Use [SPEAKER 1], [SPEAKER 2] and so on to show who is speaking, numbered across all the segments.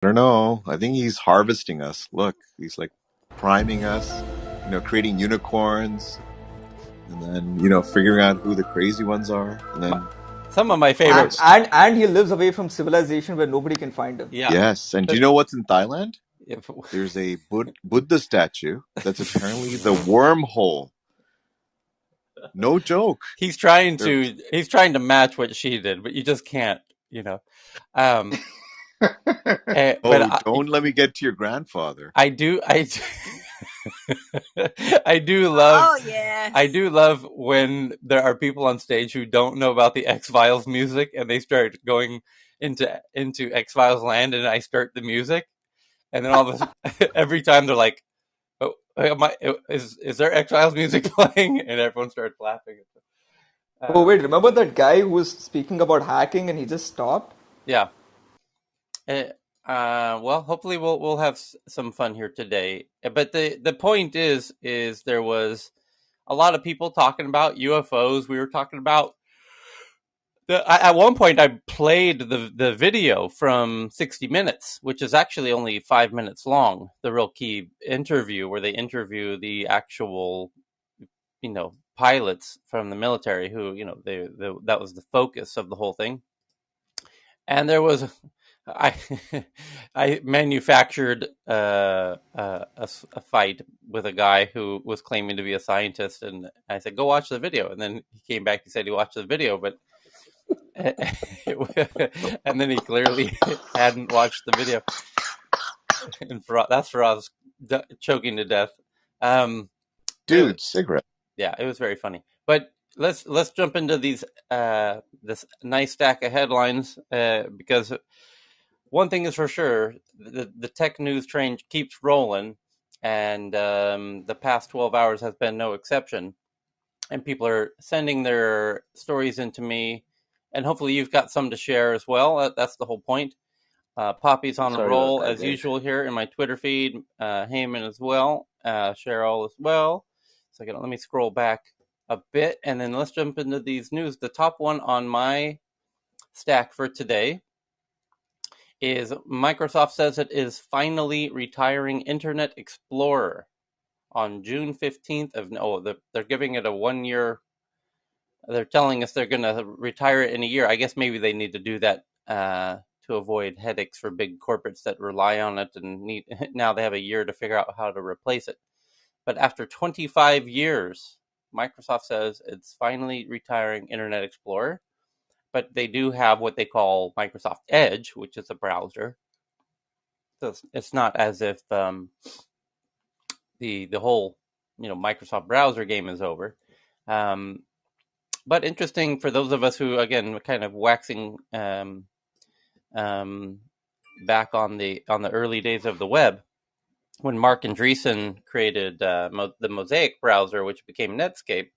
[SPEAKER 1] I don't know. I think he's harvesting us. Look, he's like priming us, creating unicorns, and then, figuring out who the crazy ones are. And
[SPEAKER 2] My,
[SPEAKER 1] then,
[SPEAKER 2] some of my
[SPEAKER 1] who
[SPEAKER 3] And,
[SPEAKER 2] favorite,
[SPEAKER 1] knows?
[SPEAKER 3] and and he lives away from civilization where nobody can find him.
[SPEAKER 2] yeah.
[SPEAKER 1] Yes. And do you
[SPEAKER 2] The,
[SPEAKER 1] know what's in Thailand?
[SPEAKER 2] if,
[SPEAKER 1] There's a Buddha statue that's apparently the wormhole. No joke.
[SPEAKER 2] he's trying
[SPEAKER 1] They're,
[SPEAKER 2] to match what she did, but you just can't, you know. Um, but
[SPEAKER 1] oh, don't let me get to your grandfather.
[SPEAKER 2] I do love
[SPEAKER 4] Oh yes.
[SPEAKER 2] I do love when there are people on stage who don't know about the X Files music and they start going into X Files land, and I start the music, and then all of a every time they're like, "Oh, is there X Files music playing?" And everyone starts laughing.
[SPEAKER 3] Oh
[SPEAKER 2] Um,
[SPEAKER 3] wait, remember that guy who was speaking about hacking and he just stopped?
[SPEAKER 2] yeah. Eh, well, hopefully we'll have some fun here today. But the point is there was a lot of people talking about UFOs. We were talking about at one point I played the video from 60 Minutes, which is actually only 5 minutes long. The real key interview where they interview the actual pilots from the military who that was the focus of the whole thing. And there was I I manufactured a fight with a guy who was claiming to be a scientist, and I said, "Go watch the video." And then he came back. He said he watched the video, but and then he clearly hadn't watched the video, and that's for us choking to death. Um, but it was,
[SPEAKER 1] Dude, cigarette.
[SPEAKER 2] yeah, it was very funny. But let's jump into this nice stack of headlines because one thing is for sure, the tech news train keeps rolling, and the past 12 hours has been no exception. And people are sending their stories into me, and hopefully you've got some to share as well. That's the whole point. Poppy's on a
[SPEAKER 5] Sorry about
[SPEAKER 2] roll
[SPEAKER 5] that,
[SPEAKER 2] as
[SPEAKER 5] guys.
[SPEAKER 2] usual here in my Twitter feed. Heyman as well. Cheryl as well. So let me scroll back a bit, and then let's jump into these news. The top one on my stack for today is Microsoft says it is finally retiring Internet Explorer on June 15th of they're giving it a 1 year. They're telling us they're going to retire it in a year. I guess maybe they need to do that to avoid headaches for big corporates that rely on it and need now they have a year to figure out how to replace it. But after 25 years, Microsoft says it's finally retiring Internet Explorer, but they do have what they call Microsoft Edge, which is a browser. So it's not as if the whole Microsoft browser game is over. Um, but interesting for those of us who again kind of waxing um, back on the early days of the web when Mark Andreessen created the Mosaic browser, which became Netscape,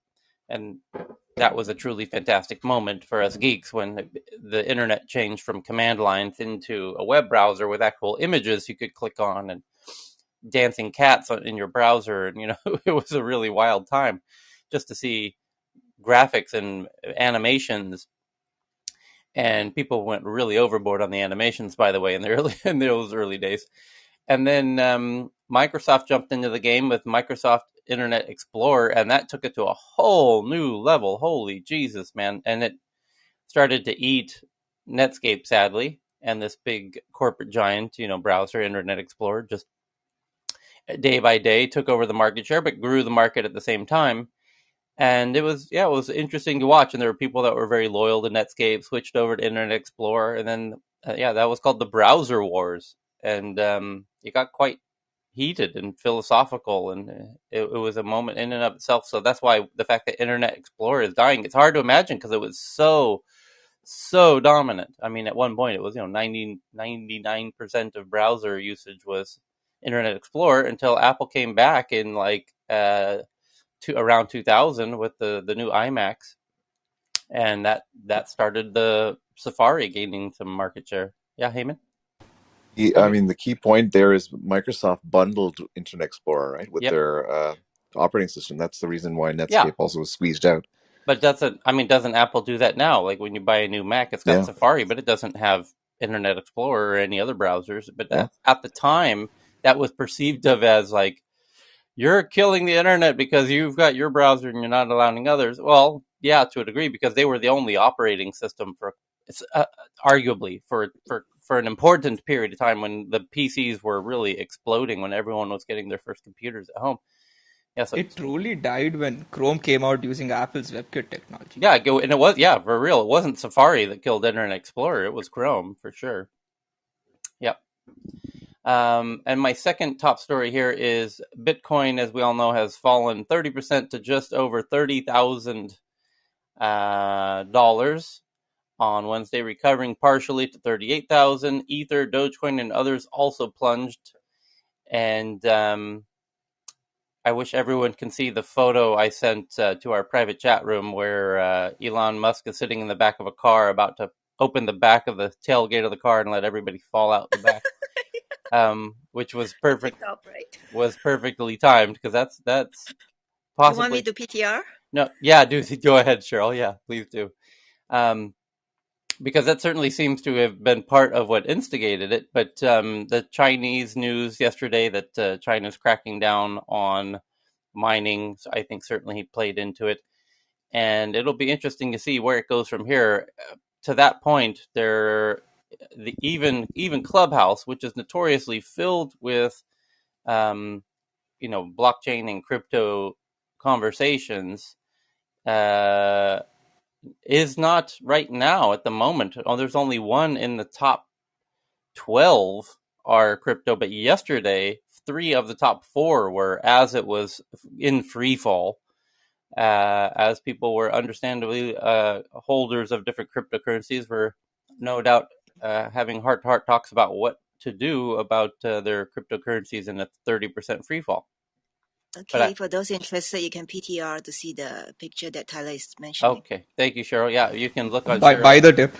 [SPEAKER 2] and that was a truly fantastic moment for us geeks when the internet changed from command lines into a web browser with actual images you could click on and dancing cats in your browser, and it was a really wild time just to see graphics and animations. And people went really overboard on the animations, by the way, in those early days. And then Microsoft jumped into the game with Microsoft Internet Explorer, and that took it to a whole new level. Holy Jesus, man! And it started to eat Netscape, sadly, and this big corporate giant, browser, Internet Explorer, just day by day took over the market share, but grew the market at the same time. And it was interesting to watch. And there were people that were very loyal to Netscape, switched over to Internet Explorer, and then that was called the browser wars, and it got quite heated and philosophical, and it was a moment in and of itself. So that's why the fact that Internet Explorer is dying, it's hard to imagine because it was so dominant. I mean, at one point it was 99% of browser usage was Internet Explorer until Apple came back in to around 2000 with the new iMacs, and that started the Safari gaining some market share. Yeah, Heyman.
[SPEAKER 1] I mean, the key point there is Microsoft bundled Internet Explorer, right, with
[SPEAKER 2] Yep.
[SPEAKER 1] their operating system. That's the reason why
[SPEAKER 2] Yeah,
[SPEAKER 1] Netscape also was squeezed out.
[SPEAKER 2] but doesn't Apple do that now? Like when you buy a new Mac, it's got
[SPEAKER 1] Yeah.
[SPEAKER 2] Safari, but it doesn't have Internet Explorer or any other browsers. But at the time, that was perceived of as like, you're killing the internet because you've got your browser and you're not allowing others. Well, yeah, to a degree, because they were the only operating system for, arguably, for an important period of time when the PCs were really exploding, when everyone was getting their first computers at home. Yeah, so
[SPEAKER 3] It truly died when Chrome came out using Apple's WebKit technology.
[SPEAKER 2] yeah, and it was, yeah, for real. It wasn't Safari that killed Internet Explorer. It was Chrome for sure. Yep. And my second top story here is Bitcoin, as we all know, has fallen 30% to just over $30,000 on Wednesday, recovering partially to 38,000. Ether, Dogecoin, and others also plunged. And I wish everyone can see the photo I sent to our private chat room where Elon Musk is sitting in the back of a car about to open the back of the tailgate of the car and let everybody fall out the back. Which was perfect.
[SPEAKER 4] Top, right?
[SPEAKER 2] Was perfectly timed, because that's possibly.
[SPEAKER 4] You want me to PTR?
[SPEAKER 2] No, yeah, go ahead, Cheryl. Yeah, please do. Because that certainly seems to have been part of what instigated it. But the Chinese news yesterday that China's cracking down on mining, so I think certainly played into it. And it'll be interesting to see where it goes from here. To that point, even Clubhouse, which is notoriously filled with blockchain and crypto conversations, is not right now at the moment. There's only one in the top 12 are crypto, but yesterday 3 of the top 4 were, as it was in free fall, as people were understandably holders of different cryptocurrencies, were no doubt having heart-to-heart talks about what to do about their cryptocurrencies in a 30% free fall.
[SPEAKER 4] Okay, for those interested, you can PTR to see the picture that Tyler is mentioning.
[SPEAKER 2] Okay, thank you, Cheryl. Yeah, you can look on
[SPEAKER 3] By the tip.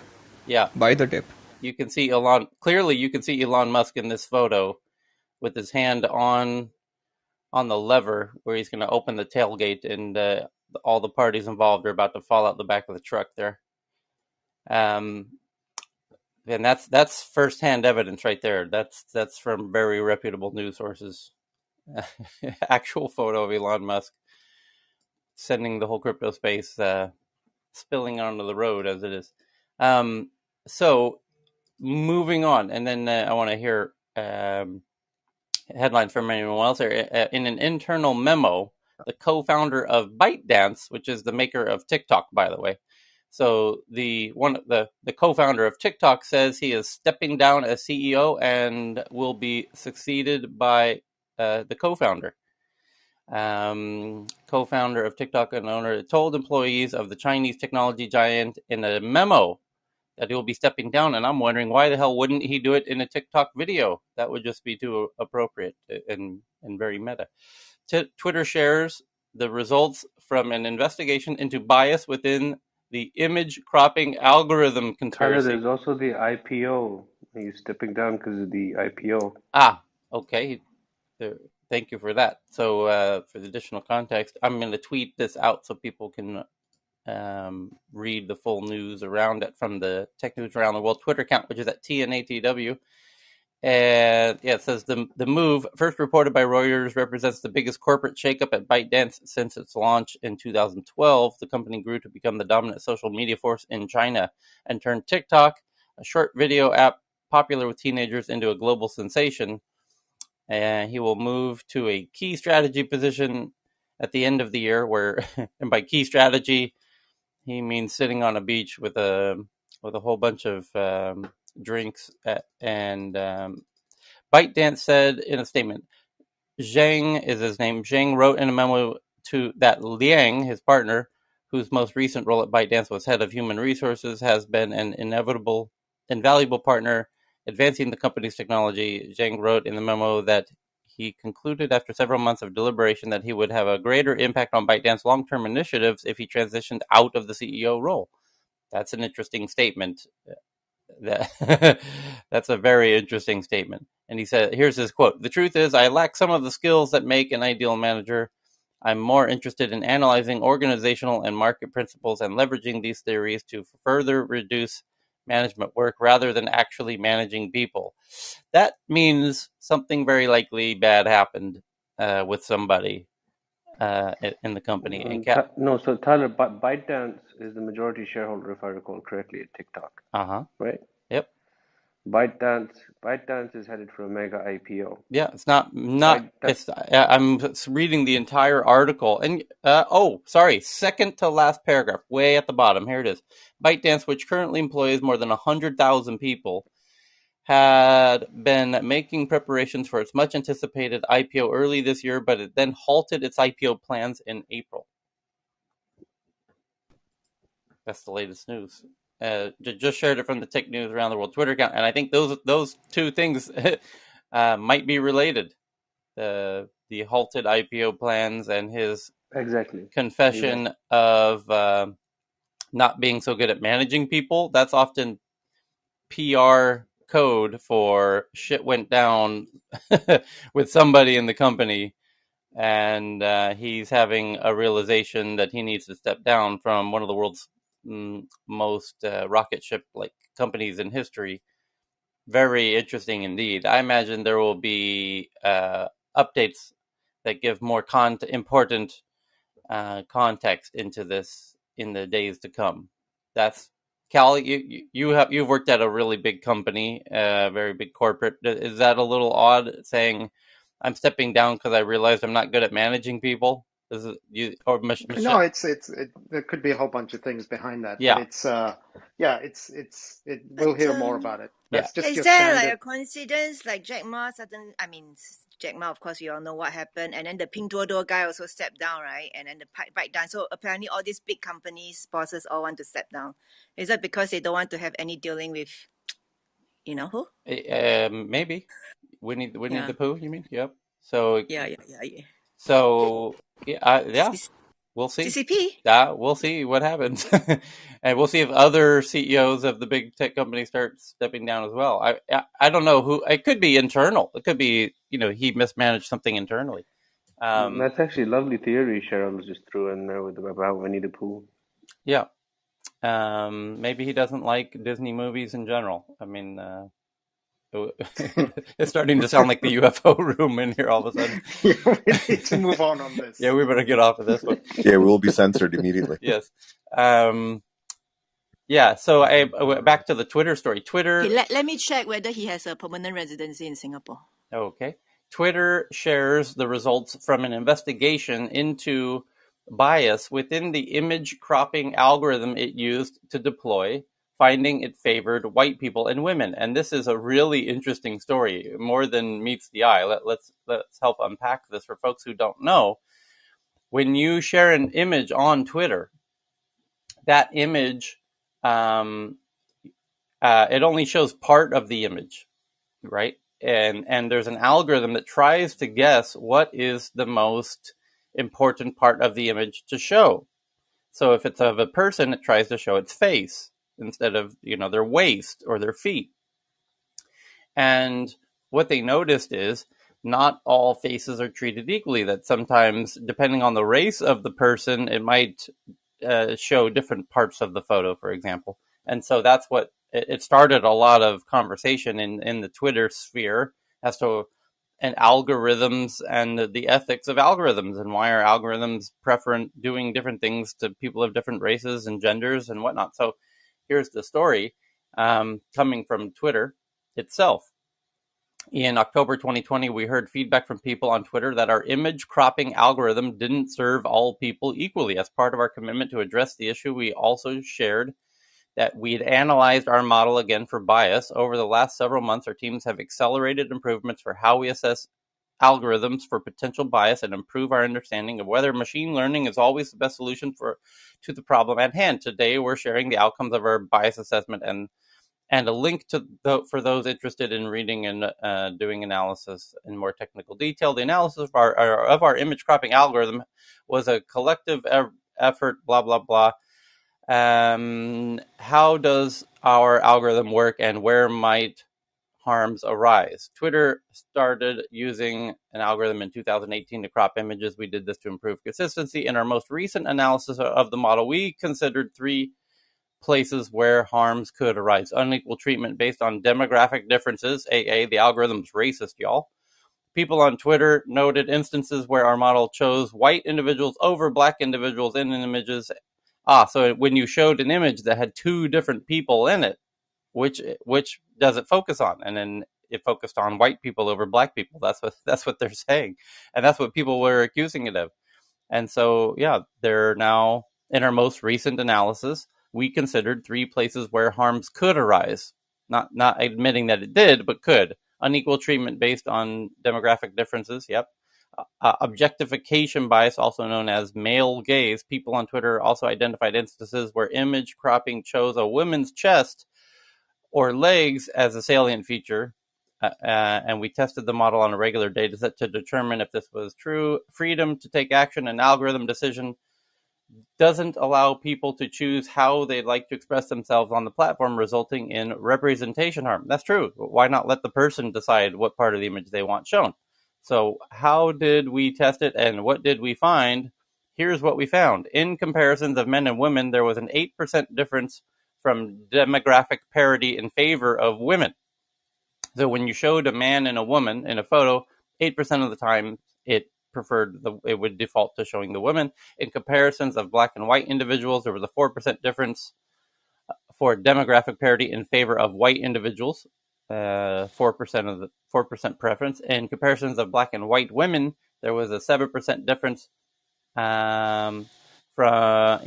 [SPEAKER 2] Yeah.
[SPEAKER 3] By the tip.
[SPEAKER 2] You can see Elon Musk in this photo with his hand on the lever where he's going to open the tailgate, and all the parties involved are about to fall out the back of the truck there. And that's firsthand evidence right there. That's from very reputable news sources. Actual photo of Elon Musk sending the whole crypto space spilling onto the road as it is. So moving on, and then I want to hear headlines from anyone else. In an internal memo, the co-founder of ByteDance, which is the maker of TikTok, by the way. So the co-founder of TikTok says he is stepping down as CEO and will be succeeded by the co-founder. Co-founder of TikTok and owner told employees of the Chinese technology giant in a memo that he will be stepping down, and I'm wondering why the hell wouldn't he do it in a TikTok video? That would just be too appropriate and very meta. Twitter shares the results from an investigation into bias within the image cropping algorithm conspiracy.
[SPEAKER 5] Tyler, there's also the IPO. He's stepping down because of the IPO.
[SPEAKER 2] Okay. Thank you for that. So for the additional context, I'm going to tweet this out so people can read the full news around it from the Tech News Around the World Twitter account, which is at TNATW. And yeah, it says the move, first reported by Reuters, represents the biggest corporate shakeup at ByteDance since its launch in 2012. The company grew to become the dominant social media force in China and turned TikTok, a short video app popular with teenagers, into a global sensation. And he will move to a key strategy position at the end of the year, where, and by key strategy, he means sitting on a beach with a whole bunch of drinks. And ByteDance said in a statement, Zhang is his name. Zhang wrote in a memo to that Liang, his partner, whose most recent role at ByteDance was head of human resources, has been an invaluable partner advancing the company's technology. Zhang wrote in the memo that he concluded after several months of deliberation that he would have a greater impact on ByteDance long-term initiatives if he transitioned out of the CEO role. That's an interesting statement. That's a very interesting statement. And he said, here's his quote: "The truth is, I lack some of the skills that make an ideal manager. I'm more interested in analyzing organizational and market principles and leveraging these theories to further reduce management work rather than actually managing people. That means something very likely bad happened with somebody in the company. And
[SPEAKER 5] No, so Tyler, ByteDance is the majority shareholder, if I recall correctly, at TikTok, right?
[SPEAKER 2] Yep.
[SPEAKER 5] ByteDance is headed for a mega IPO.
[SPEAKER 2] Yeah, it's not. It's. I'm reading the entire article, and second to last paragraph, way at the bottom. Here it is. ByteDance, which currently employs more than 100,000 people, had been making preparations for its much anticipated IPO early this year, but it then halted its IPO plans in April. That's the latest news. Just shared it from the Tech News Around the World Twitter account, and I think those two things might be related. The halted IPO plans and his confession of not being so good at managing people. That's often PR code for shit went down with somebody in the company, and he's having a realization that he needs to step down from one of the world's most rocket ship like companies in history. Very interesting indeed. I imagine there will be updates that give more important context into this in the days to come. That's Cal. You've worked at a really big company, very big corporate. Is that a little odd saying I'm stepping down because I realized I'm not good at managing people? Is it you or Michelle?
[SPEAKER 6] No, there could be a whole bunch of things behind that, but we'll hear more about it. That's just
[SPEAKER 4] is
[SPEAKER 6] your
[SPEAKER 4] there
[SPEAKER 6] standard.
[SPEAKER 4] like a coincidence, like Jack Ma Jack Ma, of course, we all know what happened, and then the Pinduoduo guy also stepped down, right? And then the ByteDance. So apparently, all these big companies bosses all want to step down. Is that because they don't want to have any dealing with, you know who?
[SPEAKER 2] Maybe Winnie the Pooh. You mean? Yep. So
[SPEAKER 4] yeah.
[SPEAKER 2] So yeah. We'll see.
[SPEAKER 4] CCP?
[SPEAKER 2] We'll see what happens. And we'll see if other CEOs of the big tech companies start stepping down as well. I don't know who. It could be internal. It could be, he mismanaged something internally.
[SPEAKER 5] That's actually a lovely theory Cheryl just threw in there about Winnie the Pooh.
[SPEAKER 2] Yeah. Maybe he doesn't like Disney movies in general. I mean, it's starting to sound like the UFO room in here all of a sudden.
[SPEAKER 6] Yeah, we need to move on this.
[SPEAKER 2] Yeah, we better get off of this one.
[SPEAKER 1] Yeah, we will be censored immediately.
[SPEAKER 2] Yes. Yeah, so back to the Twitter story. Twitter.
[SPEAKER 4] Okay, let me check whether he has a permanent residency in Singapore.
[SPEAKER 2] Okay. Twitter shares the results from an investigation into bias within the image cropping algorithm it used to deploy, finding it favored white people and women. And this is a really interesting story, more than meets the eye. Let's help unpack this for folks who don't know. When you share an image on Twitter, that image, it only shows part of the image, right? And there's an algorithm that tries to guess what is the most important part of the image to show. So if it's of a person, it tries to show its face instead of, their waist or their feet. And what they noticed is not all faces are treated equally, that sometimes, depending on the race of the person, it might show different parts of the photo, for example. And so that's what it started a lot of conversation in the Twitter sphere as to and algorithms and the ethics of algorithms and why are algorithms doing different things to people of different races and genders and whatnot. So here's the story coming from Twitter itself. In October 2020, we heard feedback from people on Twitter that our image cropping algorithm didn't serve all people equally. As part of our commitment to address the issue, we also shared that we'd analyzed our model again for bias. Over the last several months, our teams have accelerated improvements for how we assess algorithms for potential bias and improve our understanding of whether machine learning is always the best solution to the problem at hand. Today, we're sharing the outcomes of our bias assessment and a link to for those interested in reading and doing analysis in more technical detail. The analysis of our image cropping algorithm was a collective effort, blah, blah, blah. How does our algorithm work and where might harms arise? Twitter started using an algorithm in 2018 to crop images. We did this to improve consistency. In our most recent analysis of the model, we considered 3 places where harms could arise. Unequal treatment based on demographic differences. AA, the algorithm's racist, y'all. People on Twitter noted instances where our model chose white individuals over black individuals in images. So when you showed an image that had two different people in it, which does it focus on? And then it focused on white people over black people. That's what they're saying, and that's what people were accusing it of. And so, yeah, they're now, in our most recent analysis, we considered 3 places where harms could arise. Not admitting that it did, but could. Unequal treatment based on demographic differences, yep. Objectification bias, also known as male gaze. People on Twitter also identified instances where image cropping chose a woman's chest or legs as a salient feature. And we tested the model on a regular data set to determine if this was true. Freedom to take action, an algorithm decision, doesn't allow people to choose how they'd like to express themselves on the platform, resulting in representation harm. That's true. Why not let the person decide what part of the image they want shown? So how did we test it, and what did we find? Here's what we found. In comparisons of men and women, there was an 8% difference from demographic parity in favor of women. So when you showed a man and a woman in a photo, 8% of the time it would default to showing the woman. In comparisons of black and white individuals, there was a 4% difference for demographic parity in favor of white individuals. 4% preference. In comparisons of black and white women, there was a 7% difference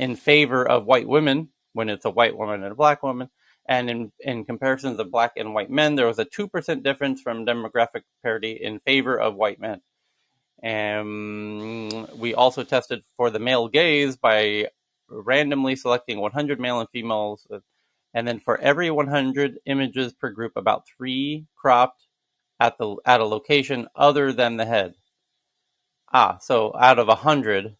[SPEAKER 2] in favor of white women when it's a white woman and a black woman. And in comparisons of black and white men, there was a 2% difference from demographic parity in favor of white men. And we also tested for the male gaze by randomly selecting 100 male and females. And then for every 100 images per group, about 3 cropped at a location other than the head. So out of 100,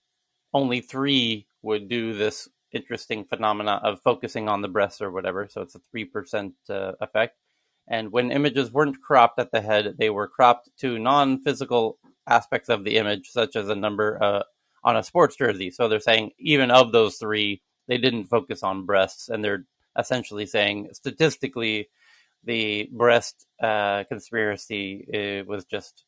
[SPEAKER 2] only 3 would do this interesting phenomena of focusing on the breasts or whatever. So it's a 3% effect. And when images weren't cropped at the head, they were cropped to non-physical aspects of the image, such as a number on a sports jersey. So they're saying even of those 3, they didn't focus on breasts. And they're essentially saying statistically, the breast conspiracy was just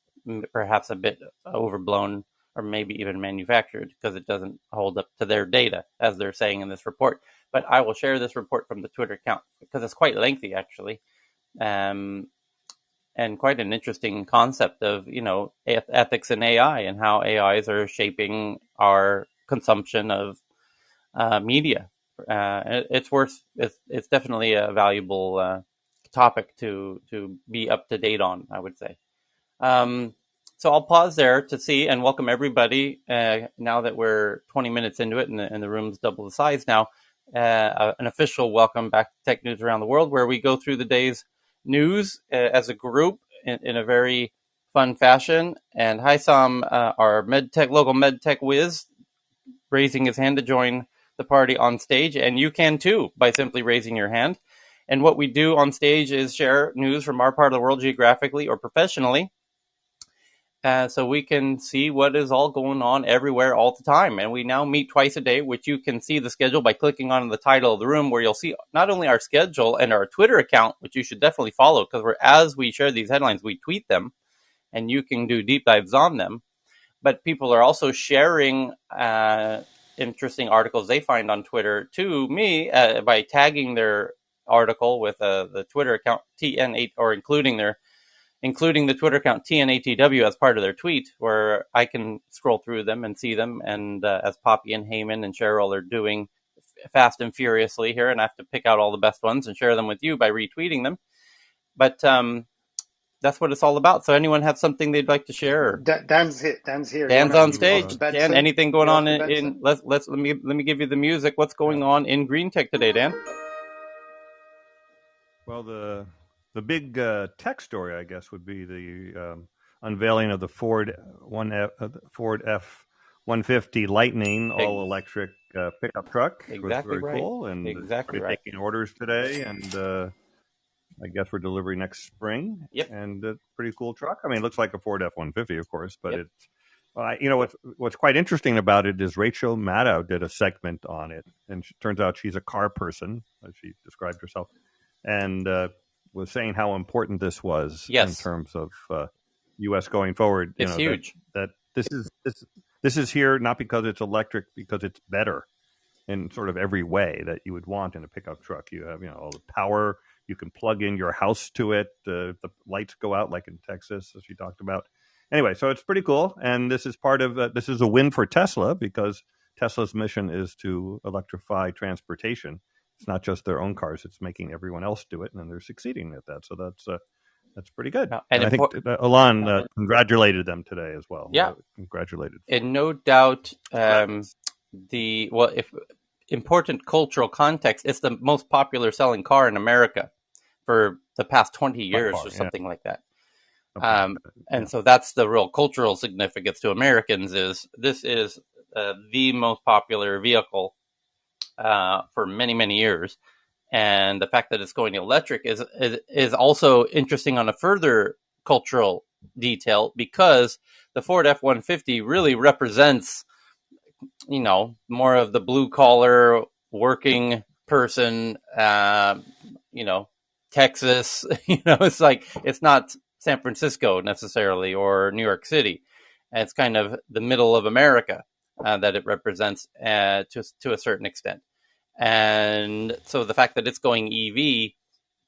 [SPEAKER 2] perhaps a bit overblown, or maybe even manufactured, because it doesn't hold up to their data, as they're saying in this report. But I will share this report from the Twitter account, because it's quite lengthy, actually, and quite an interesting concept of, ethics in AI and how AIs are shaping our consumption of media. It's definitely a valuable topic to be up to date on, I would say. So I'll pause there to see and welcome everybody. Now that we're 20 minutes into it and the room's double the size now, an official welcome back to Tech News Around the World, where we go through the day's news as a group in a very fun fashion. And Haisam, our local medtech whiz, raising his hand to join the party on stage. And you can too, by simply raising your hand. And what we do on stage is share news from our part of the world geographically or professionally. So we can see what is all going on everywhere all the time. And we now meet twice a day, which you can see the schedule by clicking on the title of the room, where you'll see not only our schedule and our Twitter account, which you should definitely follow, because as we share these headlines, we tweet them and you can do deep dives on them. But people are also sharing interesting articles they find on Twitter to me by tagging their article with the Twitter account TN8, or including the Twitter account TNATW as part of their tweet, where I can scroll through them and see them. And as Poppy and Heyman and Cheryl are doing fast and furiously here, and I have to pick out all the best ones and share them with you by retweeting them. But that's what it's all about. So anyone have something they'd like to share?
[SPEAKER 6] Dan's here.
[SPEAKER 2] Dan's on stage. Dan, anything going on in let me give you the music. What's going on in green tech today, Dan?
[SPEAKER 7] Well, the big tech story, I guess, would be the unveiling of the Ford F150 Lightning all-electric pickup truck.
[SPEAKER 2] Exactly,
[SPEAKER 7] it was very
[SPEAKER 2] right.
[SPEAKER 7] cool, and
[SPEAKER 2] exactly
[SPEAKER 7] we're taking orders today, and I guess for delivery next spring.
[SPEAKER 2] Yep.
[SPEAKER 7] And a pretty cool truck. I mean, it looks like a Ford F-150, of course, but
[SPEAKER 2] yep.
[SPEAKER 7] it's What's quite interesting about it is Rachel Maddow did a segment on it, and turns out she's a car person, as she described herself, and was saying how important this was in terms of U.S. going forward.
[SPEAKER 2] It's huge.
[SPEAKER 7] That this is here not because it's electric, because it's better in sort of every way that you would want in a pickup truck. You have all the power. You can plug in your house to it. The lights go out like in Texas, as she talked about. Anyway, so it's pretty cool, and this is part of this is a win for Tesla, because Tesla's mission is to electrify transportation. It's not just their own cars; it's making everyone else do it, and they're succeeding at that. So that's pretty good. And I think Alon congratulated them today as well.
[SPEAKER 2] Yeah,
[SPEAKER 7] congratulated.
[SPEAKER 2] And no doubt, if important cultural context, it's the most popular selling car in America for the past 20 years or something like that. And so that's the real cultural significance to Americans. This is the most popular vehicle for many, many years, and the fact that it's going electric is also interesting on a further cultural detail, because the Ford F-150 really represents, more of the blue collar working person. Texas. It's like, it's not San Francisco necessarily or New York City. And it's kind of the middle of America that it represents to a certain extent. And so the fact that it's going EV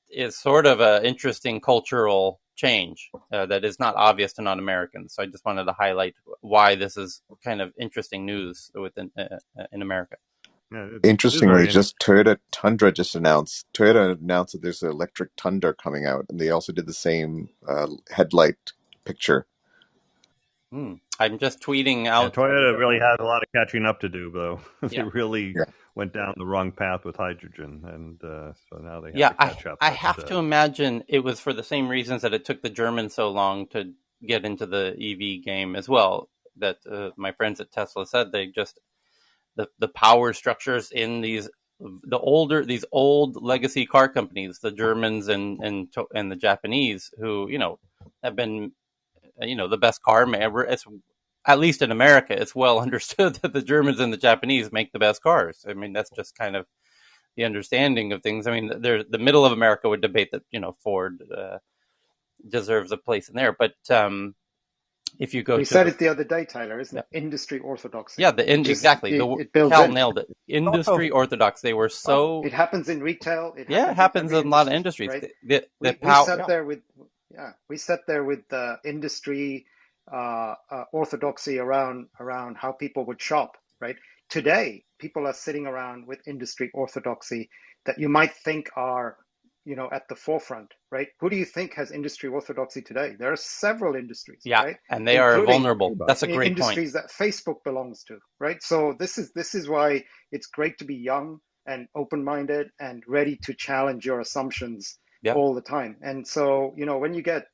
[SPEAKER 2] is sort of an interesting cultural change that is not obvious to non-Americans. So I just wanted to highlight why this is kind of interesting news in America.
[SPEAKER 7] Yeah,
[SPEAKER 1] interestingly, Toyota Tundra announced that there's an electric Tundra coming out, and they also did the same headlight picture.
[SPEAKER 2] I'm just tweeting out.
[SPEAKER 7] Yeah, Toyota really has a lot of catching up to do, though. They really went down the wrong path with hydrogen, and so now they have to catch up.
[SPEAKER 2] I have to imagine it was for the same reasons that it took the Germans so long to get into the EV game as well. That my friends at Tesla said they just the power structures in these old legacy car companies, the Germans and the Japanese, who have been the best car maker. It's, at least in America, it's well understood that the Germans and the Japanese make the best cars. I mean, that's just kind of the understanding of things. I mean, the middle of America would debate that Ford deserves a place in there, but if you go,
[SPEAKER 6] we said it the other day, Tyler, isn't it? Industry orthodoxy.
[SPEAKER 2] Yeah, exactly. Cal nailed it. Industry orthodox. They were so.
[SPEAKER 6] It happens in retail.
[SPEAKER 2] It happens in a lot of industries.
[SPEAKER 6] Right? We sat there with the industry orthodoxy around how people would shop. Right. Today, people are sitting around with industry orthodoxy that you might think are at the forefront, right? Who do you think has industry orthodoxy today? There are several industries, right?
[SPEAKER 2] And they are vulnerable. That's a great
[SPEAKER 6] industries
[SPEAKER 2] point.
[SPEAKER 6] That Facebook belongs to, right? So this is why it's great to be young and open-minded and ready to challenge your assumptions all the time. And so, when you get,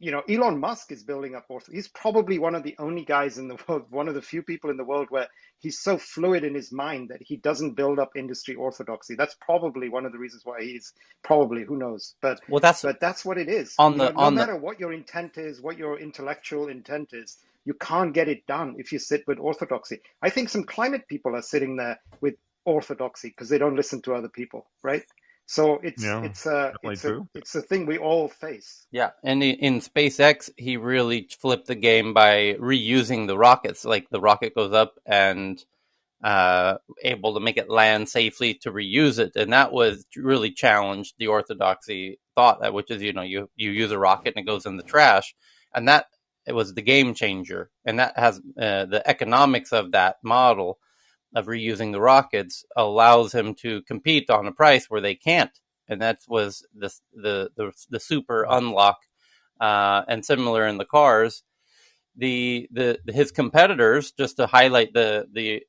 [SPEAKER 6] Elon Musk is building up he's probably one of the only guys in the world, one of the few people in the world where he's so fluid in his mind that he doesn't build up industry orthodoxy. That's probably one of the reasons why he's who knows, but that's what it is. No matter what your intent is, what your intellectual intent is, you can't get it done if you sit with orthodoxy. I think some climate people are sitting there with orthodoxy because they don't listen to other people, right? So it's a thing we all face.
[SPEAKER 2] Yeah, and in SpaceX, he really flipped the game by reusing the rockets. Like, the rocket goes up and able to make it land safely to reuse it, and that was really challenged the orthodoxy thought, which is you use a rocket and it goes in the trash, and that it was the game changer, and that has the economics of that model of reusing the rockets allows him to compete on a price where they can't, and that was the super unlock. And similar in the cars, his competitors, just to highlight the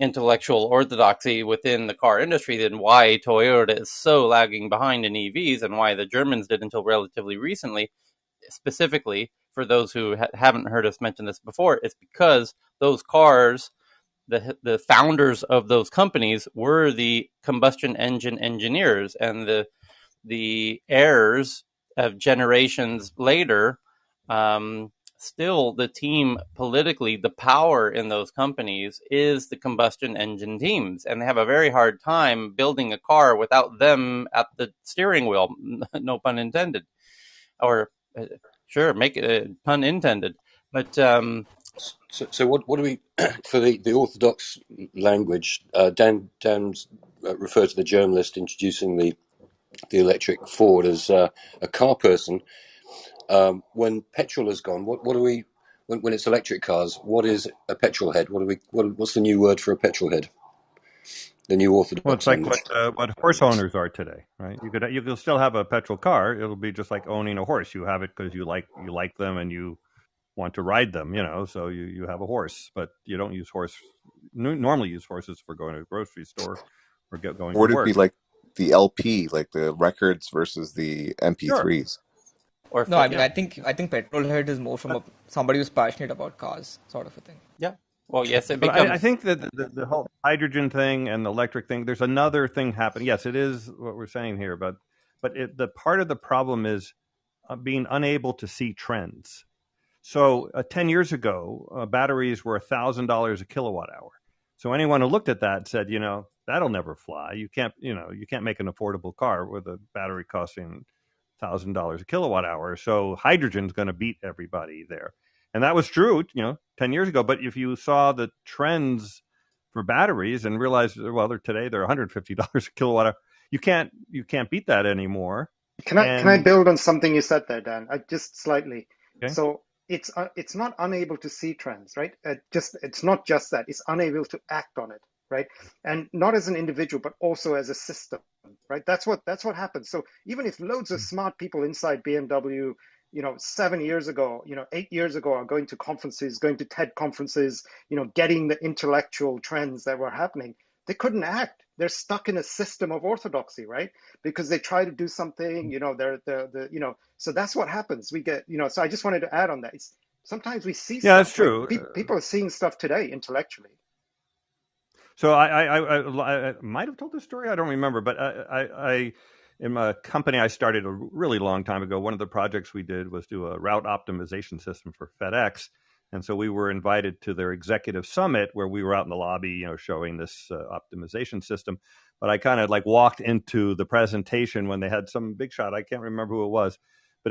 [SPEAKER 2] intellectual orthodoxy within the car industry, and why Toyota is so lagging behind in EVs, and why the Germans did until relatively recently. Specifically, for those who haven't heard us mention this before, it's because those cars, the founders of those companies were the combustion engine engineers, and the heirs of generations later still the team politically, the power in those companies is the combustion engine teams, and they have a very hard time building a car without them at the steering wheel. No pun intended, or sure, make it pun intended. But
[SPEAKER 8] So what do we for the orthodox language? Dan's referred to the journalist introducing the electric Ford as a car person. When petrol has gone, what do we when it's electric cars? What is a petrol head? What's the new word for a petrol head? The new orthodox
[SPEAKER 7] Well, it's like
[SPEAKER 8] language.
[SPEAKER 7] what horse owners are today, right? You could still have a petrol car. It'll be just like owning a horse. You have it because you like them and you want to ride them, so you have a horse, but you don't normally use horses for going to the grocery store or going to
[SPEAKER 1] Would it be
[SPEAKER 7] work.
[SPEAKER 1] like the LP, like the records versus the
[SPEAKER 7] Sure.
[SPEAKER 1] MP3s?
[SPEAKER 2] or
[SPEAKER 3] No, I mean,
[SPEAKER 2] yeah.
[SPEAKER 3] I think petrol head is more from somebody who's passionate about cars, sort of a thing.
[SPEAKER 2] Yeah. Well, yes, it
[SPEAKER 7] But
[SPEAKER 2] becomes.
[SPEAKER 7] I think that the whole hydrogen thing and the electric thing, there's another thing happening. Yes, it is what we're saying here, but the part of the problem is being unable to see trends. So 10 years ago, batteries were $1,000 a kilowatt hour. So anyone who looked at that said, that'll never fly. You can't make an affordable car with a battery costing $1,000 a kilowatt hour. So hydrogen's going to beat everybody there. And that was true, 10 years ago. But if you saw the trends for batteries and realized, well, they're $150 a kilowatt hour, you can't beat that anymore.
[SPEAKER 6] Can I build on something you said there, Dan? Just slightly.
[SPEAKER 7] Okay.
[SPEAKER 6] So it's not unable to see trends, right? It's not just that. It's unable to act on it, right? And not as an individual, but also as a system, right? That's what happens. So even if loads of smart people inside BMW, 7 years ago, 8 years ago, are going to conferences, going to TED conferences, getting the intellectual trends that were happening, they couldn't act. They're stuck in a system of orthodoxy, right? Because they try to do something, so that's what happens. We get, so I just wanted to add on that. Sometimes we see stuff.
[SPEAKER 7] That's true.
[SPEAKER 6] Like, people are seeing stuff today intellectually.
[SPEAKER 7] So I might have told this story. I don't remember, but I in a company I started a really long time ago, one of the projects we did was do a route optimization system for FedEx. And so we were invited to their executive summit where we were out in the lobby, showing this optimization system. But I kind of walked into the presentation when they had some big shot. I can't remember who it was, but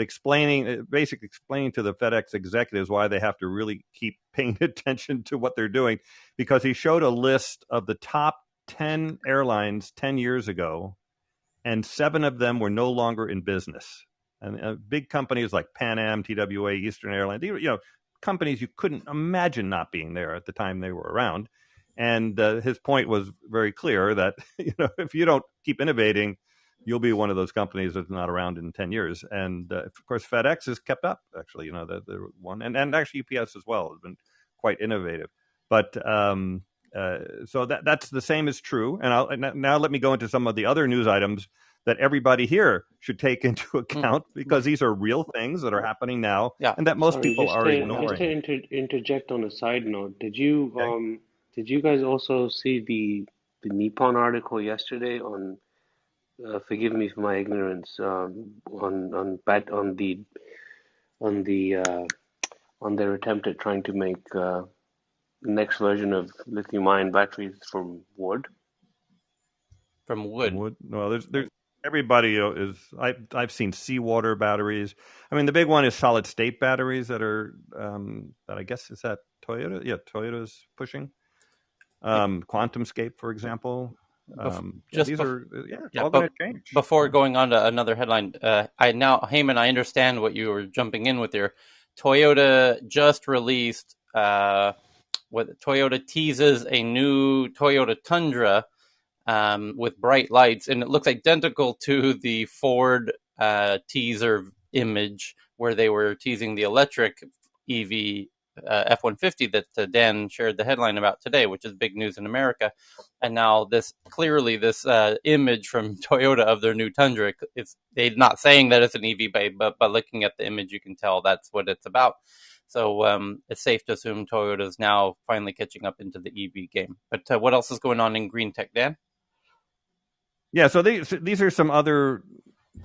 [SPEAKER 7] basically explaining to the FedEx executives why they have to really keep paying attention to what they're doing, because he showed a list of the top 10 airlines 10 years ago, and 7 of them were no longer in business. And big companies like Pan Am, TWA, Eastern Airlines, companies you couldn't imagine not being there at the time they were around. And his point was very clear that if you don't keep innovating, you'll be one of those companies that's not around in 10 years. And of course, FedEx has kept up, actually, the one, and actually UPS as well has been quite innovative. But so that's the same is true. And now let me go into some of the other news items that everybody here should take into account, because these are real things that are happening now, and that most people are ignoring.
[SPEAKER 5] Just to interject on a side note, did you guys also see the Nippon article yesterday on? Forgive me for my ignorance. On their attempt at trying to make the next version of lithium-ion batteries from wood.
[SPEAKER 2] From wood.
[SPEAKER 7] Well, there's everybody is. I've seen seawater batteries. I mean, the big one is solid state batteries that are that I guess is that Toyota. Yeah, Toyota's pushing. QuantumScape, for example. These are all going to change.
[SPEAKER 2] Before going on to another headline, Heyman, I understand what you were jumping in with here. Toyota just released what Toyota teases a new Toyota Tundra with bright lights, and it looks identical to the Ford teaser image where they were teasing the electric EV F-150 that Dan shared the headline about today, which is big news in America. And now this image from Toyota of their new Tundra, they're not saying that it's an EV, but by looking at the image, you can tell that's what it's about. So it's safe to assume Toyota is now finally catching up into the EV game. But what else is going on in green tech, Dan?
[SPEAKER 7] Yeah, so these are some other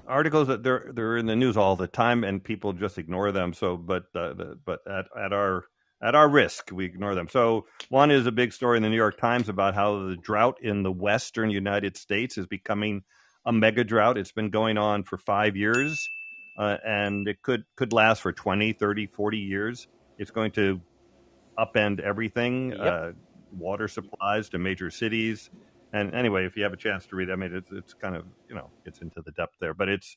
[SPEAKER 7] articles that they're in the news all the time, and people just ignore them. So, but at our risk, we ignore them. So, one is a big story in the New York Times about how the drought in the western United States is becoming a mega drought. It's been going on for 5 years, and it could last for 20, 30, 40 years. It's going to upend everything,
[SPEAKER 2] Yep.
[SPEAKER 7] water supplies to major cities. And anyway, if you have a chance to read it, I mean, it's kind of, it's into the depth there, but it's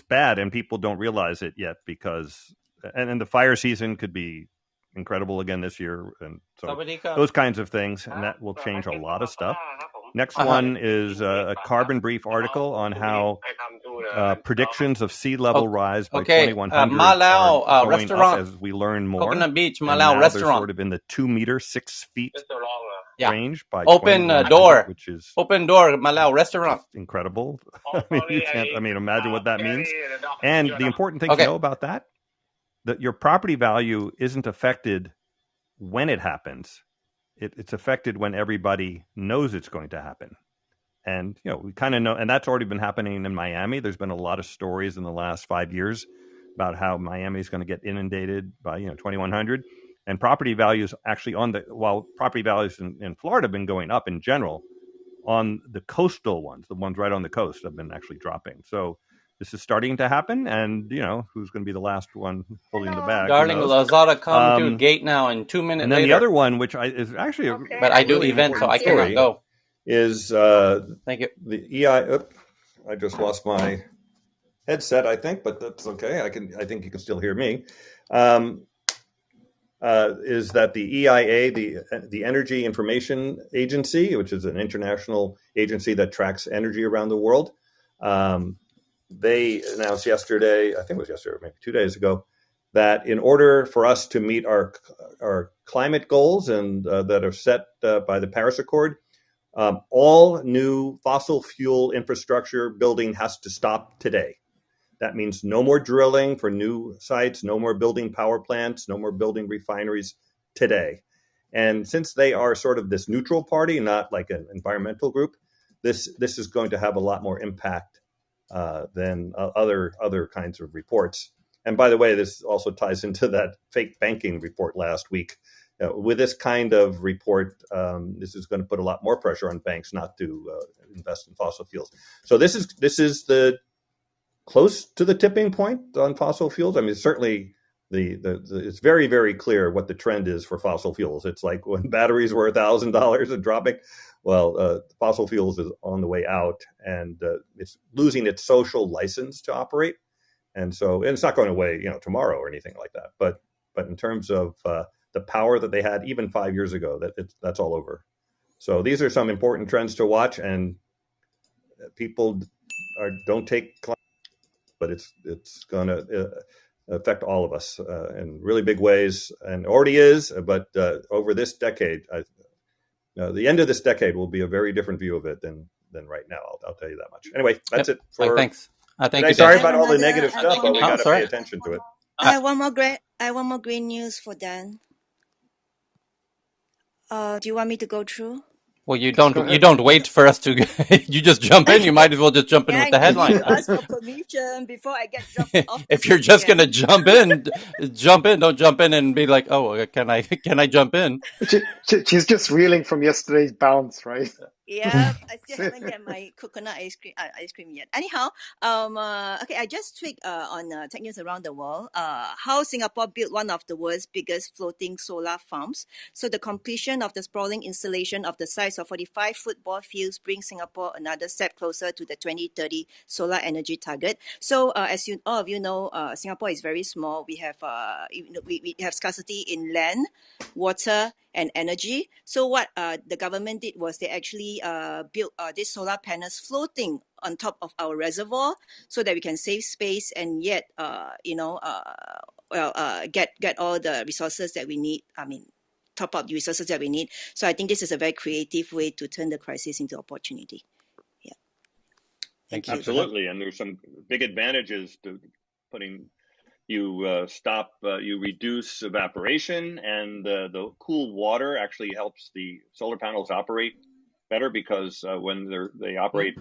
[SPEAKER 7] bad, and people don't realize it yet because, and the fire season could be incredible again this year, and so those kinds of things, and that will change a lot of stuff. Next one is a Carbon Brief article on how predictions of sea level rise by
[SPEAKER 2] Okay.
[SPEAKER 7] 2100
[SPEAKER 2] Malau
[SPEAKER 7] are going
[SPEAKER 2] restaurant.
[SPEAKER 7] up as we learn more.
[SPEAKER 2] Coconut Beach,
[SPEAKER 7] And
[SPEAKER 2] Malau
[SPEAKER 7] now they're
[SPEAKER 2] restaurant.
[SPEAKER 7] sort of in the 2 meter, 6 feet
[SPEAKER 2] Yeah.
[SPEAKER 7] range by
[SPEAKER 2] Open
[SPEAKER 7] 2100,
[SPEAKER 2] door.
[SPEAKER 7] which is
[SPEAKER 2] Open door, Malau restaurant.
[SPEAKER 7] just incredible. I mean, you can't. I mean, imagine what that means. And the important thing to know about that your property value isn't affected when it happens. It's affected when everybody knows it's going to happen. And, we kind of know, and that's already been happening in Miami. There's been a lot of stories in the last 5 years about how Miami is going to get inundated by, 2100. And property values actually while property values in Florida have been going up in general, on the coastal ones, the ones right on the coast, have been actually dropping. So this is starting to happen, and who's going to be the last one holding the bag?
[SPEAKER 2] Darling, Lazada come to gate now in 2 minutes
[SPEAKER 7] and then
[SPEAKER 2] later.
[SPEAKER 7] the other one, which is actually
[SPEAKER 2] but I do
[SPEAKER 7] really
[SPEAKER 2] events, so I
[SPEAKER 7] story,
[SPEAKER 2] cannot go.
[SPEAKER 7] Is
[SPEAKER 2] thank you.
[SPEAKER 7] The EI? Oops, I just lost my headset, I think, but that's okay. I think you can still hear me. Is that the EIA, the Energy Information Agency, which is an international agency that tracks energy around the world? They announced yesterday, I think it was yesterday, or maybe 2 days ago, that in order for us to meet our climate goals and that are set by the Paris Accord, all new fossil fuel infrastructure building has to stop today. That means no more drilling for new sites, no more building power plants, no more building refineries today. And since they are sort of this neutral party, not like an environmental group, this is going to have a lot more impact than other kinds of reports. And by the way, this also ties into that fake banking report last week. With this kind of report, this is going to put a lot more pressure on banks not to invest in fossil fuels. So this is the close to the tipping point on fossil fuels. I mean, certainly it's very, very clear what the trend is for fossil fuels. It's like when batteries were $1,000 and dropping. Well, fossil fuels is on the way out, and it's losing its social license to operate. And it's not going away, tomorrow or anything like that. But in terms of the power that they had even 5 years ago, that's all over. So these are some important trends to watch, and people don't take climate, but it's going to affect all of us in really big ways, and already is. But over this decade, the end of this decade will be a very different view of it than right now. I'll tell you that much. Anyway, that's it for.
[SPEAKER 2] Thanks. Thank you.
[SPEAKER 7] Sorry about all the negative stuff, but we got to pay attention to it.
[SPEAKER 4] I have one more great news for Dan. Do you want me to go through?
[SPEAKER 2] Well, you don't wait for us to. You just jump in. You might as well just jump in with the headline.
[SPEAKER 4] You ask for permission before I get dropped off.
[SPEAKER 2] If you're just gonna jump in. Don't jump in and be like, "Oh, can I jump in?"
[SPEAKER 6] She's just reeling from yesterday's bounce, right?
[SPEAKER 4] Yeah, I still haven't get my coconut ice cream yet. Anyhow, okay, I just tweaked on tech news around the world. How Singapore built one of the world's biggest floating solar farms. So the completion of the sprawling installation of the size of 45 football fields brings Singapore another step closer to the 2030 solar energy target. So as all of you know, Singapore is very small. We have we have scarcity in land, water, and energy. So what the government did was they actually built these solar panels floating on top of our reservoir so that we can save space and yet get all the resources that we need. I mean, top up the resources that we need. So I think this is a very creative way to turn the crisis into opportunity. Yeah.
[SPEAKER 2] Thank you.
[SPEAKER 9] Absolutely, and there's some big advantages to putting. You you reduce evaporation, and the cool water actually helps the solar panels operate better because when they operate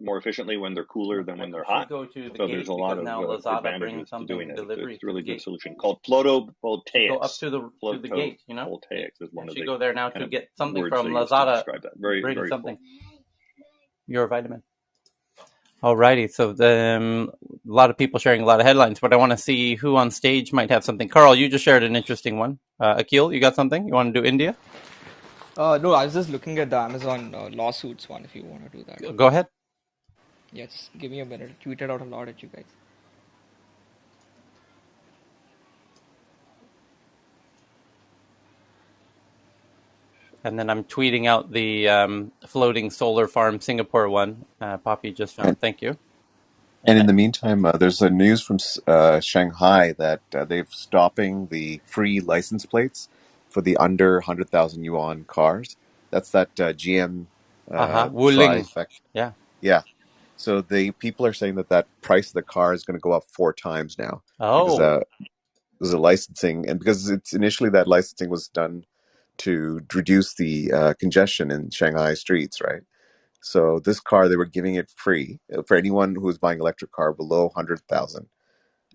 [SPEAKER 9] more efficiently when they're cooler than when they're hot.
[SPEAKER 2] Go to the
[SPEAKER 9] So
[SPEAKER 2] gate
[SPEAKER 9] there's a lot
[SPEAKER 2] because
[SPEAKER 9] of
[SPEAKER 2] now Lazada brings
[SPEAKER 9] advantages to doing
[SPEAKER 2] something
[SPEAKER 9] it.
[SPEAKER 2] delivery
[SPEAKER 9] It's a
[SPEAKER 2] to
[SPEAKER 9] really
[SPEAKER 2] the
[SPEAKER 9] good
[SPEAKER 2] gate.
[SPEAKER 9] solution called photovoltaics.
[SPEAKER 2] Go up to the gate, you know.
[SPEAKER 9] Photovoltaics is one of
[SPEAKER 2] You
[SPEAKER 9] the
[SPEAKER 2] go there now
[SPEAKER 9] kind
[SPEAKER 2] to
[SPEAKER 9] of
[SPEAKER 2] get something
[SPEAKER 9] words
[SPEAKER 2] from
[SPEAKER 9] they use to
[SPEAKER 2] Lazada.
[SPEAKER 9] describe that. Very,
[SPEAKER 2] Bring
[SPEAKER 9] very
[SPEAKER 2] something.
[SPEAKER 9] cool.
[SPEAKER 2] Your vitamin. Alrighty, so a lot of people sharing a lot of headlines, but I want to see who on stage might have something. Carl, you just shared an interesting one. Akil, you got something? You want to do India?
[SPEAKER 3] No, I was just looking at the Amazon lawsuits one. If you want to do that,
[SPEAKER 2] Go ahead.
[SPEAKER 3] yeah, just give me a minute. I tweeted out a lot at you guys.
[SPEAKER 2] And then I'm tweeting out the floating solar farm Singapore one. Poppy just found. Thank you.
[SPEAKER 1] And in the meantime, there's a news from Shanghai that they're stopping the free license plates for the under 100,000 yuan cars. That's that GM
[SPEAKER 2] Wuling.
[SPEAKER 1] trifecta.
[SPEAKER 2] Yeah.
[SPEAKER 1] Yeah. So the people are saying that that price of the car is going to go up 4 times now because
[SPEAKER 2] Oh.
[SPEAKER 1] there's a licensing, and because it's initially that licensing was done to reduce the congestion in Shanghai streets, right? So this car, they were giving it free for anyone who was buying an electric car below 100,000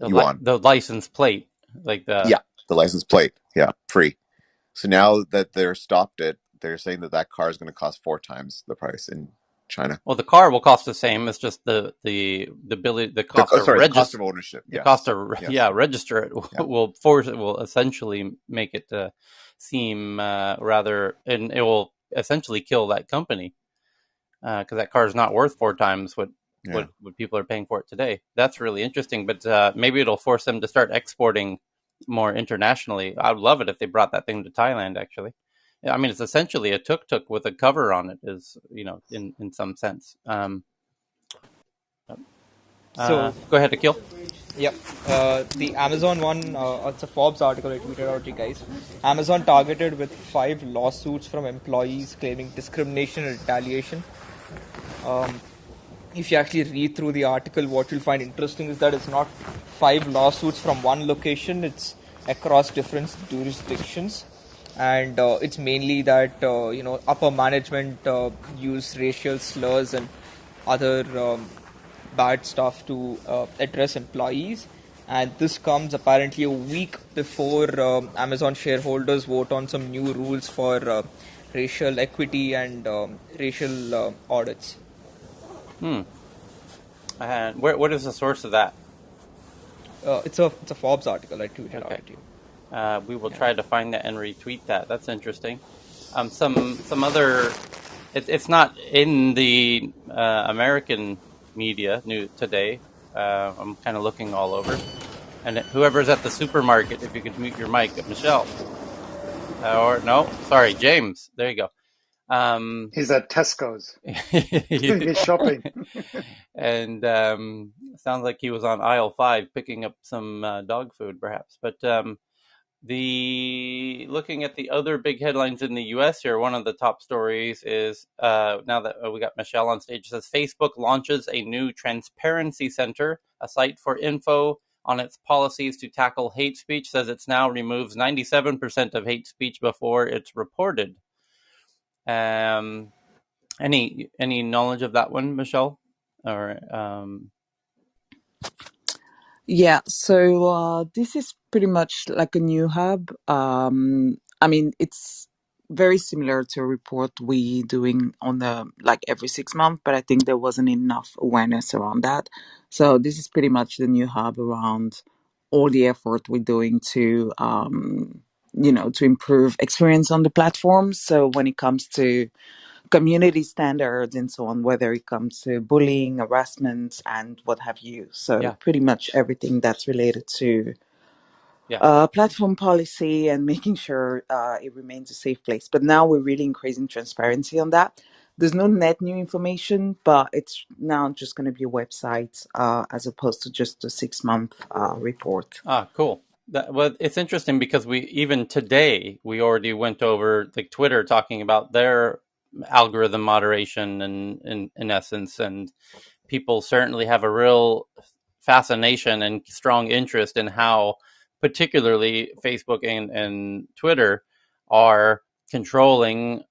[SPEAKER 1] yuan.
[SPEAKER 2] The license plate, like
[SPEAKER 1] Yeah, the license plate. Yeah, free. So now that they're stopped it, they're saying that that car is going to cost 4 times the price in China.
[SPEAKER 2] Well, the car will cost the same. It's just the ability, the cost to
[SPEAKER 1] The cost
[SPEAKER 2] register,
[SPEAKER 1] of ownership.
[SPEAKER 2] the cost
[SPEAKER 1] Yes,
[SPEAKER 2] to
[SPEAKER 1] yes,
[SPEAKER 2] register it
[SPEAKER 1] yeah,
[SPEAKER 2] will essentially make it seem rather, and it will essentially kill that company because that car is not worth 4 times
[SPEAKER 1] yeah.
[SPEAKER 2] what people are paying for it today. That's really interesting, but maybe it'll force them to start exporting more internationally. I'd love it if they brought that thing to Thailand. Actually, I mean, it's essentially a tuk-tuk with a cover on it. Is in some sense.
[SPEAKER 3] So,
[SPEAKER 2] Go ahead, Akil.
[SPEAKER 3] yep, the Amazon one. It's a Forbes article I tweeted out to you guys. Amazon targeted with 5 lawsuits from employees claiming discrimination and retaliation. If you actually read through the article, what you'll find interesting is that it's not 5 lawsuits from one location, it's across different jurisdictions. And it's mainly that, upper management use racial slurs and other bad stuff to address employees. And this comes apparently a week before Amazon shareholders vote on some new rules for racial equity and racial audits.
[SPEAKER 2] And what is the source of that?
[SPEAKER 3] It's a Forbes article I tweeted out
[SPEAKER 2] Okay.
[SPEAKER 3] at you.
[SPEAKER 2] We will try to find that and retweet that. That's interesting. Some other. It's not in the American media new today. I'm kind of looking all over, and whoever's at the supermarket, if you could mute your mic, Michelle, or no, sorry, James. There you go.
[SPEAKER 6] He's at Tesco's doing his shopping.
[SPEAKER 2] And sounds like he was on aisle 5 picking up some dog food, perhaps. But the looking at the other big headlines in the U.S. here, one of the top stories is now that we got Michelle on stage. It says Facebook launches a new transparency center, a site for info on its policies to tackle hate speech. Says it's now removes 97% of hate speech before it's reported. Any knowledge of that one, Michelle? Or
[SPEAKER 10] Yeah, so this is pretty much like a new hub. I mean, it's very similar to a report we doing on the like every 6 months, but I think there wasn't enough awareness around that. So this is pretty much the new hub around all the effort we're doing to to improve experience on the platform. So when it comes to community standards and so on, whether it comes to bullying, harassment, and what have you. So
[SPEAKER 2] yeah,
[SPEAKER 10] pretty much everything that's related to
[SPEAKER 2] yeah.
[SPEAKER 10] platform policy and making sure it remains a safe place. But now we're really increasing transparency on that. There's no net new information, but it's now just going to be a website as opposed to just a 6 month report.
[SPEAKER 2] Cool. Well, it's interesting because we even today we already went over like Twitter talking about their algorithm moderation and in essence, and people certainly have a real fascination and strong interest in how particularly Facebook and Twitter are controlling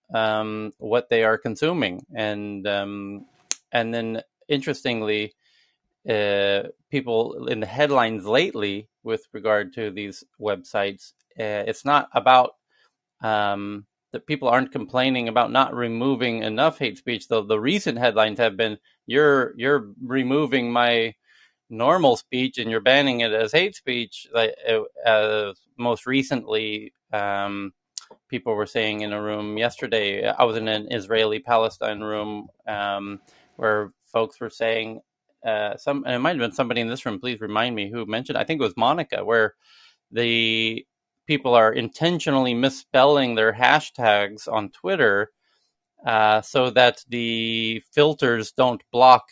[SPEAKER 2] what they are consuming, and then interestingly, people in the headlines lately with regard to these websites, it's not about that people aren't complaining about not removing enough hate speech. Though the recent headlines have been, you're removing my normal speech and you're banning it as hate speech. Like most recently, people were saying in a room yesterday, I was in an Israeli Palestine room, where folks were saying, and it might have been somebody in this room, please remind me who mentioned, I think it was Monica, where the people are intentionally misspelling their hashtags on Twitter, so that the filters don't block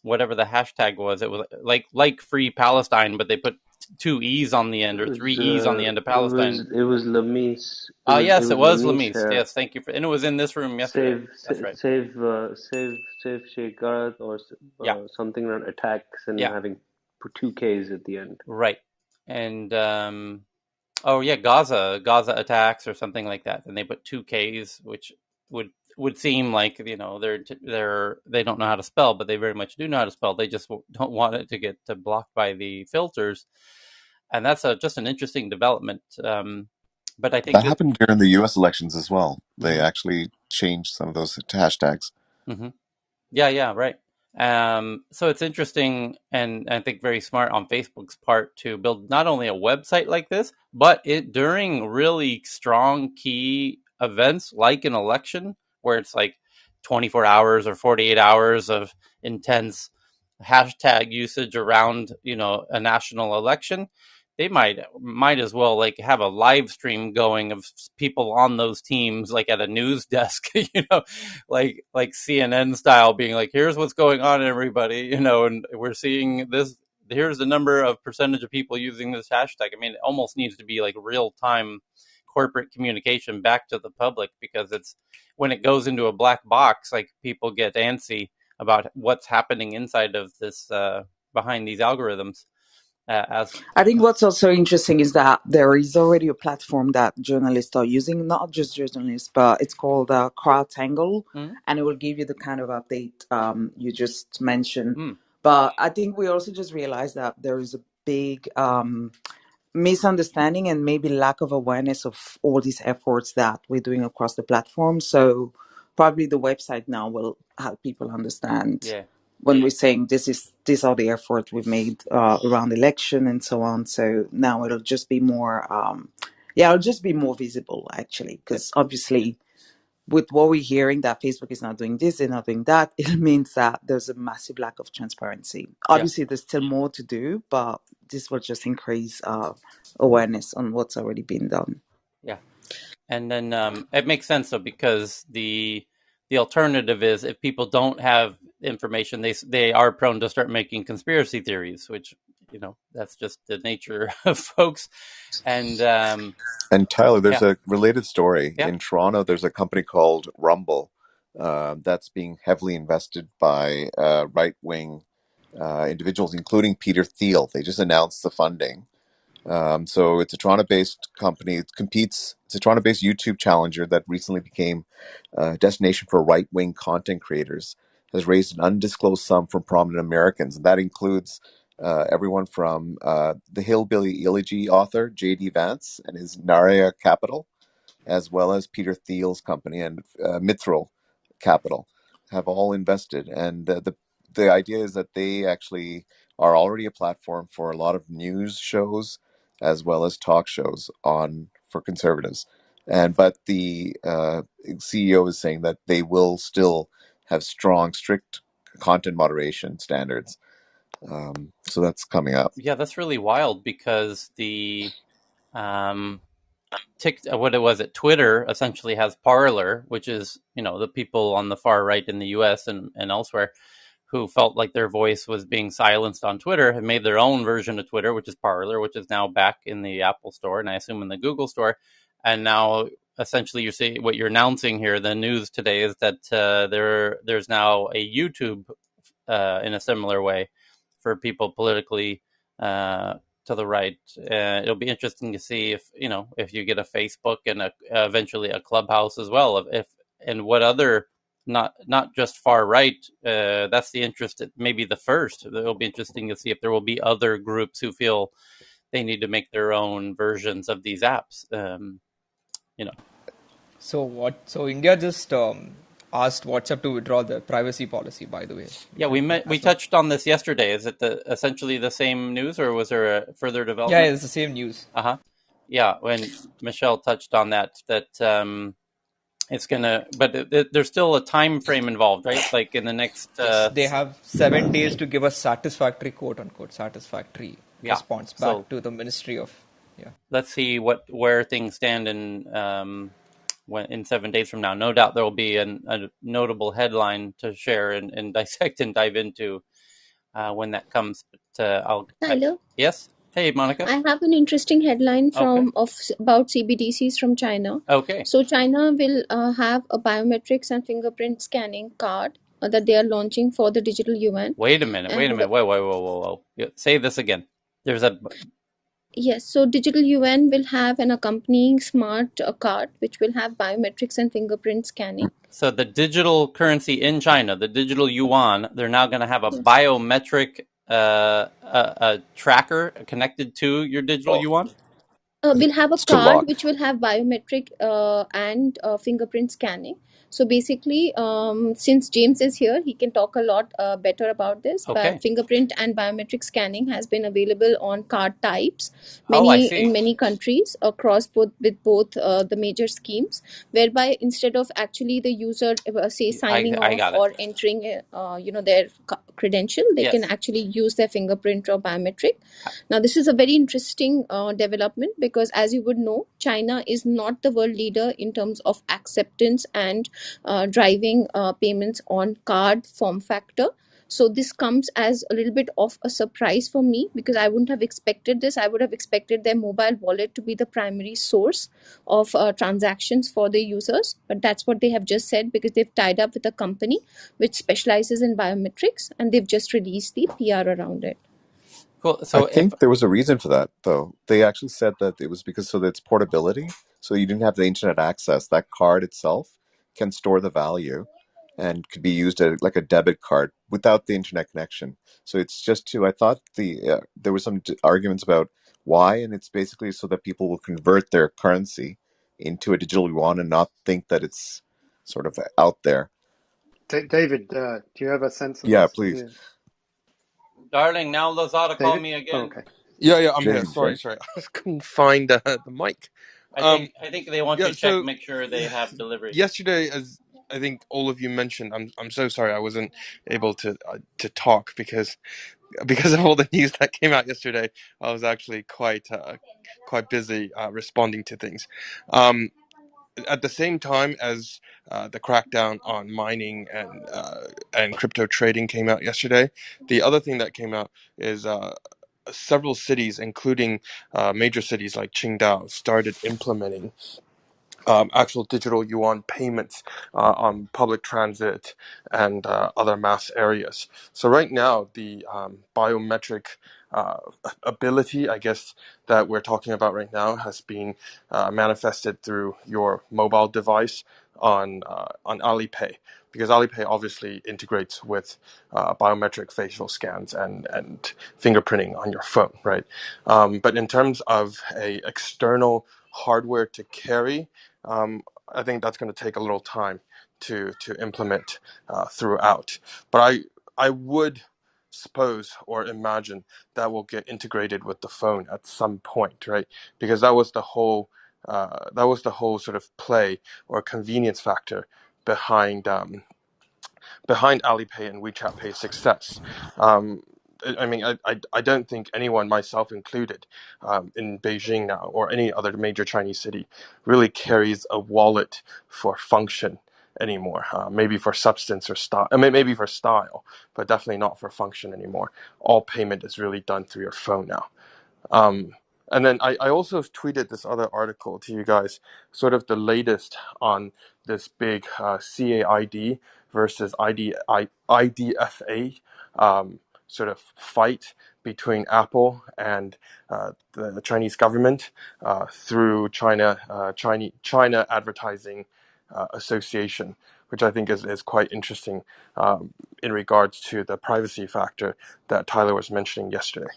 [SPEAKER 2] whatever the hashtag was. It was like Free Palestine, but they put two E's on the end,
[SPEAKER 5] It
[SPEAKER 2] or three
[SPEAKER 5] was
[SPEAKER 2] E's on the end of Palestine.
[SPEAKER 5] Lamis. It
[SPEAKER 2] Yes, it
[SPEAKER 5] was
[SPEAKER 2] was
[SPEAKER 5] Lamis
[SPEAKER 2] Lamis. Yes, thank you for, and it was in this room yesterday.
[SPEAKER 5] save
[SPEAKER 2] That's right.
[SPEAKER 5] save Sheikh Gareth or
[SPEAKER 2] Yeah,
[SPEAKER 5] something around attacks and
[SPEAKER 2] yeah,
[SPEAKER 5] having put two K's at the end.
[SPEAKER 2] right. And oh yeah, Gaza attacks or something like that, and they put two K's, which would seem like, they don't know how to spell, but they very much do know how to spell. They just don't want it to get blocked by the filters, and that's just an interesting development. But I think
[SPEAKER 1] That
[SPEAKER 2] that.
[SPEAKER 1] happened during the U.S. elections as well. They
[SPEAKER 2] Mhm,
[SPEAKER 1] actually changed some of those hashtags.
[SPEAKER 2] mhm. Yeah, right. So it's interesting, and I think very smart on Facebook's part to build not only a website like this, but it during really strong key events like an election, where it's like 24 hours or 48 hours of intense hashtag usage around, a national election. They might as well like have a live stream going of people on those teams, like at a news desk, like CNN style, being like, here's what's going on, everybody, and we're seeing this. Here's the number of percentage of people using this hashtag. I mean, it almost needs to be like real time corporate communication back to the public, because it's when it goes into a black box, like people get antsy about what's happening inside of this, behind these algorithms. As
[SPEAKER 10] I think what's also interesting is that there is already a platform that journalists are using, not just journalists, but it's called CrowdTangle,
[SPEAKER 2] mm,
[SPEAKER 10] and it will give you the kind of update you just mentioned.
[SPEAKER 2] mm,
[SPEAKER 10] But I think we also just realized that there is a big misunderstanding and maybe lack of awareness of all these efforts that we're doing across the platform. So probably the website now will help people understand
[SPEAKER 2] yeah,
[SPEAKER 10] when we're saying these are the efforts we've made around election and so on. So now it'll just be more it'll just be more visible actually,
[SPEAKER 2] yep,
[SPEAKER 10] because obviously with what we're hearing that Facebook is not doing this, they're not doing that, it means that there's a massive lack of transparency.
[SPEAKER 2] yeah,
[SPEAKER 10] Obviously, there's still more to do, but this will just increase awareness on what's already been done.
[SPEAKER 2] yeah. And then it makes sense though, because the alternative is, if people don't have information, they are prone to start making conspiracy theories, which, that's just the nature of folks. And
[SPEAKER 1] And Tyler, there's
[SPEAKER 2] yeah,
[SPEAKER 1] a related story.
[SPEAKER 2] yeah,
[SPEAKER 1] In Toronto, there's a company called Rumble that's being heavily invested by right wing individuals, including Peter Thiel. They just announced the funding. So it's a Toronto-based company. It's a Toronto-based YouTube challenger that recently became a destination for right-wing content creators. Has raised an undisclosed sum from prominent Americans, and that includes everyone from the Hillbilly Elegy author J.D. Vance and his Naria Capital, as well as Peter Thiel's company and Mithril Capital, have all invested. And the idea is that they actually are already a platform for a lot of news shows as well as talk shows on for conservatives. And but the CEO is saying that they will still have strong, strict content moderation standards. So that's coming up.
[SPEAKER 2] yeah. That's really wild, because the um, what it was at Twitter essentially has Parler, which is, the people on the far right in the U.S. and elsewhere who felt like their voice was being silenced on Twitter, have made their own version of Twitter, which is Parler, which is now back in the Apple Store and I assume in the Google Store. And now essentially you're seeing what you're announcing here. The news today is that there's now a YouTube, in a similar way, for people politically to the right. It'll be interesting to see if if you get a Facebook and eventually a Clubhouse as well. If and what other not just far right. That's the interest. Maybe the first. It'll be interesting to see if there will be other groups who feel they need to make their own versions of these apps. You know.
[SPEAKER 3] So what? So India just asked WhatsApp to withdraw the privacy policy. By the way,
[SPEAKER 2] Yeah, we
[SPEAKER 3] as of
[SPEAKER 2] touched on this yesterday. Is it essentially the same news, or was there a further
[SPEAKER 3] yeah,
[SPEAKER 2] development?
[SPEAKER 3] it's the same news.
[SPEAKER 2] Yeah, when Michelle touched on that it's gonna, but there's still a time frame involved, right? Like in the next
[SPEAKER 3] Yes, they have 7 days to give a satisfactory, quote unquote, satisfactory
[SPEAKER 2] yeah.
[SPEAKER 3] response back
[SPEAKER 2] So
[SPEAKER 3] to the Ministry of. Yeah.
[SPEAKER 2] let's see where things stand in in 7 days from now. No doubt there will be a notable headline to share and dissect and dive into when that comes. But
[SPEAKER 11] Tyler,
[SPEAKER 2] yes. Hey, Monica.
[SPEAKER 11] I have an interesting headline
[SPEAKER 2] Okay.
[SPEAKER 11] about CBDCs from China.
[SPEAKER 2] Okay.
[SPEAKER 11] So China will have a biometrics and fingerprint scanning card that they are launching for the digital yuan.
[SPEAKER 2] Wait a minute. Wait a
[SPEAKER 11] And
[SPEAKER 2] minute. Whoa. Yeah, say this again. There's a
[SPEAKER 11] yes, so digital yuan will have an accompanying smart card which will have biometrics and fingerprint scanning.
[SPEAKER 2] So the digital currency in China, the digital yuan, they're now going to have a
[SPEAKER 11] Yes.
[SPEAKER 2] biometric a tracker connected to your digital yuan.
[SPEAKER 11] We'll have a
[SPEAKER 1] It's to
[SPEAKER 11] card
[SPEAKER 1] lock.
[SPEAKER 11] which will have biometric and fingerprint scanning. So basically, since James is here, he can talk a lot better about this.
[SPEAKER 2] Okay.
[SPEAKER 11] But fingerprint and biometric scanning has been available on card types,
[SPEAKER 2] Oh, I
[SPEAKER 11] in
[SPEAKER 2] see.
[SPEAKER 11] many countries across both the major schemes, whereby instead of actually the user say signing
[SPEAKER 2] I
[SPEAKER 11] off
[SPEAKER 2] got it.
[SPEAKER 11] or entering their credential, they can
[SPEAKER 2] Yes.
[SPEAKER 11] actually use their fingerprint or biometric. Now, this is a very interesting development because, as you would know, China is not the world leader in terms of acceptance and driving payments on card form factor. So this comes as a little bit of a surprise for me because I wouldn't have expected this. I would have expected their mobile wallet to be the primary source of transactions for the users. But that's what they have just said because they've tied up with a company which specializes in biometrics and they've just released the PR around it.
[SPEAKER 2] Cool.
[SPEAKER 1] I
[SPEAKER 2] So if
[SPEAKER 1] think there was a reason for that, though. They actually said that it was because so that it's portability. So you didn't have the internet access. That card itself can store the value and could be used as like a debit card without the internet connection. So it's just to, I thought there were some arguments about why, and it's basically so that people will convert their currency into a digital yuan and not think that it's sort of out there.
[SPEAKER 6] David, do you have a sense of
[SPEAKER 1] Yeah,
[SPEAKER 6] this?
[SPEAKER 1] please.
[SPEAKER 2] darling, now Lazada call
[SPEAKER 6] David?
[SPEAKER 2] me
[SPEAKER 6] Oh,
[SPEAKER 2] again.
[SPEAKER 6] okay.
[SPEAKER 12] Yeah, I'm here.
[SPEAKER 1] James,
[SPEAKER 12] Sorry,
[SPEAKER 1] right?
[SPEAKER 12] sorry. I just couldn't find the mic.
[SPEAKER 2] I
[SPEAKER 12] Um,
[SPEAKER 2] think they want
[SPEAKER 12] yeah.
[SPEAKER 2] you to check,
[SPEAKER 12] So
[SPEAKER 2] make sure they have delivery.
[SPEAKER 12] yesterday, as I think all of you mentioned, I'm so sorry I wasn't able to talk because of all the news that came out yesterday. I was actually quite busy responding to things. At the same time as the crackdown on mining and crypto trading came out yesterday, the other thing that came out is several cities, including major cities like Qingdao, started implementing actual digital yuan payments on public transit and other mass areas. So right now, the biometric uh, ability, I guess, that we're talking about right now has been manifested through your mobile device on Alipay, because Alipay obviously integrates with biometric facial scans and fingerprinting on your phone, right? But in terms of a external hardware to carry, I think that's going to take a little time to implement throughout. But I would suppose or imagine that will get integrated with the phone at some point, right? Because that was the whole sort of play or convenience factor behind behind Alipay and WeChat Pay's success. Um, I mean, I don't think anyone, myself included, in Beijing now or any other major Chinese city, really carries a wallet for function anymore. Maybe for substance or style. I mean, maybe for style, but definitely not for function anymore. All payment is really done through your phone now. Um, and then I also tweeted this other article to you guys, sort of the latest on this big CAID versus IDFA sort of fight between Apple and the Chinese government through China Advertising Association, which I think is quite interesting in regards to the privacy factor that Tyler was mentioning yesterday,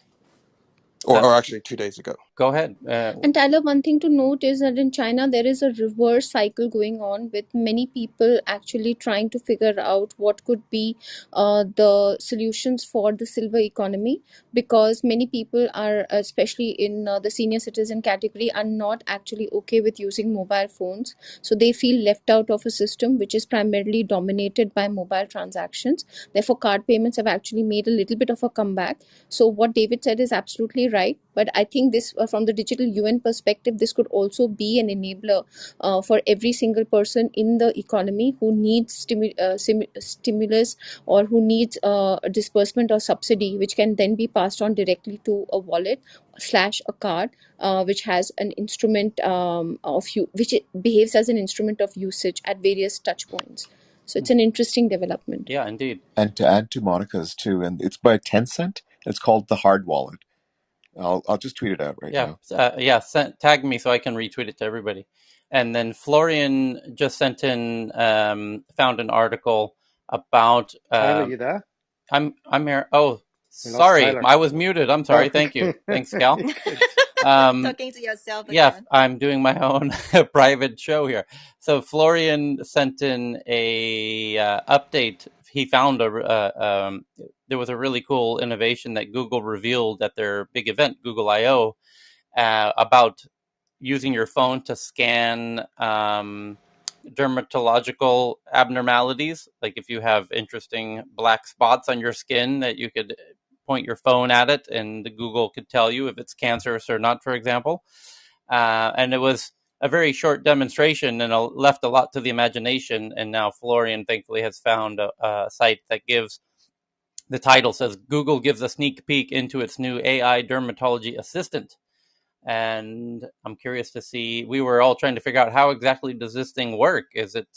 [SPEAKER 12] or actually 2 days ago.
[SPEAKER 2] Go ahead.
[SPEAKER 11] And Tyler, one thing to note is that in China, there is a reverse cycle going on with many people actually trying to figure out what could be the solutions for the silver economy, because many people are, especially in the senior citizen category, are not actually okay with using mobile phones. So they feel left out of a system which is primarily dominated by mobile transactions. Therefore, card payments have actually made a little bit of a comeback. So what David said is absolutely right. But I think this, from the digital UN perspective, this could also be an enabler for every single person in the economy who needs stimulus, or who needs a disbursement or subsidy, which can then be passed on directly to a wallet / a card, which has an instrument which it behaves as an instrument of usage at various touch points. So it's an interesting development.
[SPEAKER 2] Yeah, indeed.
[SPEAKER 1] And to add to Monica's too, and it's by Tencent. It's called the Hard Wallet. I'll just tweet it out right now.
[SPEAKER 2] Tag me so I can retweet it to everybody. And then Florian just sent in, found an article about.
[SPEAKER 6] Tyler, you there?
[SPEAKER 2] I'm here. Oh,
[SPEAKER 6] We lost
[SPEAKER 2] sorry,
[SPEAKER 6] Tyler.
[SPEAKER 2] I was muted. I'm sorry.
[SPEAKER 6] Oh,
[SPEAKER 2] Thank you. Thanks, Cal.
[SPEAKER 6] good.
[SPEAKER 4] Talking to yourself
[SPEAKER 2] Yeah,
[SPEAKER 4] again.
[SPEAKER 2] I'm doing my own private show here. So Florian sent in a update. He found there was a really cool innovation that Google revealed at their big event, Google I/O, about using your phone to scan dermatological abnormalities. Like if you have interesting black spots on your skin, that you could point your phone at it and Google could tell you if it's cancerous or not, for example. And it was a very short demonstration and left a lot to the imagination. And now Florian, thankfully, has found a site that gives, the title says, Google gives a sneak peek into its new AI dermatology assistant. And I'm curious to see, we were all trying to figure out how exactly does this thing work? Is it,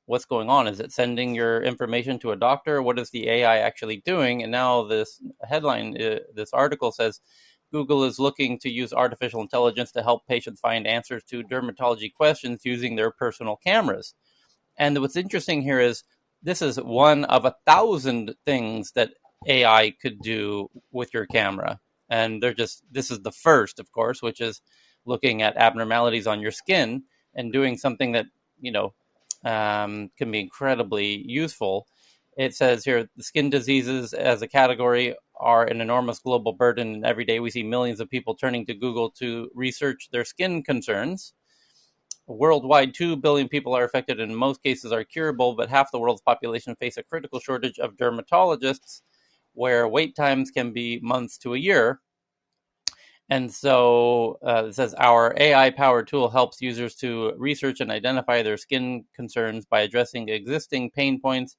[SPEAKER 2] what's going on? Is it sending your information to a doctor? What is the AI actually doing? And now this headline, this article says, Google is looking to use artificial intelligence to help patients find answers to dermatology questions using their personal cameras. And what's interesting here is this is one of 1,000 things that AI could do with your camera. And this is the first, of course, which is looking at abnormalities on your skin and doing something that, can be incredibly useful. It says here, the skin diseases as a category are an enormous global burden, and every day we see millions of people turning to Google to research their skin concerns. Worldwide, 2 billion people are affected, and in most cases are curable, but half the world's population face a critical shortage of dermatologists, where wait times can be months to a year. And so it says our AI-powered tool helps users to research and identify their skin concerns by addressing existing pain points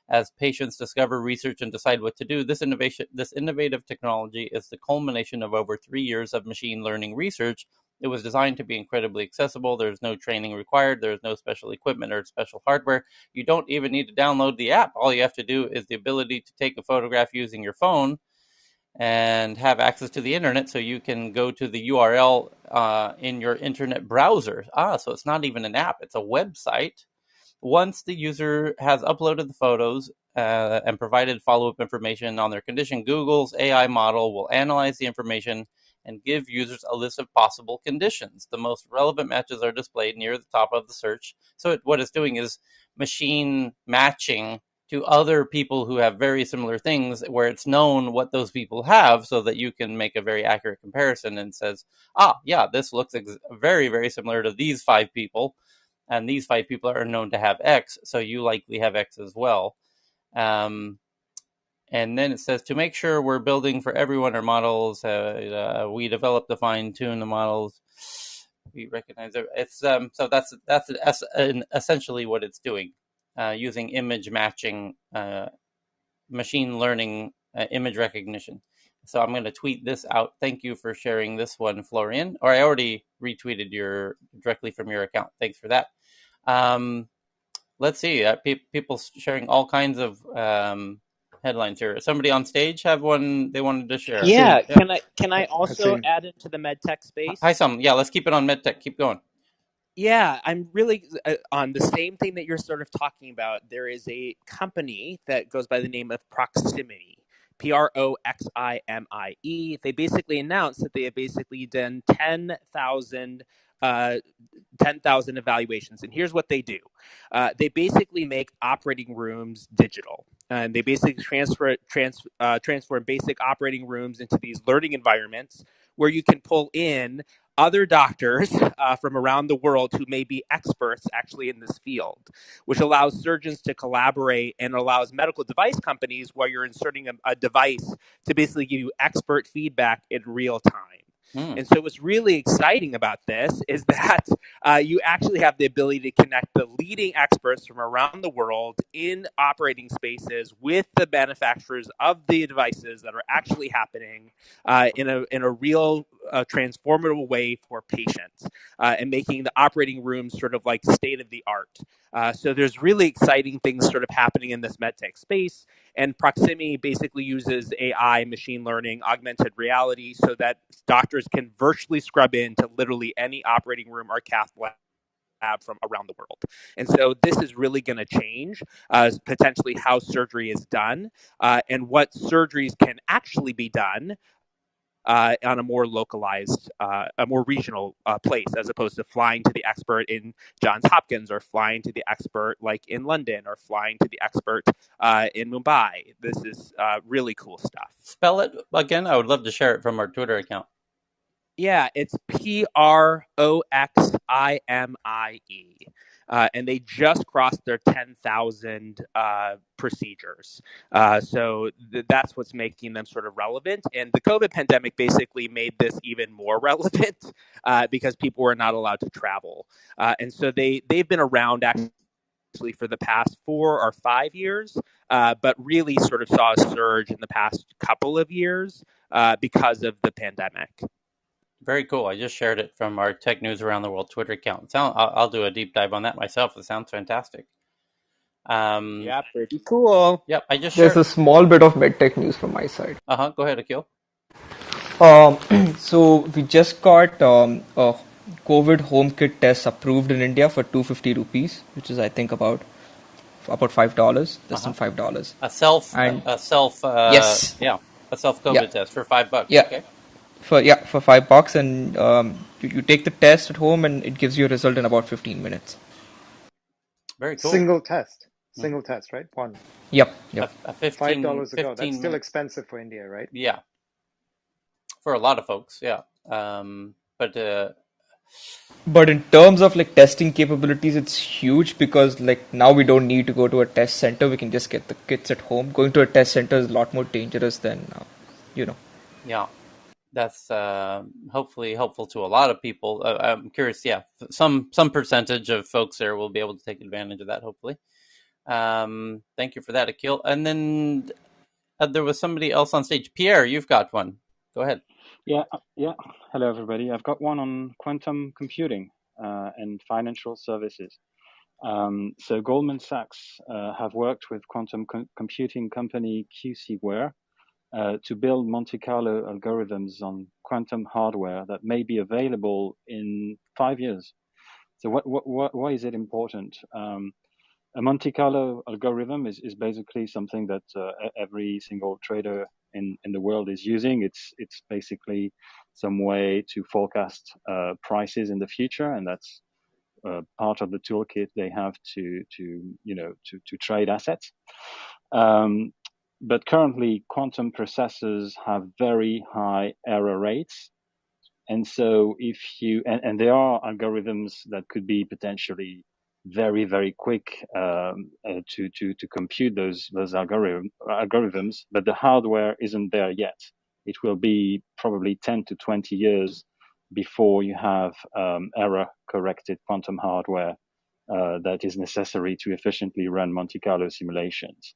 [SPEAKER 2] as patients discover, research, and decide what to do. This innovative technology is the culmination of over 3 years of machine learning research. It was designed to be incredibly accessible. There's no training required. There's no special equipment or special hardware. You don't even need to download the app. All you have to do is the ability to take a photograph using your phone and have access to the internet, so you can go to the URL in your internet browser. So it's not even an app, it's a website. Once the user has uploaded the photos and provided follow-up information on their condition, Google's AI model will analyze the information and give users a list of possible conditions. The most relevant matches are displayed near the top of the search. So what it's doing is machine matching to other people who have very similar things, where it's known what those people have, so that you can make a very accurate comparison and says, yeah, this looks very, very similar to these 5 people. And these 5 people are known to have X, so you likely have X as well. And then it says, to make sure we're building for everyone our models, we developed to fine-tune the models. We recognize it. It's so that's essentially what it's doing, using image matching, machine learning, image recognition. So I'm going to tweet this out. Thank you for sharing this one, Florian. Or I already retweeted directly from your account. Thanks for that. Let's see. People sharing all kinds of headlines here. Somebody on stage have one they wanted to share?
[SPEAKER 13] Yeah,
[SPEAKER 2] Yeah.
[SPEAKER 13] can I
[SPEAKER 6] I'll
[SPEAKER 13] also
[SPEAKER 6] see.
[SPEAKER 13] add into the medtech
[SPEAKER 2] Hi,
[SPEAKER 13] space?
[SPEAKER 2] Sam. Yeah, let's keep it on medtech. Keep going.
[SPEAKER 13] Yeah, I'm really on the same thing that you're sort of talking about. There is a company that goes by the name of Proximity, Proximie. They basically announced that they have basically done 10,000 evaluations. And here's what they do. They basically make operating rooms digital. And they basically transform basic operating rooms into these learning environments where you can pull in other doctors from around the world who may be experts actually in this field, which allows surgeons to collaborate and allows medical device companies, while you're inserting a device, to basically give you expert feedback in real time.
[SPEAKER 2] Hmm.
[SPEAKER 13] And so what's really exciting about this is that you actually have the ability to connect the leading experts from around the world in operating spaces with the manufacturers of the devices that are actually happening in a real transformative way for patients and making the operating room sort of like state of the art. So there's really exciting things sort of happening in this medtech space. And Proximity basically uses AI, machine learning, augmented reality, so that doctors can virtually scrub into literally any operating room or cath lab from around the world. And so this is really going to change potentially how surgery is done and what surgeries can actually be done on a more localized, a more regional place, as opposed to flying to the expert in Johns Hopkins or flying to the expert like in London or flying to the expert in Mumbai. This is really cool stuff.
[SPEAKER 2] Spell it again. I would love to share it from our Twitter account.
[SPEAKER 13] Yeah, it's Proximie. And they just crossed their 10,000 procedures. So that's what's making them sort of relevant. And the COVID pandemic basically made this even more relevant because people were not allowed to travel. And so they've been around actually for the past 4 or 5 years, but really sort of saw a surge in the past couple of years because of the pandemic.
[SPEAKER 2] Very cool. I just shared it from our Tech News Around the World Twitter account. I'll do a deep dive on that myself. It sounds fantastic.
[SPEAKER 13] Yeah, pretty cool.
[SPEAKER 2] Yep, I just
[SPEAKER 3] There's
[SPEAKER 2] shared.
[SPEAKER 3] a small bit of medtech news from my side.
[SPEAKER 2] Go ahead, Akil.
[SPEAKER 3] Um, so we just got a COVID home kit test approved in India for 250 rupees, which is I think about $5, less than $5.
[SPEAKER 2] A self,
[SPEAKER 3] And
[SPEAKER 2] a self,
[SPEAKER 3] yes,
[SPEAKER 2] yeah, a self
[SPEAKER 3] yeah,
[SPEAKER 2] COVID test for $5.
[SPEAKER 3] yeah,
[SPEAKER 2] Okay,
[SPEAKER 3] for $5, and you take the test at home, and it gives you a result in about 15 minutes.
[SPEAKER 2] very cool.
[SPEAKER 6] Single test.
[SPEAKER 2] Mhm.
[SPEAKER 6] Single test, right? One.
[SPEAKER 3] Yep.
[SPEAKER 2] A
[SPEAKER 6] $5 a go. That's
[SPEAKER 2] 15
[SPEAKER 6] still
[SPEAKER 2] minute.
[SPEAKER 6] expensive for India, right?
[SPEAKER 2] Yeah, for a lot of folks. Yeah, but
[SPEAKER 3] But in terms of like testing capabilities, it's huge because like now we don't need to go to a test center. We can just get the kits at home. Going to a test center is a lot more dangerous than, you know.
[SPEAKER 2] yeah, that's hopefully helpful to a lot of people. I'm curious. Yeah, some percentage of folks there will be able to take advantage of that. Hopefully. Thank you for that, Akil. And then there was somebody else on stage. Pierre, you've got one. Go ahead.
[SPEAKER 14] Yeah. Hello, everybody. I've got one on quantum computing and financial services. So Goldman Sachs have worked with quantum computing company QCware to build Monte Carlo algorithms on quantum hardware that may be available in 5 years. So why is it important? A Monte Carlo algorithm is basically something that every single trader in the world is using. It's basically some way to forecast prices in the future, and that's part of the toolkit they have to trade assets. But currently, quantum processors have very high error rates. And so if and there are algorithms that could be potentially very, very quick to compute those algorithms, but the hardware isn't there yet. It will be probably 10 to 20 years before you have error corrected quantum hardware that is necessary to efficiently run Monte Carlo simulations.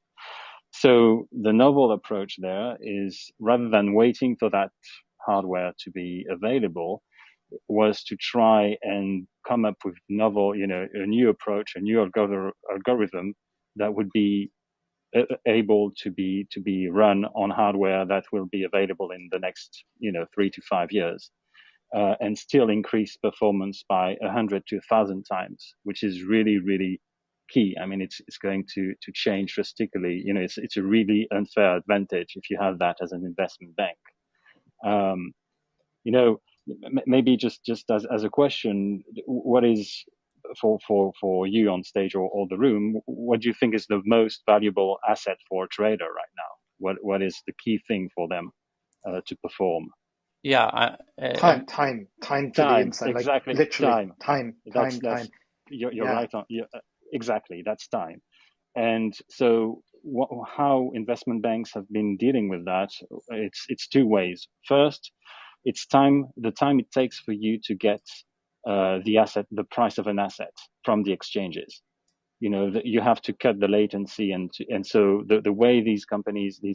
[SPEAKER 14] So the novel approach there is, rather than waiting for that hardware to be available, was to try and come up with novel, a new approach, a new algorithm that would be able to be run on hardware that will be available in the next 3 to 5 years, and still increase performance by 100 to 1,000 times, which is really, really key. I mean, it's going to change drastically. It's a really unfair advantage if you have that as an investment bank. Um, Maybe just as a question, what is for you on stage or the room, what do you think is the most valuable asset for a trader right now? What is the key thing for them to perform?
[SPEAKER 2] Yeah,
[SPEAKER 6] Time to the
[SPEAKER 14] Time,
[SPEAKER 6] inside, like
[SPEAKER 14] exactly.
[SPEAKER 6] literally
[SPEAKER 14] Time. That's
[SPEAKER 6] time.
[SPEAKER 14] you're
[SPEAKER 6] Yeah.
[SPEAKER 14] right on. Exactly, that's time. And so, how investment banks have been dealing with that? It's two ways. First, it's the time it takes for you to get the price of an asset from the exchanges. You have to cut the latency, and so the way these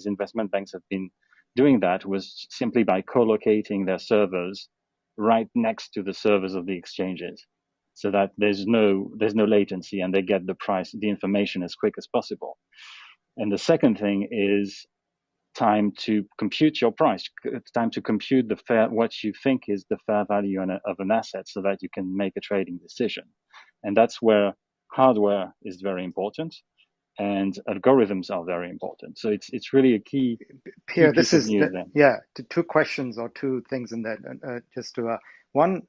[SPEAKER 14] investment banks have been doing that was simply by co-locating their servers right next to the servers of the exchanges, so that there's no latency and they get the information as quick as possible. And the second thing is time to compute your price. It's time to compute what you think is the fair value of an asset, so that you can make a trading decision. And that's where hardware is very important, and algorithms are very important. So it's really a key
[SPEAKER 6] Pierre, this
[SPEAKER 14] piece of
[SPEAKER 6] is
[SPEAKER 14] news there.
[SPEAKER 6] two questions or two things in that. Just to one,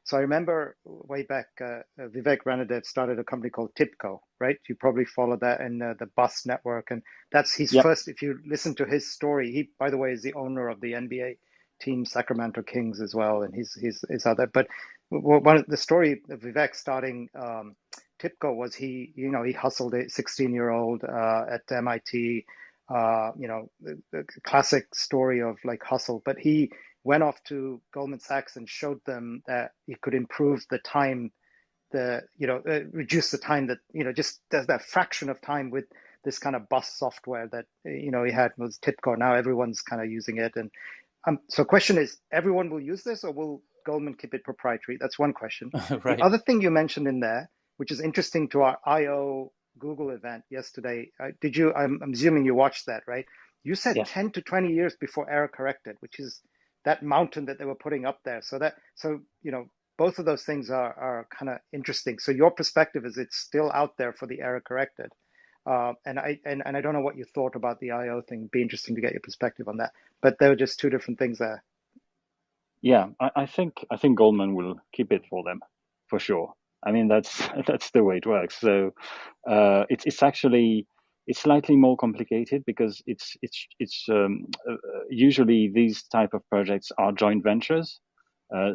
[SPEAKER 6] so I remember way back, Vivek Ranadev started a company called Tipco, right? You probably followed that in the bus network, and that's his
[SPEAKER 14] Yep.
[SPEAKER 6] first. If you listen to his story, he, by the way, is the owner of the NBA team Sacramento Kings as well, and he's other. But one of the story of Vivek starting Tipco was he hustled a 16-year-old at MIT. The classic story of like hustle, but he went off to Goldman Sachs and showed them that he could improve the time, reduce the time that, just that fraction of time with this kind of bus software that, he had was Tipco. Now everyone's kind of using it. And so question is, everyone will use this or will Goldman keep it proprietary? That's one question. The
[SPEAKER 2] right.
[SPEAKER 6] other thing you mentioned in there, which is interesting to our I/O Google event yesterday, I'm assuming you watched that, right? You said
[SPEAKER 14] Yes.
[SPEAKER 6] 10 to 20 years before error corrected, which is that mountain that they were putting up there. So both of those things are kind of interesting. So your perspective is it's still out there for the error corrected. And I don't know what you thought about the I/O thing. It'd be interesting to get your perspective on that. But there were just two different things there.
[SPEAKER 14] Yeah, I think Goldman will keep it for them, for sure. I mean, that's the way it works. So it's actually it's slightly more complicated, because it's usually these type of projects are joint ventures.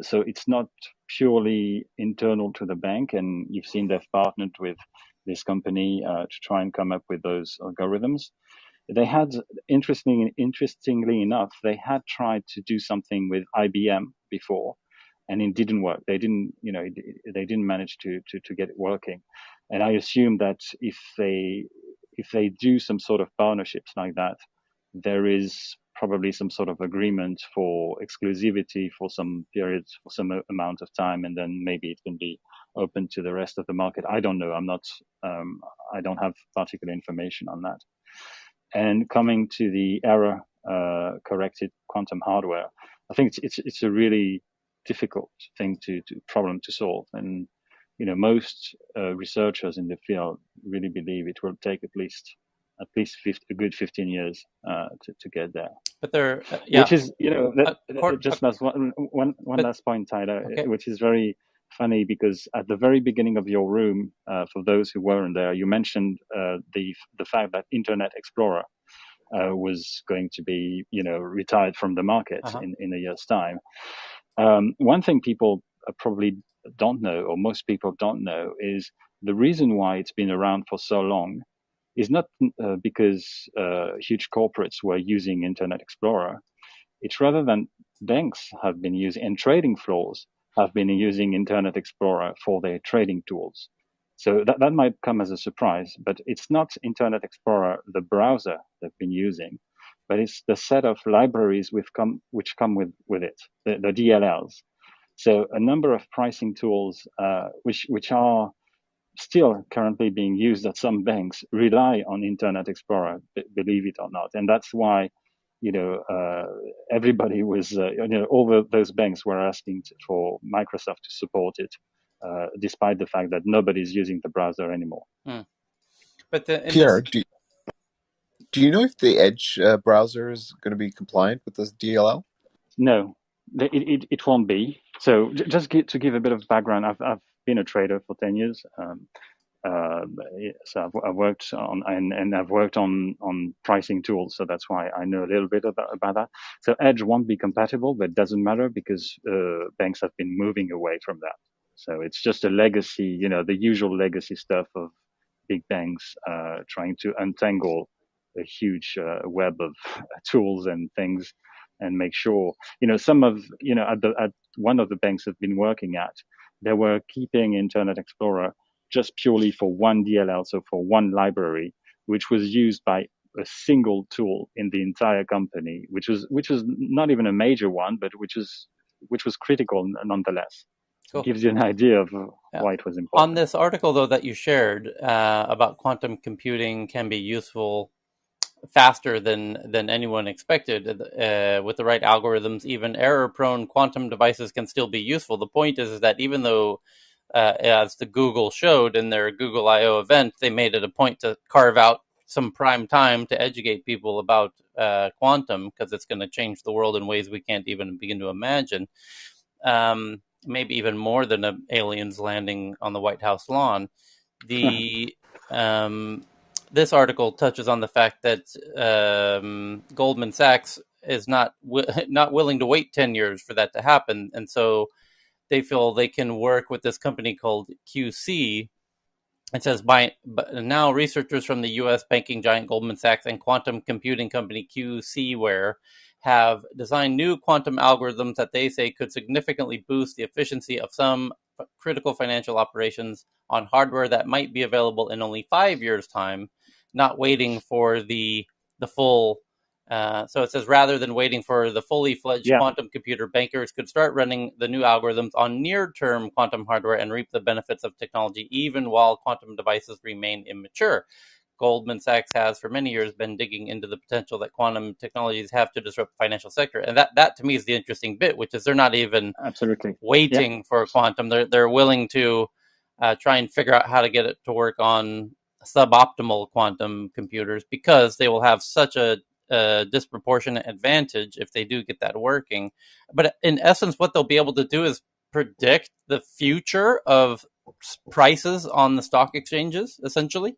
[SPEAKER 14] So it's not purely internal to the bank, and you've seen they've partnered with this company to try and come up with those algorithms. They had, interestingly enough, they had tried to do something with IBM before, and it didn't work. They didn't manage to get it working. And I assume that if they do some sort of partnerships like that, there is probably some sort of agreement for exclusivity for some periods, for some amount of time, and then maybe it can be open to the rest of the market. I don't know. I don't have particular information on that. And coming to the error corrected quantum hardware, I think it's a really difficult problem to solve. And most researchers in the field really believe it will take at least a good 15 years to get there.
[SPEAKER 2] But they're
[SPEAKER 14] Which is, just one last point, Tyler,
[SPEAKER 2] okay.
[SPEAKER 14] which is very funny, because at the very beginning of your room, for those who weren't there, you mentioned the fact that Internet Explorer was going to be, retired from the market in a year's time. One thing people probably don't know, or most people don't know, is the reason why it's been around for so long is not because huge corporates were using Internet Explorer. It's rather than banks have been using, and trading floors have been using Internet Explorer for their trading tools. So that might come as a surprise, but it's not Internet Explorer, the browser they've been using, but it's the set of libraries which come with it, the DLLs. So a number of pricing tools, which are still currently being used at some banks rely on Internet Explorer, believe it or not. And that's why, everybody was, all those banks were asking for Microsoft to support it, despite the fact that nobody's using the browser anymore.
[SPEAKER 2] But in
[SPEAKER 1] Pierre,
[SPEAKER 2] this,
[SPEAKER 1] do you know if the Edge browser is going to be compliant with this DLL?
[SPEAKER 14] No, it won't be. So just to give a bit of background, I've been a trader for 10 years. Uh, so I've worked on and I've worked on pricing tools, so that's why I know a little bit about that. So Edge won't be compatible, but it doesn't matter because banks have been moving away from that. So it's just a legacy, the usual legacy stuff of big banks trying to untangle a huge web of tools and things and make sure, some of, at one of the banks I've been working at, they were keeping Internet Explorer just purely for one DLL, so for one library, which was used by a single tool in the entire company, which was not even a major one, but which was critical nonetheless. So it
[SPEAKER 2] cool.
[SPEAKER 14] gives you an idea of
[SPEAKER 2] Yeah.
[SPEAKER 14] why it was
[SPEAKER 2] On
[SPEAKER 14] important.
[SPEAKER 2] this article, though, that you shared about quantum computing can be useful faster than anyone expected. With the right algorithms, even error-prone quantum devices can still be useful. The point is that even though, as the Google showed in their Google I/O event, they made it a point to carve out some prime time to educate people about quantum, because it's going to change the world in ways we can't even begin to imagine. Maybe even more than aliens landing on the White House lawn. The this article touches on the fact that Goldman Sachs is not willing to wait 10 years for that to happen, and so they feel they can work with this company called QC. It says, but now researchers from the U.S. banking giant Goldman Sachs and quantum computing company QCware have designed new quantum algorithms that they say could significantly boost the efficiency of some critical financial operations on hardware that might be available in only 5 years' time, not waiting for the full. So it says, rather than waiting for the fully fledged
[SPEAKER 14] Yeah,
[SPEAKER 2] quantum computer, bankers could start running the new algorithms on near-term quantum hardware and reap the benefits of technology even while quantum devices remain immature. Goldman Sachs has for many years been digging into the potential that quantum technologies have to disrupt the financial sector. And that to me is the interesting bit, which is they're not even
[SPEAKER 14] absolutely. Yeah,
[SPEAKER 2] waiting for quantum. They're willing to try and figure out how to get it to work on suboptimal quantum computers, because they will have such a disproportionate advantage if they do get that working. But in essence, what they'll be able to do is predict the future of prices on the stock exchanges, essentially.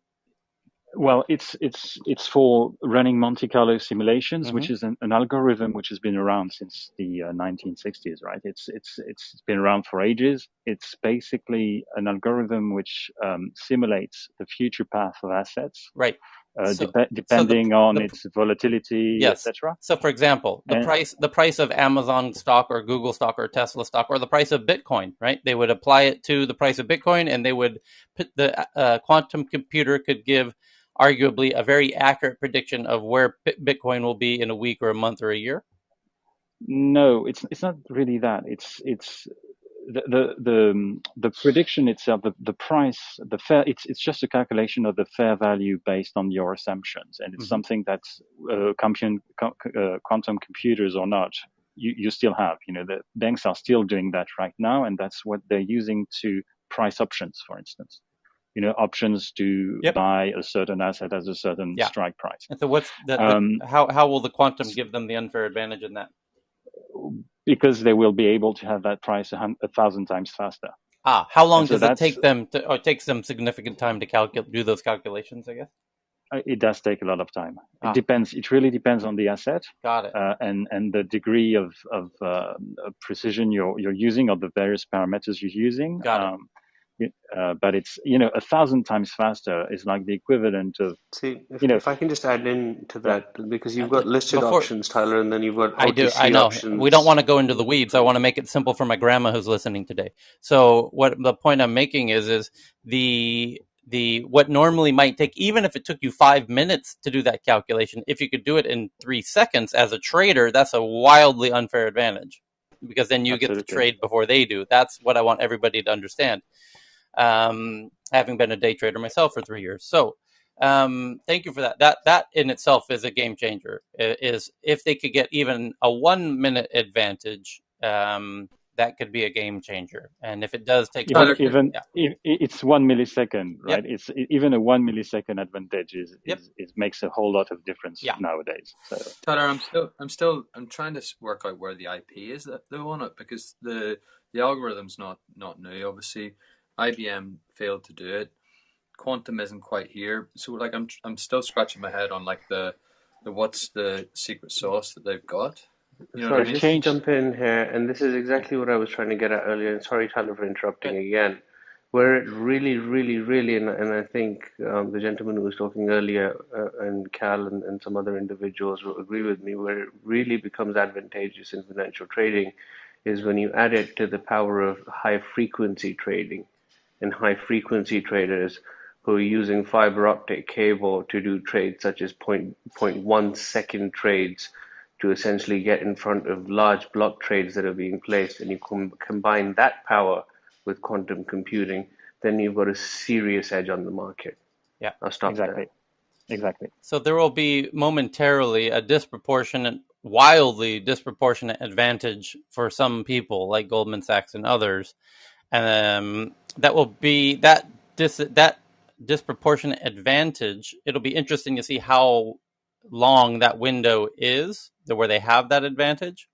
[SPEAKER 14] well, it's for running Monte Carlo simulations,
[SPEAKER 2] Mm-hmm.
[SPEAKER 14] which is an algorithm which has been around since the 1960s, right? It's been around for ages. It's basically an algorithm which simulates the future path of assets,
[SPEAKER 2] Right. So,
[SPEAKER 14] depending on
[SPEAKER 2] the
[SPEAKER 14] its volatility,
[SPEAKER 2] yes.
[SPEAKER 14] etc.
[SPEAKER 2] So, for example,
[SPEAKER 14] And
[SPEAKER 2] the price of Amazon stock or Google stock or Tesla stock or the price of Bitcoin, right? They would apply it to the price of Bitcoin, and they would put the quantum computer could give arguably a very accurate prediction of where Bitcoin will be in a week or a month or a year.
[SPEAKER 14] no, it's not really that. It's the prediction itself, the price, the fair. It's just a calculation of the fair value based on your assumptions, and it's
[SPEAKER 2] Mm-hmm.
[SPEAKER 14] something that quantum computers or not, you still have. The banks are still doing that right now, and that's what they're using to price options, for instance. Options to
[SPEAKER 2] Yep.
[SPEAKER 14] buy a certain asset at a certain
[SPEAKER 2] Yeah.
[SPEAKER 14] strike price.
[SPEAKER 2] And so, what's
[SPEAKER 14] Um,
[SPEAKER 2] how will the quantum give them the unfair advantage in that?
[SPEAKER 14] because they will be able to have that price 1,000 times faster.
[SPEAKER 2] How long
[SPEAKER 14] And so
[SPEAKER 2] does it
[SPEAKER 14] that's
[SPEAKER 2] take them to? Or it takes them significant time to do those calculations, I guess.
[SPEAKER 14] it does take a lot of time. It
[SPEAKER 2] Ah,
[SPEAKER 14] depends. It really depends on the asset
[SPEAKER 2] got it.
[SPEAKER 14] and the degree of precision you're using, or the various parameters you're using.
[SPEAKER 2] Got it.
[SPEAKER 14] But it's 1,000 times faster is like the equivalent of
[SPEAKER 5] See,
[SPEAKER 14] you know
[SPEAKER 5] if I can just add in to
[SPEAKER 14] yeah.
[SPEAKER 5] that, because you've got listed
[SPEAKER 2] Before
[SPEAKER 5] options, Tyler, and then you've got
[SPEAKER 2] I
[SPEAKER 5] OTC
[SPEAKER 2] know we don't
[SPEAKER 5] options.
[SPEAKER 2] want to go into the weeds. I want to make it simple for my grandma who's listening today. So what the point I'm making is the what normally might take, even if it took you 5 minutes to do that calculation, if you could do it in 3 seconds as a trader, that's a wildly unfair advantage, because then you get to
[SPEAKER 14] Absolutely.
[SPEAKER 2] trade before they do. That's what I want everybody to understand. having been a day trader myself for 3 years. So thank you for that. That in itself is a game changer. Is if they could get even a 1 minute advantage, that could be a game changer. And if it does take
[SPEAKER 14] Even
[SPEAKER 2] longer,
[SPEAKER 8] Tyler,
[SPEAKER 14] even
[SPEAKER 2] yeah,
[SPEAKER 14] if it's 1 millisecond,
[SPEAKER 2] yep,
[SPEAKER 14] right? It's even a 1 millisecond advantage
[SPEAKER 2] yep,
[SPEAKER 14] is makes a whole lot of difference
[SPEAKER 2] yeah.
[SPEAKER 14] nowadays. So
[SPEAKER 15] Tyler, I'm trying to work out where the IP is that they want it, because the algorithm's not new. Obviously, IBM failed to do it. Quantum isn't quite here, so like I'm still scratching my head on like the what's the secret sauce that they've got. You know what I
[SPEAKER 5] Sorry,
[SPEAKER 14] they've
[SPEAKER 15] mean?
[SPEAKER 5] just to
[SPEAKER 14] changed.
[SPEAKER 5] jump in here, and this is exactly what I was trying to get at earlier, and sorry, Tyler, for interrupting
[SPEAKER 15] But
[SPEAKER 5] again. Where it really, really, really, and I think the gentleman who was talking earlier, and Cal and some other individuals will agree with me, where it really becomes advantageous in financial trading is when you add it to the power of high frequency trading and high frequency traders who are using fiber optic cable to do trades such as point 0.1 second trades to essentially get in front of large block trades that are being placed, and you combine that power with quantum computing, then you've got a serious edge on the market.
[SPEAKER 2] Yeah.
[SPEAKER 5] I'll stop there.
[SPEAKER 14] Exactly.
[SPEAKER 2] So there will be momentarily a disproportionate, wildly disproportionate advantage for some people like Goldman Sachs and others. That will be that disproportionate advantage. It'll be interesting to see how long that window is where they have that advantage,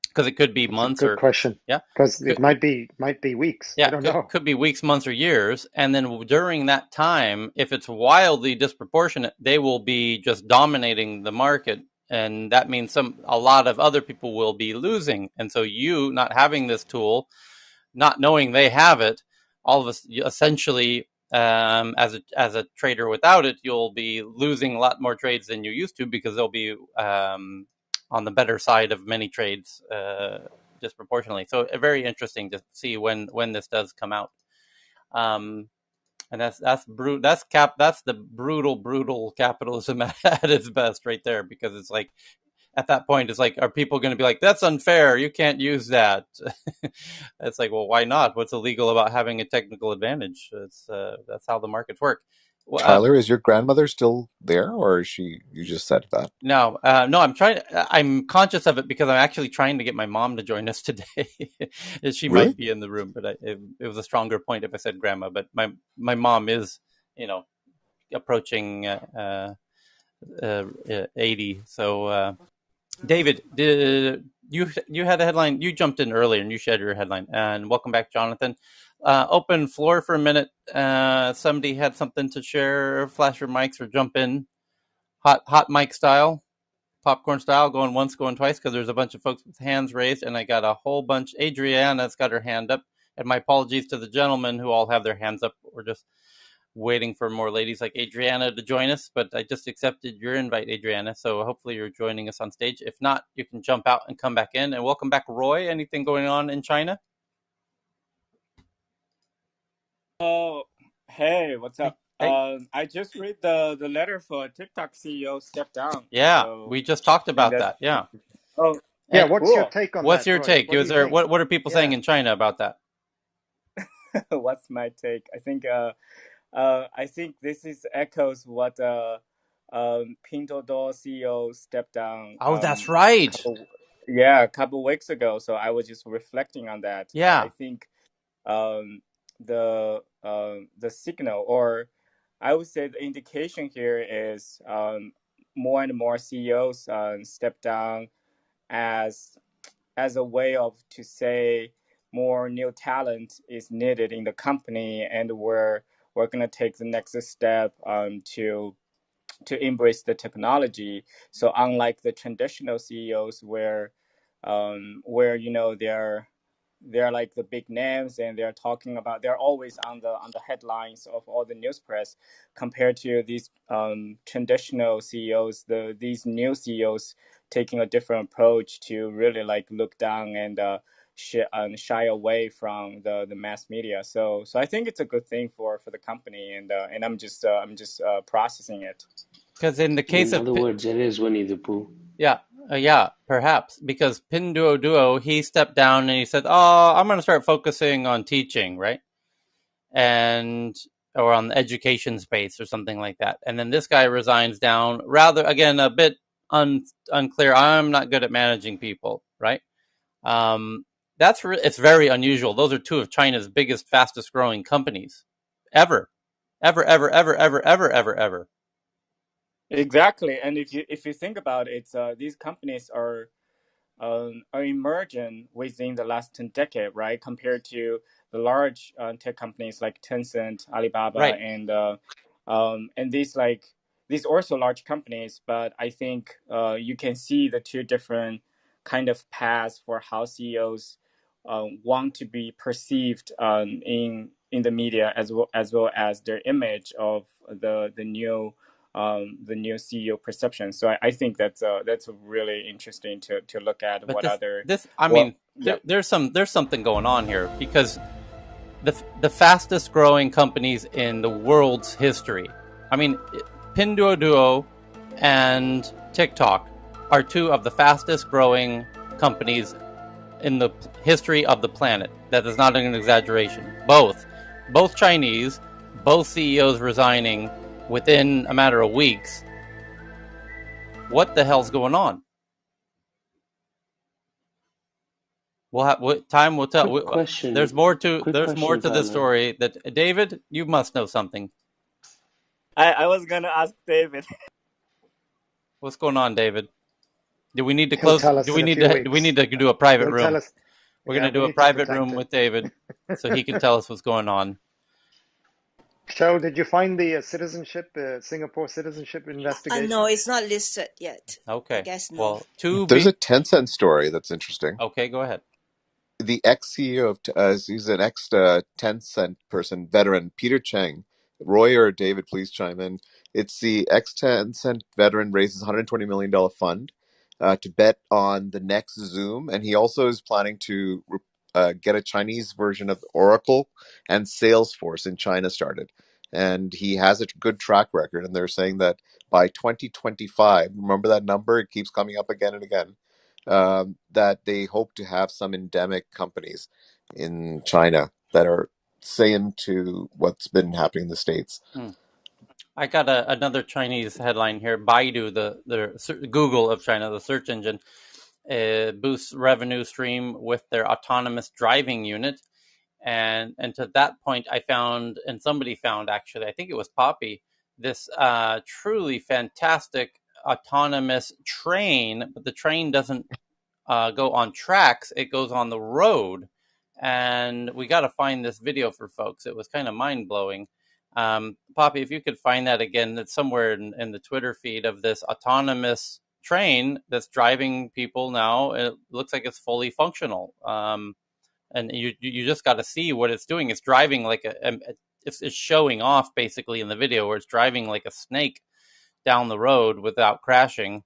[SPEAKER 2] because it could be
[SPEAKER 6] That's a
[SPEAKER 2] months
[SPEAKER 6] good
[SPEAKER 2] or
[SPEAKER 6] question
[SPEAKER 2] yeah,
[SPEAKER 6] because it
[SPEAKER 2] could,
[SPEAKER 6] might be weeks. I
[SPEAKER 2] yeah,
[SPEAKER 6] don't know.
[SPEAKER 2] could be weeks, months, or years. And then during that time, if it's wildly disproportionate, they will be just dominating the market. And that means a lot of other people will be losing. And so you not having this tool, not knowing they have it, all of us essentially, as a trader without it, you'll be losing a lot more trades than you used to, because they'll be on the better side of many trades disproportionately. So very interesting to see when this does come out. And that's the brutal capitalism at its best right there, because it's like at that point it's like, are people going to be like, that's unfair, you can't use that? It's like, well, why not? What's illegal about having a technical advantage? That's how the markets work. Well,
[SPEAKER 1] Tyler, is your grandmother still there, or is she? You just said that.
[SPEAKER 2] no, I'm conscious of it because I'm actually trying to get my mom to join us today. She
[SPEAKER 1] Really?
[SPEAKER 2] might be in the room, but it was a stronger point if I said grandma. But my mom is, approaching 80. So, David, you had a headline? You jumped in earlier and you shared your headline. And welcome back, Jonathan. Open floor for a minute. Somebody had something to share. Flash your mics or jump in. Hot mic style. Popcorn style, going once, going twice, because there's a bunch of folks with hands raised, and I got a whole bunch. Adriana's got her hand up, and my apologies to the gentlemen who all have their hands up. We're just waiting for more ladies like Adriana to join us, but I just accepted your invite, Adriana, so hopefully you're joining us on stage. If not, you can jump out and come back in. And welcome back, Roy. Anything going on in China?
[SPEAKER 16] Oh, hey, what's
[SPEAKER 2] Hey,
[SPEAKER 16] up?
[SPEAKER 2] hey.
[SPEAKER 16] I just read the letter for TikTok CEO step down.
[SPEAKER 2] Yeah,
[SPEAKER 16] So
[SPEAKER 2] we just talked
[SPEAKER 16] I think
[SPEAKER 2] about
[SPEAKER 16] that's
[SPEAKER 2] that. Yeah.
[SPEAKER 16] oh
[SPEAKER 6] Yeah,
[SPEAKER 2] And
[SPEAKER 6] what's your
[SPEAKER 16] cool.
[SPEAKER 6] take on
[SPEAKER 2] what's
[SPEAKER 6] that,
[SPEAKER 2] your
[SPEAKER 6] Roy?
[SPEAKER 2] take?
[SPEAKER 6] What do
[SPEAKER 2] Is
[SPEAKER 6] you
[SPEAKER 2] there
[SPEAKER 6] think?
[SPEAKER 2] what are people saying
[SPEAKER 6] Yeah.
[SPEAKER 2] in China about that?
[SPEAKER 16] What's my take? I think this is echoes what Pinduoduo CEO stepped down
[SPEAKER 2] Oh, that's right.
[SPEAKER 16] a couple weeks ago. So I was just reflecting on that. I
[SPEAKER 2] Yeah.
[SPEAKER 16] think um, the signal, or I would say the indication here is more and more CEOs step down as a way of to say more new talent is needed in the company, and we're going to take the next step to embrace the technology. So unlike the traditional CEOs where they're like the big names, and they're always on the headlines of all the news press, compared to these traditional CEOs, these new CEOs taking a different approach to really like look down and shy away from the mass media. So I think it's a good thing for the company, and I'm just processing it.
[SPEAKER 2] Because in the case
[SPEAKER 5] In
[SPEAKER 2] of
[SPEAKER 5] other words, it is Winnie the Pooh.
[SPEAKER 2] yeah, perhaps, because Pinduoduo, he stepped down and he said, "Oh, I'm going to start focusing on teaching," right? and or on the education space or something like that. And then this guy resigns down, rather, again, a bit unclear. I'm not good at managing people, right? It's very unusual. Those are two of China's biggest, fastest growing companies ever. Ever.
[SPEAKER 16] Exactly, and if you think about it, these companies are emerging within the last decade, right? Compared to the large tech companies like Tencent, Alibaba,
[SPEAKER 2] Right.
[SPEAKER 16] and these also large companies. But I think you can see the two different kind of paths for how CEOs want to be perceived in the media, as well as their image of the new CEO perception. So I think that's really interesting to look at
[SPEAKER 2] But
[SPEAKER 16] what other
[SPEAKER 2] I
[SPEAKER 16] what
[SPEAKER 2] mean,
[SPEAKER 16] yeah.
[SPEAKER 2] there's something going on here, because the fastest growing companies in the world's history. I mean, Pinduoduo and TikTok are two of the fastest growing companies in the history of the planet. That is not an exaggeration. Both Chinese, both CEOs resigning within a matter of weeks. What the hell's going on? Time will tell.
[SPEAKER 5] Quick question.
[SPEAKER 2] There's more to
[SPEAKER 5] Quick question,
[SPEAKER 2] this
[SPEAKER 5] Tyler.
[SPEAKER 2] story. That David, you must know something.
[SPEAKER 16] I was gonna ask David.
[SPEAKER 2] What's going on, David? Do we need to
[SPEAKER 6] He'll
[SPEAKER 2] close?
[SPEAKER 6] tell us in a few
[SPEAKER 2] Do we
[SPEAKER 6] weeks.
[SPEAKER 2] need to do a private
[SPEAKER 6] He'll tell
[SPEAKER 2] room?
[SPEAKER 6] us.
[SPEAKER 2] We're
[SPEAKER 6] Yeah,
[SPEAKER 2] gonna
[SPEAKER 6] we
[SPEAKER 2] do a
[SPEAKER 6] need to
[SPEAKER 2] private
[SPEAKER 6] protect
[SPEAKER 2] room
[SPEAKER 6] him.
[SPEAKER 2] with David, so he can tell us what's going on.
[SPEAKER 6] Cheryl, did you find the Singapore citizenship
[SPEAKER 4] No,
[SPEAKER 6] investigation?
[SPEAKER 4] it's not listed yet. I
[SPEAKER 2] Okay.
[SPEAKER 4] guess no.
[SPEAKER 2] Well, to
[SPEAKER 1] There's a
[SPEAKER 2] be
[SPEAKER 1] Tencent story that's interesting.
[SPEAKER 2] okay. Go ahead.
[SPEAKER 1] The ex CEO of he's an ex Tencent person, veteran Peter Cheng. Roy or David, please chime in. It's the ex Tencent veteran raises $120 million fund to bet on the next Zoom, and he also is planning to get a Chinese version of Oracle and Salesforce in China started. And he has a good track record, and they're saying that by 2025, remember that number? It keeps coming up again and again, that they hope to have some endemic companies in China that are saying to what's been happening in the States.
[SPEAKER 2] I got another Chinese headline here. Baidu, the Google of China, the search engine, boosts revenue stream with their autonomous driving unit. And to that point, I found, and somebody found, actually, I think it was Poppy, this truly fantastic autonomous train. But the train doesn't go on tracks; it goes on the road. And we got to find this video for folks. It was kind of mind blowing. Poppy, if you could find that again, that's somewhere in the Twitter feed of this autonomous train that's driving people now. It looks like it's fully functional. And you just got to see what it's doing. It's driving like it's showing off basically in the video, where it's driving like a snake down the road without crashing,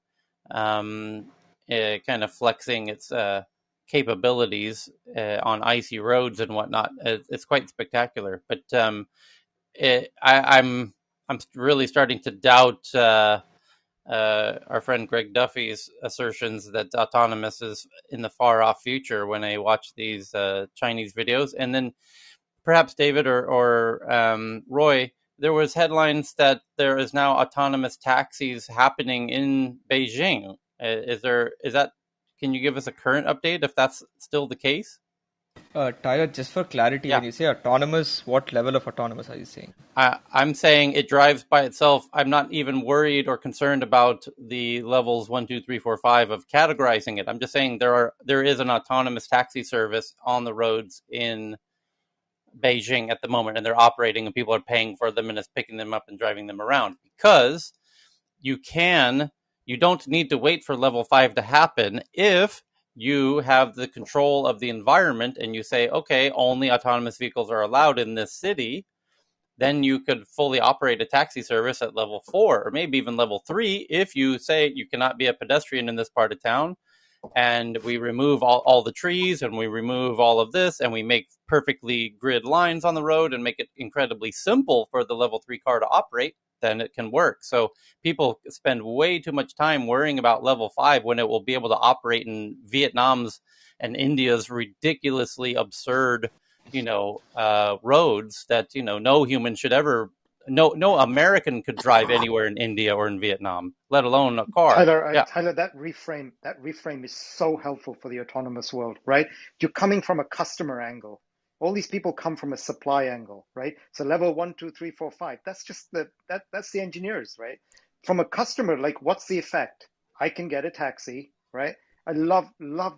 [SPEAKER 2] kind of flexing its capabilities on icy roads and whatnot. It's quite spectacular. But I'm really starting to doubt our friend Greg Duffy's assertions that autonomous is in the far off future when I watch these Chinese videos. And then perhaps David or Roy, there was headlines that there is now autonomous taxis happening in Beijing. Is that? Can you give us a current update if that's still the case?
[SPEAKER 3] Tyler, just for clarity,
[SPEAKER 2] Yeah.
[SPEAKER 3] when you say autonomous, what level of autonomous are you saying?
[SPEAKER 2] I'm saying it drives by itself. I'm not even worried or concerned about the levels 1, 2, 3, 4, 5 of categorizing it. I'm just saying there is an autonomous taxi service on the roads in Beijing at the moment, and they're operating, and people are paying for them, and it's picking them up and driving them around. Because you don't need to wait for level 5 to happen if you have the control of the environment and you say, okay, only autonomous vehicles are allowed in this city. Then you could fully operate a taxi service at level 4 or maybe even level 3 if you say you cannot be a pedestrian in this part of town, and we remove all the trees, and we remove all of this, and we make perfectly grid lines on the road and make it incredibly simple for the level 3 car to operate, then it can work. So people spend way too much time worrying about level 5 when it will be able to operate in Vietnam's and India's ridiculously absurd roads that no human should ever, no American could drive anywhere in India or in Vietnam, let alone a car. Yeah.
[SPEAKER 6] Tyler, that reframe is so helpful for the autonomous world, right? You're coming from a customer angle. All these people come from a supply angle, right? So level 1, 2, 3, 4, 5. That's just that's the engineers, right? From a customer, like, what's the effect? I can get a taxi, right? I love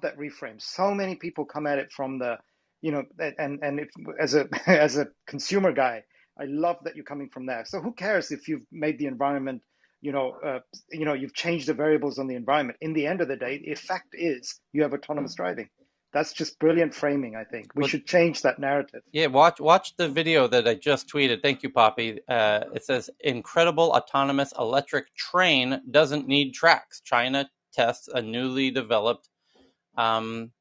[SPEAKER 6] that reframe. So many people come at it from the, and if, as a as a consumer guy, I love that you're coming from there. So who cares if you've made the environment, you know, uh, you've changed the variables on the environment. In the end of the day, the effect is you have autonomous driving. That's just brilliant framing. I think we
[SPEAKER 2] Well,
[SPEAKER 6] should change that narrative.
[SPEAKER 2] yeah, watch the video that I just tweeted. Thank you, Poppy. It says incredible autonomous electric train doesn't need tracks. China tests a newly developed um,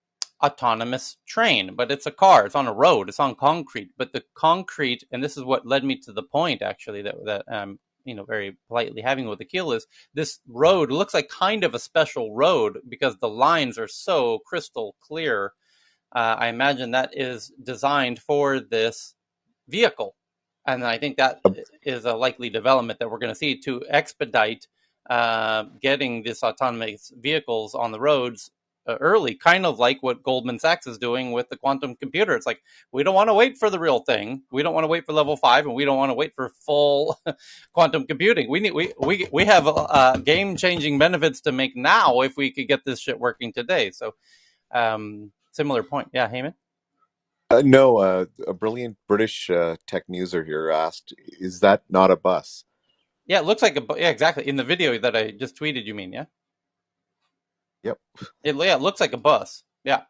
[SPEAKER 2] autonomous train, but it's a car. It's on a road. It's on concrete. But the concrete, and this is what led me to the point actually that very politely having with Akil, is this road looks like kind of a special road because the lines are so crystal clear. I imagine that is designed for this vehicle. And I think that is a likely development that we're going to see to expedite getting this autonomous vehicles on the roads early, kind of like what Goldman Sachs is doing with the quantum computer. It's like, we don't want to wait for the real thing. We don't want to wait for level 5, and we don't want to wait for full quantum computing. We have game-changing benefits to make now if we could get this shit working today. So similar point. Yeah, Heyman?
[SPEAKER 1] No, a brilliant British tech user here asked, "Is that not a bus?"
[SPEAKER 2] Yeah, it looks like yeah, exactly. In the video that I just tweeted, you mean, yeah?
[SPEAKER 1] Yep.
[SPEAKER 2] It looks like a bus. Yeah,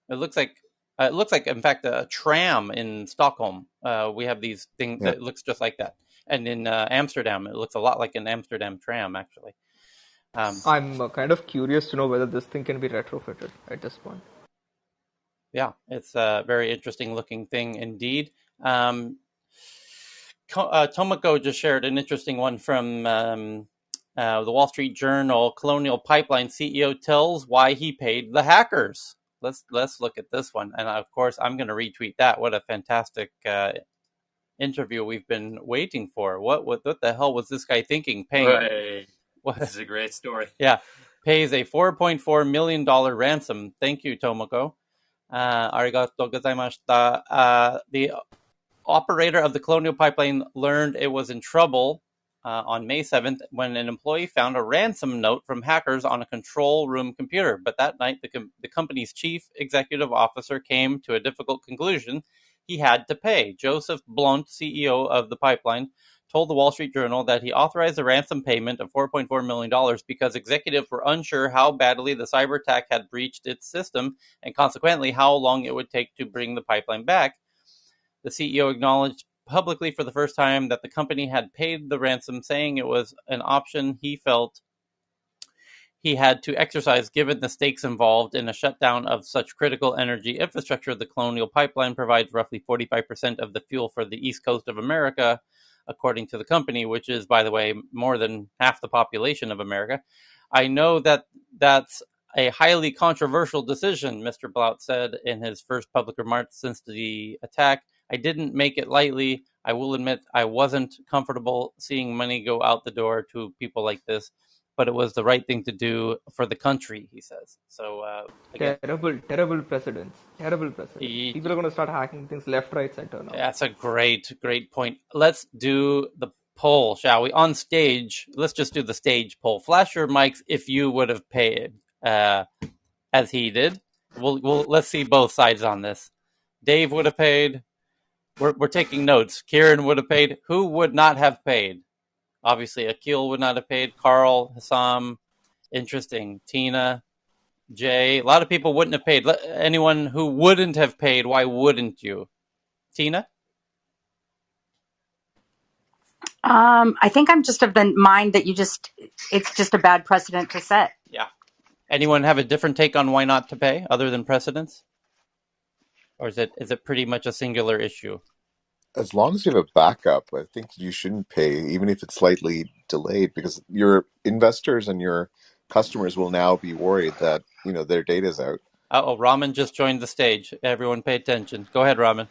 [SPEAKER 2] it looks like in fact a tram in Stockholm. We have these things
[SPEAKER 1] Yeah.
[SPEAKER 2] that looks just like that, and in Amsterdam, it looks a lot like an Amsterdam tram actually.
[SPEAKER 3] I'm kind of curious to know whether this thing can be retrofitted at this point.
[SPEAKER 2] Yeah, it's a very interesting looking thing indeed. Tomoko just shared an interesting one from the Wall Street Journal. Colonial Pipeline CEO tells why he paid the hackers. Let's look at this one, and of course, I'm going to retweet that. What a fantastic interview we've been waiting for. What the hell was this guy thinking? Paying
[SPEAKER 15] Right.
[SPEAKER 2] what?
[SPEAKER 15] This is a great story.
[SPEAKER 2] Yeah, pays a $4.4 million ransom. Thank you, Tomoko. Arigato gozaimashita. The operator of the Colonial Pipeline learned it was in trouble on May 7th when an employee found a ransom note from hackers on a control room computer. But that night, the company's chief executive officer came to a difficult conclusion. He had to pay. Joseph Blount, CEO of the pipeline, told the Wall Street Journal that he authorized a ransom payment of $4.4 million because executives were unsure how badly the cyber attack had breached its system and consequently how long it would take to bring the pipeline back. The CEO acknowledged publicly for the first time that the company had paid the ransom, saying it was an option he felt he had to exercise given the stakes involved in a shutdown of such critical energy infrastructure. The Colonial Pipeline provides roughly 45% of the fuel for the East Coast of America, according to the company, which is, by the way, more than half the population of America. I know that that's a highly controversial decision, Mr. Blount said in his first public remarks since the attack. I didn't make it lightly. I will admit I wasn't comfortable seeing money go out the door to people like this, but it was the right thing to do for the country, he says. So, again,
[SPEAKER 3] Terrible precedents. Terrible precedents. People are going to start hacking things left, right, center now.
[SPEAKER 2] That's a great point. Let's do the poll, shall we? On stage, let's just do the stage poll. Flash your mics if you would have paid as he did. Let's see both sides on this. Dave would have paid. We're taking notes. Kieran would have paid. Who would not have paid? Obviously, Akil would not have paid. Carl, Hassam, interesting. Tina, Jay. A lot of people wouldn't have paid. Anyone who wouldn't have paid, why wouldn't you? Tina?
[SPEAKER 17] I think I'm just of the mind that it's just a bad precedent to set.
[SPEAKER 2] Yeah. Anyone have a different take on why not to pay other than precedents? Or is it pretty much a singular issue?
[SPEAKER 1] As long as you have a backup, I think you shouldn't pay, even if it's slightly delayed, because your investors and your customers will now be worried that, their data's out.
[SPEAKER 2] Oh, Raman just joined the stage. Everyone pay attention. Go ahead, Raman.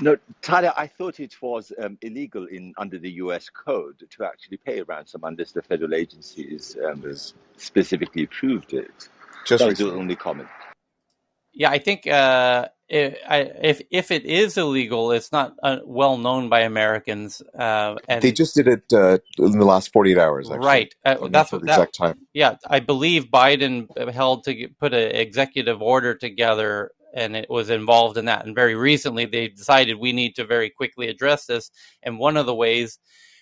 [SPEAKER 18] No, Tyler, I thought it was illegal under the U.S. code to actually pay a ransom unless the federal agencies
[SPEAKER 1] It is
[SPEAKER 18] specifically approved it.
[SPEAKER 1] just
[SPEAKER 18] That was the
[SPEAKER 1] recently.
[SPEAKER 18] only comment.
[SPEAKER 2] Yeah, I think if it is illegal, it's not well known by Americans,
[SPEAKER 1] They
[SPEAKER 2] and
[SPEAKER 1] just did it in the last 48 hours, actually.
[SPEAKER 2] right.
[SPEAKER 1] I'm not
[SPEAKER 2] That's
[SPEAKER 1] sure
[SPEAKER 2] what
[SPEAKER 1] the
[SPEAKER 2] that.
[SPEAKER 1] exact time.
[SPEAKER 2] Yeah, I believe Biden put an executive order together, and it was involved in that. And very recently, they decided we need to very quickly address this. And one of the ways,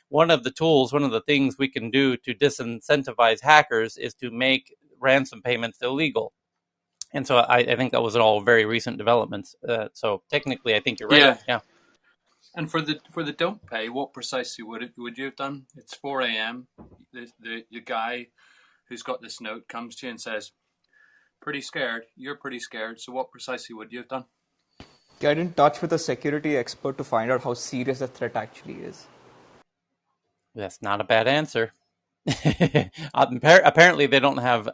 [SPEAKER 2] one of the tools, one of the things we can do to disincentivize hackers is to make ransom payments illegal. And so I think that was all very recent developments. So technically, I think you're right.
[SPEAKER 15] Yeah.
[SPEAKER 2] Yeah.
[SPEAKER 15] And for the don't pay, what precisely would you have done? It's 4 a.m. The guy who's got this note comes to you and says, "Pretty scared. You're pretty scared. So what precisely would you have done?"
[SPEAKER 3] Get in touch with a security expert to find out how serious the threat actually is.
[SPEAKER 2] That's not a bad answer. Apparently, they don't have.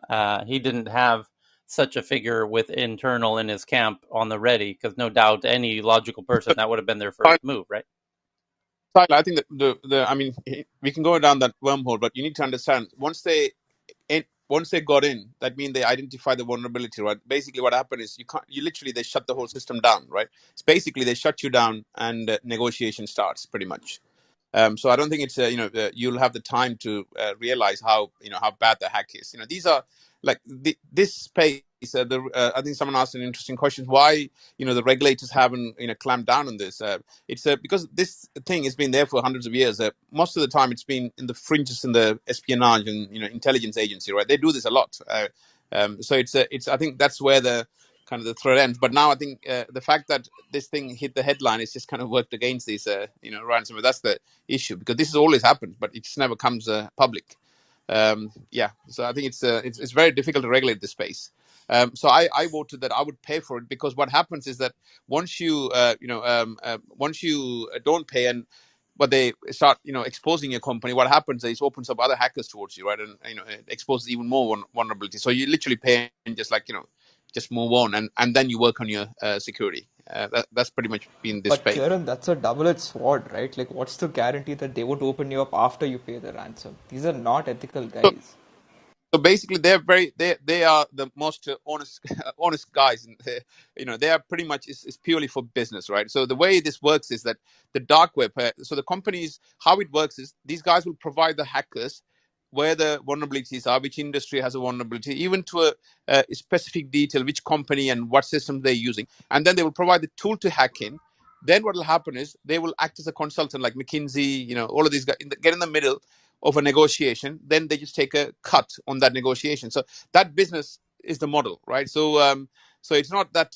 [SPEAKER 2] He didn't have such a figure with internal in his camp on the ready, because no doubt any logical person that would have been their first move, right?
[SPEAKER 19] Tyler, I think that I mean, we can go down that wormhole, but you need to understand once they got in, that means they identify the vulnerability, right? Basically, what happened is they shut the whole system down, right? It's basically they shut you down and negotiation starts pretty much. So I don't think it's you'll have the time to realize how bad the hack is. These are like this space. I think someone asked an interesting question: why the regulators haven't clamped down on this? It's because this thing has been there for hundreds of years. Most of the time, it's been in the fringes in the espionage and intelligence agency, right? They do this a lot. So it's I think that's where the kind of the threat ends. But now I think the fact that this thing hit the headline is just kind of worked against these ransomware. That's the issue, because this has always happened, but it just never comes public. Yeah, so I think it's very difficult to regulate this space. So I voted that I would pay for it, because what happens is that once you once you don't pay, and but they start exposing your company, what happens is it opens up other hackers towards you, right? And it exposes even more vulnerability. So you literally pay and just just move on, and then you work on your security. That's pretty much been this
[SPEAKER 3] But
[SPEAKER 19] space.
[SPEAKER 3] Kieran, that's a double-edged sword, right? Like, what's the guarantee that they won't open you up after you pay the ransom? These are not ethical
[SPEAKER 19] So,
[SPEAKER 3] guys.
[SPEAKER 19] so basically, they are the most honest honest guys, and they are pretty much it's purely for business, right? So the way this works is that the dark web. So the companies, how it works is these guys will provide the hackers where the vulnerabilities are, which industry has a vulnerability, even to a specific detail, which company and what systems they're using, and then they will provide the tool to hack in. Then what will happen is they will act as a consultant, like McKinsey, all of these guys, get in the middle of a negotiation. Then they just take a cut on that negotiation. So that business is the model, right? So it's not that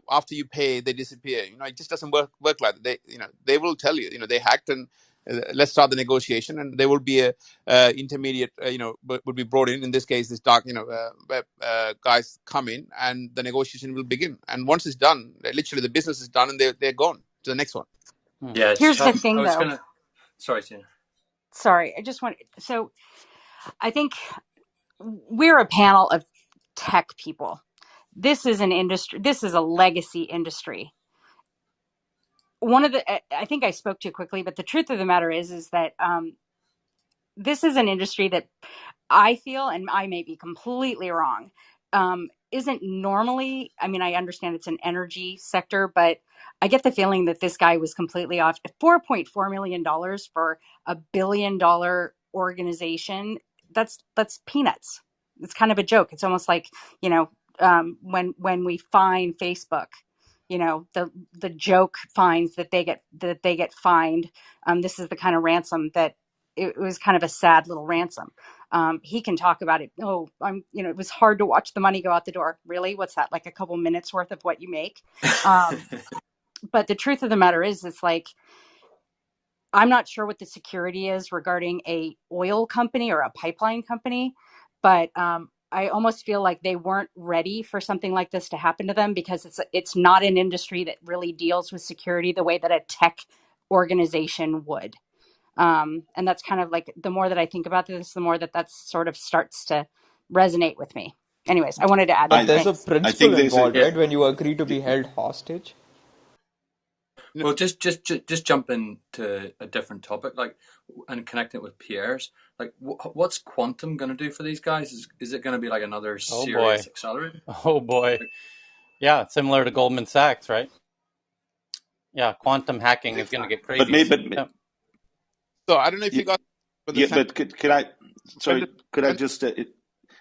[SPEAKER 19] after you pay they disappear. It just doesn't work like that. They will tell you, they hacked, and let's start the negotiation, and there will be a intermediate would be brought in this case, this dark web guys come in, and the negotiation will begin. And once it's done, literally the business is done, and they're gone to the next one.
[SPEAKER 2] Hmm.
[SPEAKER 15] Yeah, it's
[SPEAKER 17] Here's the
[SPEAKER 15] tough. I
[SPEAKER 17] thing,
[SPEAKER 15] was
[SPEAKER 17] though.
[SPEAKER 15] gonna. Sorry, Tina.
[SPEAKER 17] Sorry, I just want. So I think we're a panel of tech people. This is an industry. This is a legacy industry. One of the, I think I spoke too quickly, but the truth of the matter is that this is an industry that I feel, and I may be completely wrong, isn't normally, I mean, I understand it's an energy sector, but I get the feeling that this guy was completely off. $4.4 million for $1 billion organization, that's peanuts. It's kind of a joke. It's almost like, when we fine Facebook, the joke fines that they get fined. This is the kind of ransom that it was kind of a sad little ransom. He can talk about it. Oh, it was hard to watch the money go out the door. Really? What's that? Like a couple minutes worth of what you make? But the truth of the matter is, it's like, I'm not sure what the security is regarding a oil company or a pipeline company, but I almost feel like they weren't ready for something like this to happen to them, because it's not an industry that really deals with security the way that a tech organization would. And that's kind of like, the more that I think about this, the more that sort of starts to resonate with me. Anyways, I wanted to add
[SPEAKER 3] But
[SPEAKER 17] that.
[SPEAKER 20] I
[SPEAKER 3] there's a
[SPEAKER 17] Thanks.
[SPEAKER 20] I
[SPEAKER 3] principle
[SPEAKER 20] think there's a
[SPEAKER 3] involved,
[SPEAKER 15] Yeah.
[SPEAKER 3] right? When you agree to be held hostage.
[SPEAKER 19] No,
[SPEAKER 15] Well, just jump into a different topic, like, and connect it with Pierre's. Like, what's quantum going to do for these guys? Is it going to be like another
[SPEAKER 2] Oh boy.
[SPEAKER 15] serious accelerator?
[SPEAKER 2] Oh boy.
[SPEAKER 15] Like,
[SPEAKER 2] Yeah, similar to Goldman Sachs, right? Yeah, quantum hacking is going to get
[SPEAKER 20] But
[SPEAKER 2] crazy.
[SPEAKER 20] maybe,
[SPEAKER 2] Yeah.
[SPEAKER 19] so I don't know if
[SPEAKER 20] yeah,
[SPEAKER 19] you got when the
[SPEAKER 20] yeah,
[SPEAKER 19] center
[SPEAKER 20] but could I,
[SPEAKER 19] when
[SPEAKER 20] sorry,
[SPEAKER 19] the
[SPEAKER 20] could I
[SPEAKER 19] when
[SPEAKER 20] just
[SPEAKER 19] sorry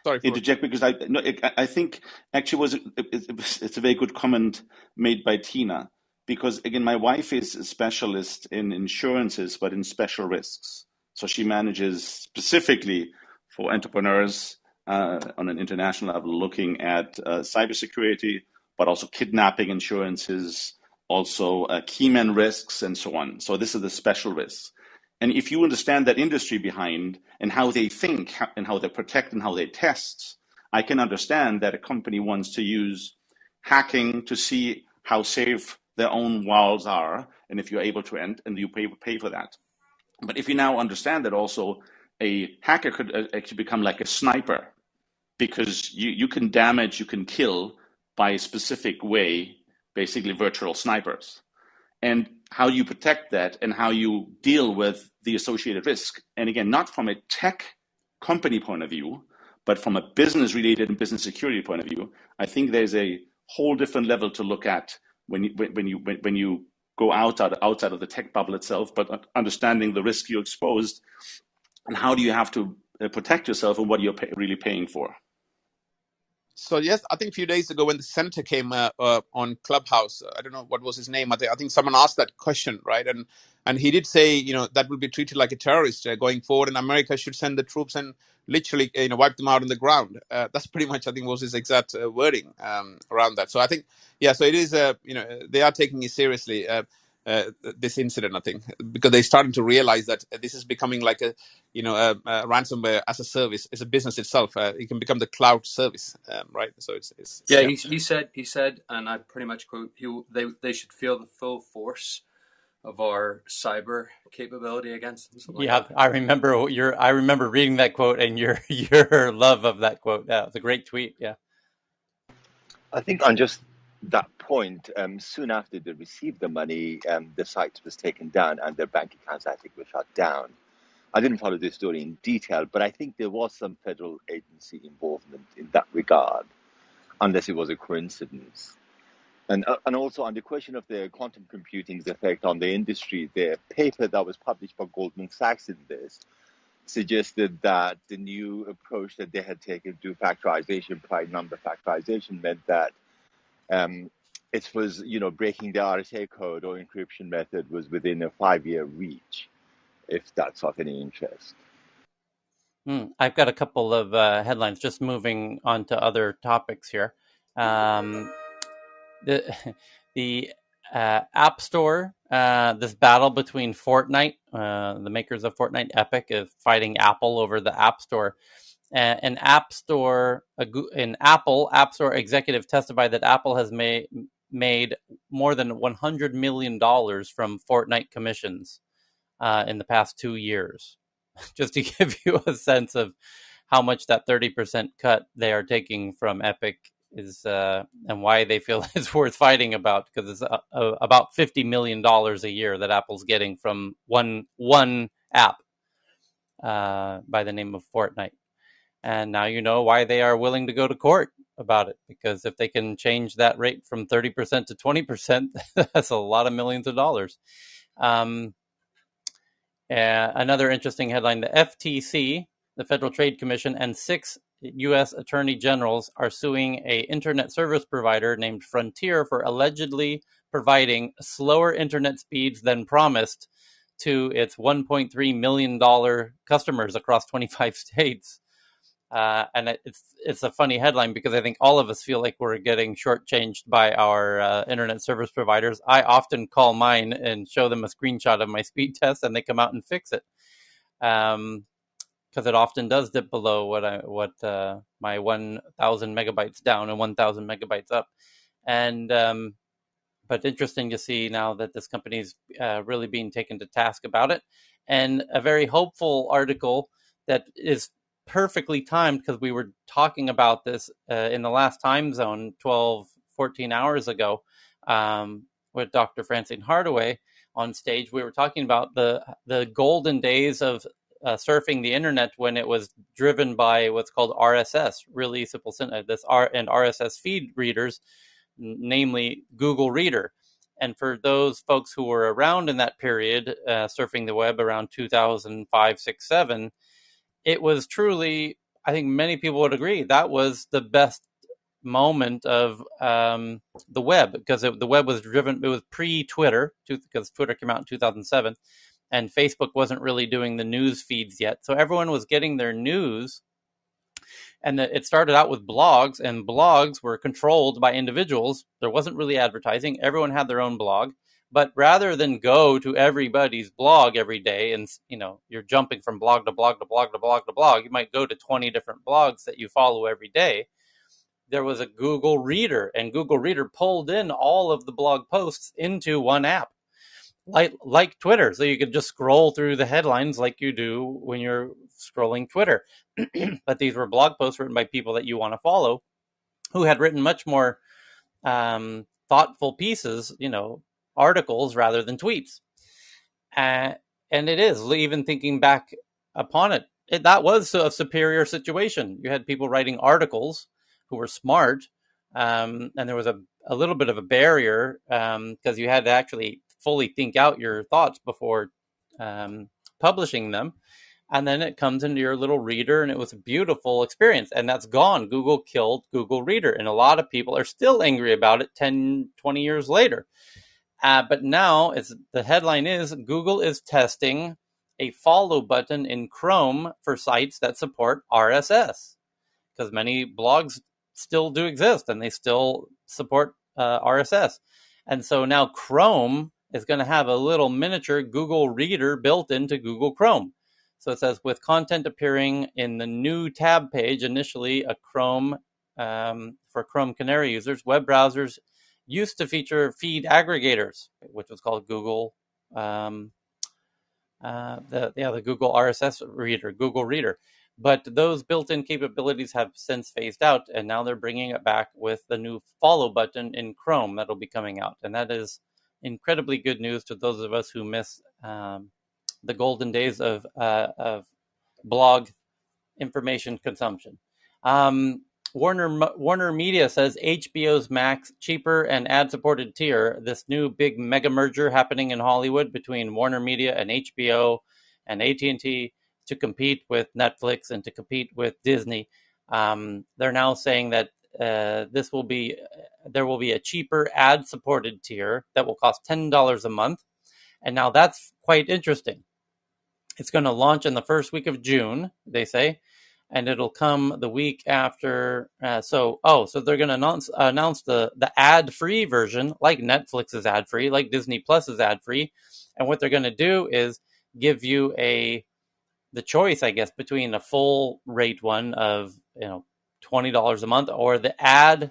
[SPEAKER 19] for
[SPEAKER 20] interject because I no, I think actually it's a very good comment made by Tina because again my wife is a specialist in insurances but in special risks, so she manages specifically for entrepreneurs on an international level, looking at cybersecurity, but also kidnapping insurances, also keyman risks, and so on. So this is the special risks. And if you understand that industry behind and how they think and how they protect and how they test, I can understand that a company wants to use hacking to see how safe their own walls are, and if you're able to end, and you pay for that. But if you now understand that also a hacker could actually become like a sniper, because you can damage, you can kill by a specific way, basically virtual snipers, and how you protect that and how you deal with the associated risk. And again, not from a tech company point of view, but from a business related and business security point of view. I think there's a whole different level to look at when you go outside of the tech bubble itself, but understanding the risk you exposed and how do you have to protect yourself and what you're really paying for.
[SPEAKER 19] So yes, I think a few days ago when the senator came on Clubhouse, I don't know what was his name. I think someone asked that question, right? And he did say, that will be treated like a terrorist going forward, and America should send the troops and literally, wipe them out on the ground. That's pretty much, I think, was his exact wording around that. So I think, yeah, so it is, they are taking it seriously. This incident, I think, because they're starting to realize that this is becoming like a ransomware as a service. It's a business itself. It can become the cloud service, right? So it's
[SPEAKER 15] yeah,
[SPEAKER 19] yeah.
[SPEAKER 15] he said, and I pretty much quote, they should feel the full force of our cyber capability against them, something like
[SPEAKER 2] Yeah,
[SPEAKER 15] that.
[SPEAKER 2] I remember reading that quote and your love of that quote. Yeah, it's a great tweet. Yeah.
[SPEAKER 18] I think on just that point, soon after they received the money, the site was taken down and their bank accounts, I think, were shut down. I didn't follow this story in detail, but I think there was some federal agency involvement in that regard, unless it was a coincidence. And also on the question of the quantum computing's effect on the industry, the paper that was published by Goldman Sachs in this suggested that the new approach that they had taken to factorization, prime number factorization, meant that it was, breaking the RSA code or encryption method was within a 5-year reach, if that's of any interest.
[SPEAKER 2] I've got a couple of headlines. Just moving on to other topics here. The the App Store. This battle between Fortnite, the makers of Fortnite, Epic, is fighting Apple over the App Store. An Apple App Store executive testified that Apple has made more than $100 million from Fortnite commissions in the past 2 years. Just to give you a sense of how much that 30% cut they are taking from Epic is, and why they feel it's worth fighting about, because it's about $50 million a year that Apple's getting from one app by the name of Fortnite. And now you know why they are willing to go to court about it, because if they can change that rate from 30% to 20%, that's a lot of millions of dollars. Another interesting headline: the FTC, the Federal Trade Commission, and 6 U.S. attorney generals are suing a internet service provider named Frontier for allegedly providing slower internet speeds than promised to its $1.3 million customers across 25 states. And it's a funny headline because I think all of us feel like we're getting shortchanged by our internet service providers. I often call mine and show them a screenshot of my speed test, and they come out and fix it. Because it often does dip below what my 1,000 megabytes down and 1,000 megabytes up. And but interesting to see now that this company is really being taken to task about it. And a very hopeful article that is perfectly timed, because we were talking about this in the last time zone 14 hours ago. with Dr. Francine Hardaway on stage, we were talking about the golden days of surfing the internet when it was driven by what's called RSS, really simple this and RSS feed readers, namely Google Reader. And for those folks who were around in that period, surfing the web around 2005, 6, 7, it was truly, I think many people would agree, that was the best moment of the web, because the web was driven, it was pre-Twitter, because Twitter came out in 2007, and Facebook wasn't really doing the news feeds yet. So everyone was getting their news, and it started out with blogs, and blogs were controlled by individuals. There wasn't really advertising. Everyone had their own blog. But rather than go to everybody's blog every day and, you're jumping from blog to blog to blog to blog to blog, you might go to 20 different blogs that you follow every day. There was a Google Reader, and Google Reader pulled in all of the blog posts into one app, like Twitter. So you could just scroll through the headlines like you do when you're scrolling Twitter. But these were blog posts written by people that you want to follow, who had written much more thoughtful pieces, articles rather than tweets. And it is, even thinking back upon it, that was a superior situation. You had people writing articles who were smart, and there was a little bit of a barrier, because you had to actually fully think out your thoughts before publishing them. And then it comes into your little reader, and it was a beautiful experience. And that's gone. Google killed Google Reader, and a lot of people are still angry about it 10, 20 years later. But now the headline is Google is testing a follow button in Chrome for sites that support RSS, because many blogs still do exist and they still support RSS. And so now Chrome is going to have a little miniature Google Reader built into Google Chrome. So it says, with content appearing in the new tab page, initially a Chrome for Chrome Canary users, web browsers used to feature feed aggregators, which was called Google, the Google RSS reader, Google Reader. But those built-in capabilities have since phased out, and now they're bringing it back with the new follow button in Chrome that'll be coming out. And that is incredibly good news to those of us who miss the golden days of blog information consumption. Warner Media says HBO's Max cheaper and ad-supported tier. This new big mega merger happening in Hollywood between Warner Media and HBO and AT&T to compete with Netflix and to compete with Disney. They're now saying that there will be a cheaper ad-supported tier that will cost $10 a month. And now that's quite interesting. It's going to launch in the first week of June, they say, and it'll come the week after. So they're going to announce the ad-free version, like Netflix is ad-free, like Disney Plus is ad-free. And what they're going to do is give you the choice, I guess, between a full rate one of $20 a month, or the ad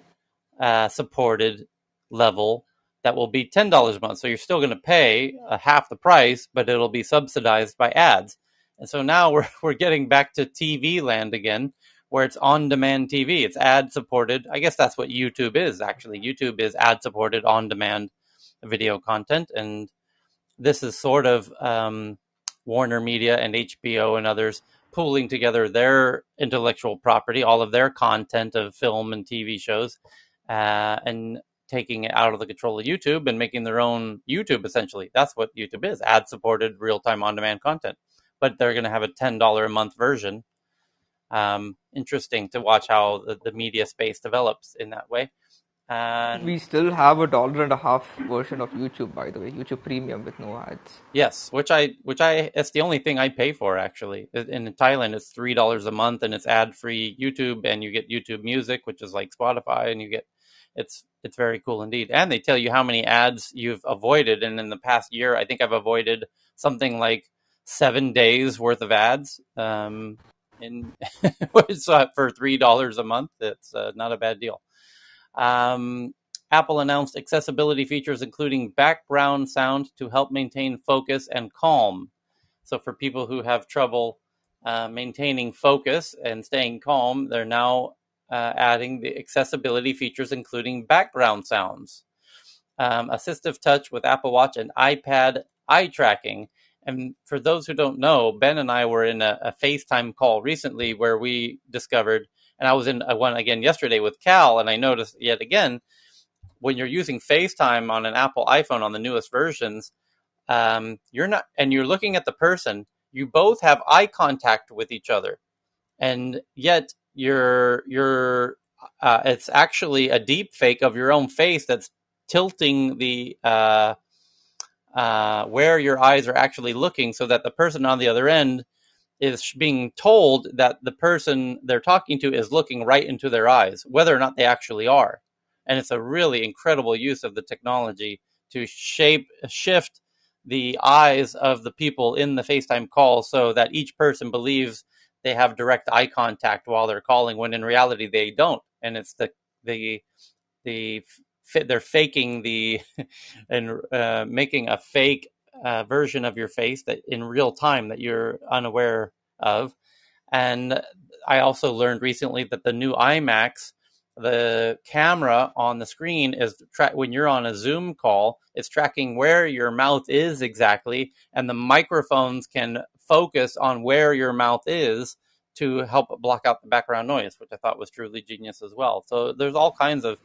[SPEAKER 2] supported level that will be $10 a month. So you're still going to pay half the price, but it'll be subsidized by ads. And so now we're getting back to TV land again, where it's on-demand TV. It's ad-supported. I guess that's what YouTube is, actually. YouTube is ad-supported on-demand video content. And this is sort of Warner Media and HBO and others pooling together their intellectual property, all of their content of film and TV shows, and taking it out of the control of YouTube and making their own YouTube, essentially. That's what YouTube is, ad-supported, real-time on-demand content. But they're going to have a $10 a month version. Interesting to watch how the media space develops in that way. And
[SPEAKER 3] we still have $1.50 version of YouTube, by the way, YouTube Premium with no ads.
[SPEAKER 2] yes, which it's the only thing I pay for, actually. In Thailand, it's $3 a month, and it's ad-free YouTube, and you get YouTube Music, which is like Spotify, and it's very cool indeed. And they tell you how many ads you've avoided, and in the past year, I think I've avoided something like 7 days worth of ads. For $3 a month, it's not a bad deal. Apple announced accessibility features, including background sound, to help maintain focus and calm. So for people who have trouble maintaining focus and staying calm, they're now adding the accessibility features, including background sounds. assistive touch with Apple Watch and iPad eye tracking. And for those who don't know, Ben and I were in a FaceTime call recently where we discovered, and I was in one again yesterday with Cal, and I noticed yet again, when you're using FaceTime on an Apple iPhone on the newest versions, you're not, and you're looking at the person, you both have eye contact with each other, and yet you're it's actually a deep fake of your own face that's tilting the where your eyes are actually looking, so that the person on the other end is being told that the person they're talking to is looking right into their eyes, whether or not they actually are. And it's a really incredible use of the technology to shift the eyes of the people in the FaceTime call so that each person believes they have direct eye contact while they're calling, when in reality they don't. And it's the they're faking the and making a fake version of your face that in real time that you're unaware of. And I also learned recently that the new iMacs, the camera on the screen is when you're on a Zoom call, it's tracking where your mouth is exactly, and the microphones can focus on where your mouth is to help block out the background noise, which I thought was truly genius as well. So there's all kinds of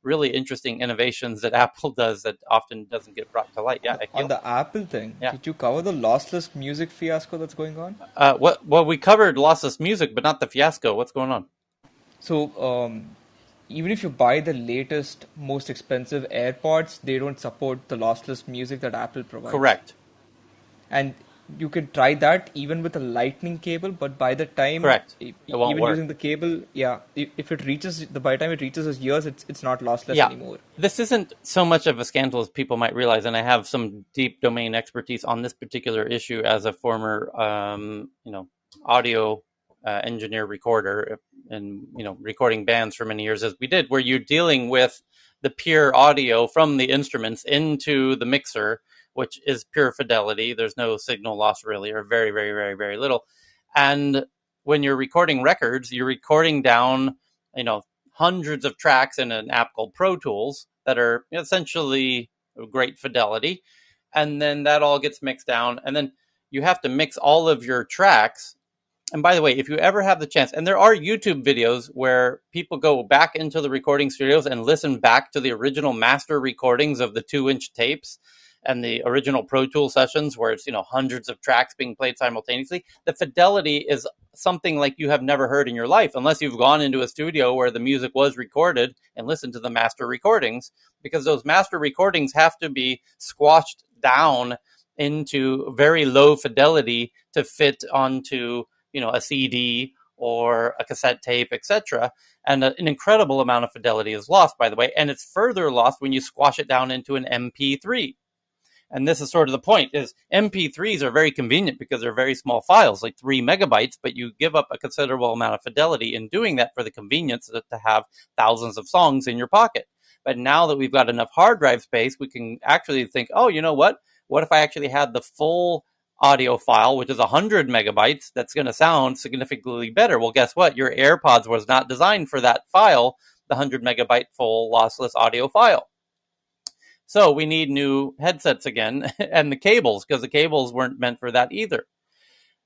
[SPEAKER 2] really interesting innovations that Apple does that often doesn't get brought to light. Yeah,
[SPEAKER 3] On
[SPEAKER 2] Akil?
[SPEAKER 3] the Apple thing,
[SPEAKER 2] Yeah.
[SPEAKER 3] did you cover the lossless music fiasco that's going on?
[SPEAKER 2] Well, we covered lossless music, but not the Fiasco. What's going on?
[SPEAKER 3] So, even if you buy the latest, most expensive AirPods, they don't support the lossless music that Apple provides.
[SPEAKER 2] Correct.
[SPEAKER 3] And you can try that even with a lightning cable, but by the time,
[SPEAKER 2] Correct. It won't
[SPEAKER 3] even
[SPEAKER 2] work.
[SPEAKER 3] using the cable, yeah, if it reaches, by the time it reaches his ears, it's not lossless
[SPEAKER 2] Yeah.
[SPEAKER 3] anymore.
[SPEAKER 2] This isn't so much of a scandal as people might realize, and I have some deep domain expertise on this particular issue as a former, audio engineer recorder, and recording bands for many years as we did, where you're dealing with the pure audio from the instruments into the mixer, which is pure fidelity. There's no signal loss really, or very, very, very, very little. And when you're recording records, you're recording down, hundreds of tracks in an app called Pro Tools that are essentially great fidelity. And then that all gets mixed down. And then you have to mix all of your tracks. And by the way, if you ever have the chance, and there are YouTube videos where people go back into the recording studios and listen back to the original master recordings of the 2-inch tapes and the original Pro Tool sessions where it's, hundreds of tracks being played simultaneously, the fidelity is something like you have never heard in your life, unless you've gone into a studio where the music was recorded and listened to the master recordings, because those master recordings have to be squashed down into very low fidelity to fit onto a CD or a cassette tape, etc. And an incredible amount of fidelity is lost, by the way, and it's further lost when you squash it down into an MP3. And this is sort of the point, is MP3s are very convenient because they're very small files, like 3 megabytes, but you give up a considerable amount of fidelity in doing that for the convenience to have thousands of songs in your pocket. But now that we've got enough hard drive space, we can actually think, oh, you know what? What if I actually had the full audio file, which is 100 megabytes, that's going to sound significantly better? Well, guess what? Your AirPods was not designed for that file, the 100 megabyte full lossless audio file. So we need new headsets again, and the cables, because the cables weren't meant for that either.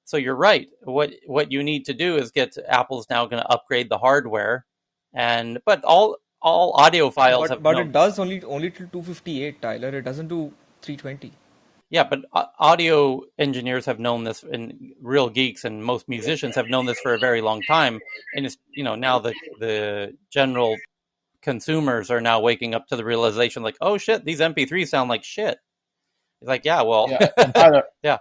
[SPEAKER 2] So you're right. What you need to do is Apple's now going to upgrade the hardware, but all audio files have
[SPEAKER 3] But it does only till 258, Tyler. It doesn't do 320.
[SPEAKER 2] Yeah, but audio engineers have known this, and real geeks and most musicians have known this for a very long time. And it's now the general consumers are now waking up to the realization, like, oh shit, these MP3s sound like shit. It's like, yeah, well,
[SPEAKER 21] Yeah, and Tyler,
[SPEAKER 2] yeah,